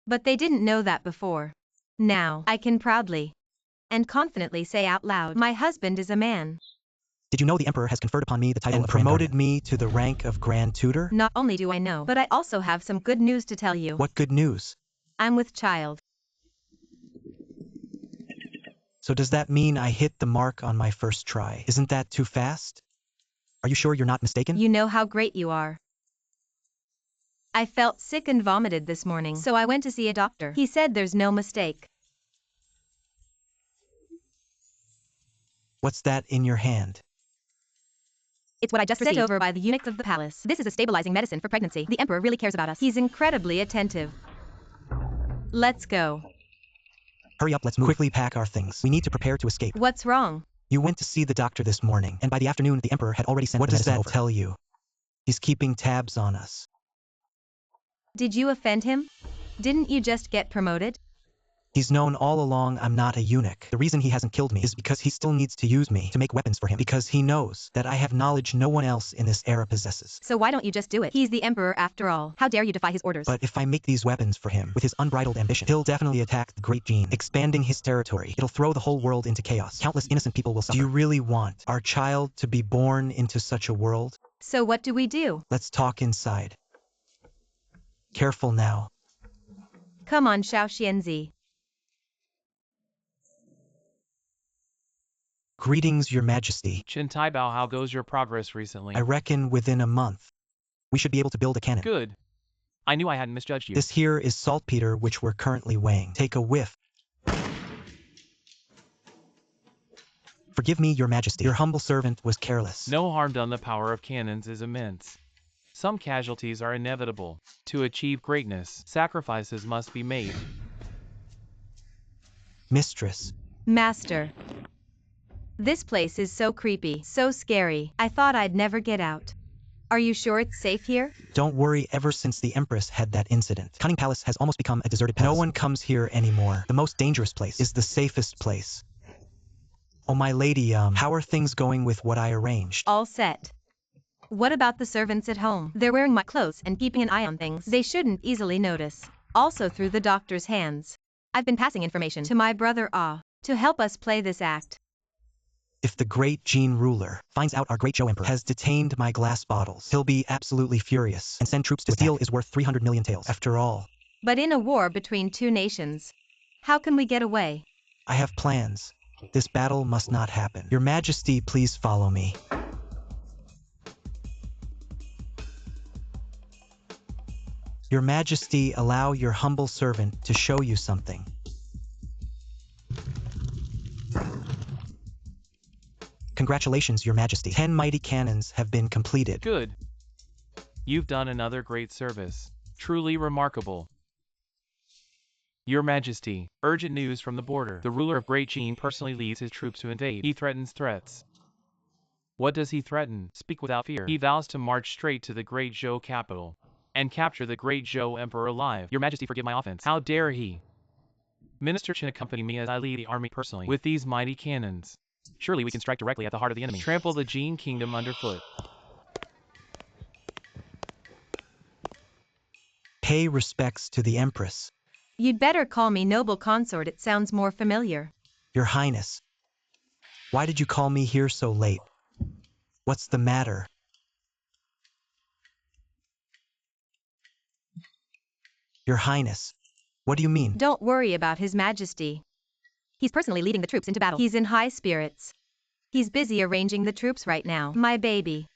But they didn't know that before. Now, I can proudly and confidently say out loud, my husband is a man. Did you know the Emperor has conferred upon me the title And of promoted me to the rank of Grand Tutor? Not only do I know, but I also have some good news to tell you. What good news? I'm with child. So does that mean I hit the mark on my first try? Isn't that too fast? Are you sure you're not mistaken? You know how great you are. I felt sick and vomited this morning, so I went to see a doctor. He said there's no mistake. What's that in your hand? It's what I just received over by the eunuchs of the palace. This is a stabilizing medicine for pregnancy. The Emperor really cares about us. He's incredibly attentive. Let's go. Hurry up, let's move. Quickly pack our things. We need to prepare to escape. What's wrong? You went to see the doctor this morning, and by the afternoon the Emperor had already sent the medicine over. What does that tell you? He's keeping tabs on us. Did you offend him? Didn't you just get promoted? He's known all along I'm not a eunuch. The reason he hasn't killed me is because he still needs to use me to make weapons for him, because he knows that I have knowledge no one else in this era possesses. So why don't you just do it? He's the Emperor after all. How dare you defy his orders? But if I make these weapons for him, with his unbridled ambition, he'll definitely attack the great Gene, expanding his territory. It'll throw the whole world into chaos. Countless innocent people will suffer. Do you really want our child to be born into such a world? So what do we do? Let's talk inside. Careful now. Come on, Xiao Xianzi. Greetings, Your Majesty. Chen Taibao, how goes your progress recently? I reckon within a month, we should be able to build a cannon. Good. I knew I hadn't misjudged you. This here is saltpeter, which we're currently weighing. Take a whiff. Forgive me, Your Majesty. Your humble servant was careless. No harm done. The power of cannons is immense. Some casualties are inevitable. To achieve greatness, sacrifices must be made. Mistress. Master. This place is so creepy, so scary. I thought I'd never get out. Are you sure it's safe here? Don't worry, ever since the Empress had that incident, Cunning Palace has almost become a deserted palace. No one comes here anymore. The most dangerous place is the safest place. Oh, my lady, how are things going with what I arranged? All set. What about the servants at home? They're wearing my clothes and keeping an eye on things. They shouldn't easily notice. Also through the doctor's hands. I've been passing information to my brother Ah to help us play this act. If the great Gene ruler finds out our great Joe Emperor has detained my glass bottles, he'll be absolutely furious and send troops to attack. This deal is worth 300 million taels. After all, But in a war between two nations, how can we get away? I have plans. This battle must not happen. Your Majesty, please follow me. Your Majesty, allow your humble servant to show you something. Congratulations, Your Majesty. 10 mighty cannons have been completed. Good. You've done another great service. Truly remarkable. Your Majesty, urgent news from the border. The ruler of Great Gene personally leads his troops to invade. He threatens threats. What does he threaten? Speak without fear. He vows to march straight to the Great Zhou capital and capture the Great Zhou Emperor alive. Your Majesty, forgive my offense. How dare he? Minister Qin, accompany me as I lead the army personally with these mighty cannons. Surely we can strike directly at the heart of the enemy. Trample the Gene Kingdom underfoot. Pay respects to the Empress. You'd better call me noble consort, it sounds more familiar. Your Highness, why did you call me here so late? What's the matter? Your Highness, what do you mean? Don't worry about His Majesty. He's personally leading the troops into battle. He's in high spirits. He's busy arranging the troops right now. My baby.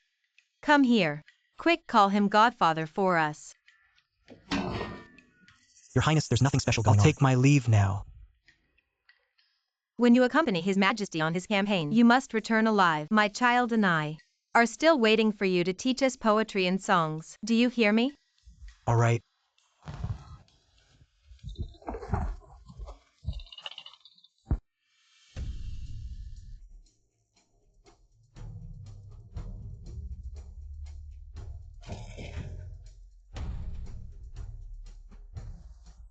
Come here. Quick, call him Godfather for us. Your Highness, there's nothing special going on. I'll take my leave now. When you accompany His Majesty on his campaign, you must return alive. My child and I are still waiting for you to teach us poetry and songs. Do you hear me? All right.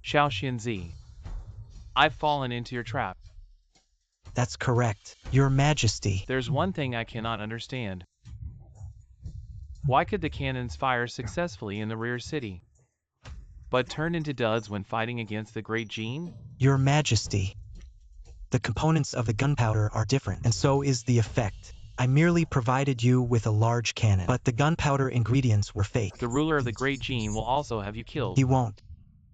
Xiao Xinzi. I've fallen into your trap. That's correct, Your Majesty. There's one thing I cannot understand. Why could the cannons fire successfully in the rear city, but turn into duds when fighting against the Great Gene? Your Majesty, the components of the gunpowder are different, and so is the effect. I merely provided you with a large cannon, but the gunpowder ingredients were fake. The ruler of the Great Gene will also have you killed. He won't.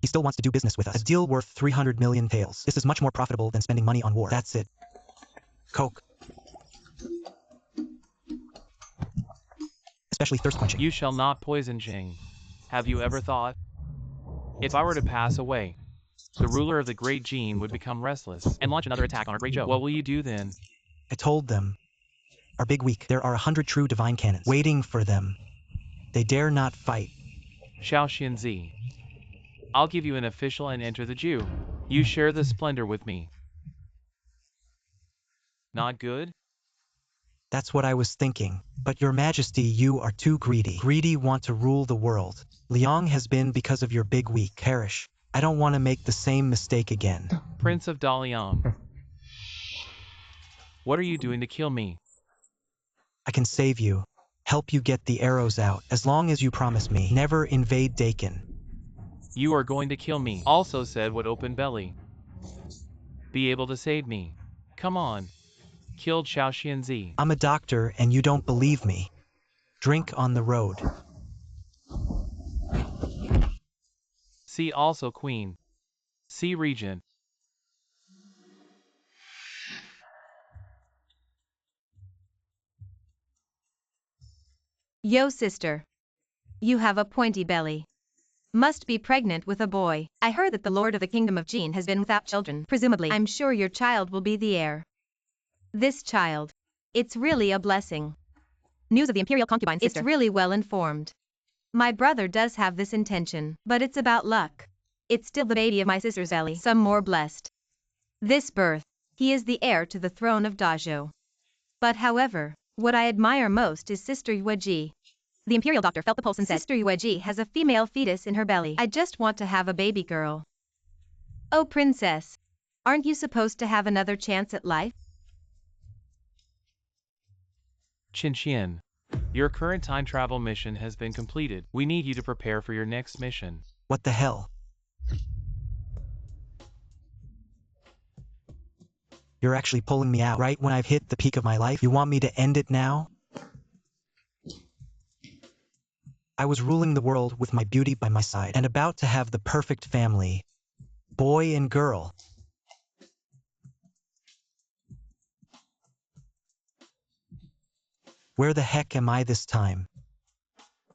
He still wants to do business with us. A deal worth 300 million taels. This is much more profitable than spending money on war. That's it. Coke. Especially thirst quenching. You shall not poison Jing. Have you ever thought? If I were to pass away, the ruler of the Great Gene would become restless and launch another attack on our Great Zhou. What will you do then? I told them. Our big week. There are 100 true divine cannons waiting for them. They dare not fight. Xiao Xinzi. I'll give you an official and enter the Jew. You share the splendor with me. Not good? That's what I was thinking. But Your Majesty, you are too greedy. Greedy want to rule the world. Leang has been because of your big week. Perish. I don't want to make the same mistake again. Prince of Daliang. What are you doing to kill me? I can save you. Help you get the arrows out. As long as you promise me, never invade Dakin. You are going to kill me. Also said would open belly. Be able to save me. Come on. Killed Xiao Xinzi. I'm a doctor and you don't believe me. Drink on the road. See also Queen. See Regent. Yo, sister. You have a pointy belly. Must be pregnant with a boy. I heard that the Lord of the Kingdom of Gene has been without children. Presumably, I'm sure your child will be the heir. This child. It's really a blessing. News of the imperial concubine sister. It's really well informed. My brother does have this intention, but it's about luck. It's still the baby of my sister's belly. Some more blessed. This birth, he is the heir to the throne of Dazhou. But however, what I admire most is Sister Yueji. The imperial doctor felt the pulse and said, Sister Yueji has a female fetus in her belly. I just want to have a baby girl. Oh, princess. Aren't you supposed to have another chance at life? Qin, your current time travel mission has been completed. We need you to prepare for your next mission. What the hell? You're actually pulling me out right when I've hit the peak of my life. You want me to end it now? I was ruling the world with my beauty by my side and about to have the perfect family, boy and girl. Where the heck am I this time?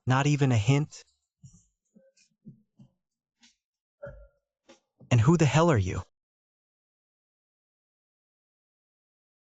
Not even a hint? And who the hell are you?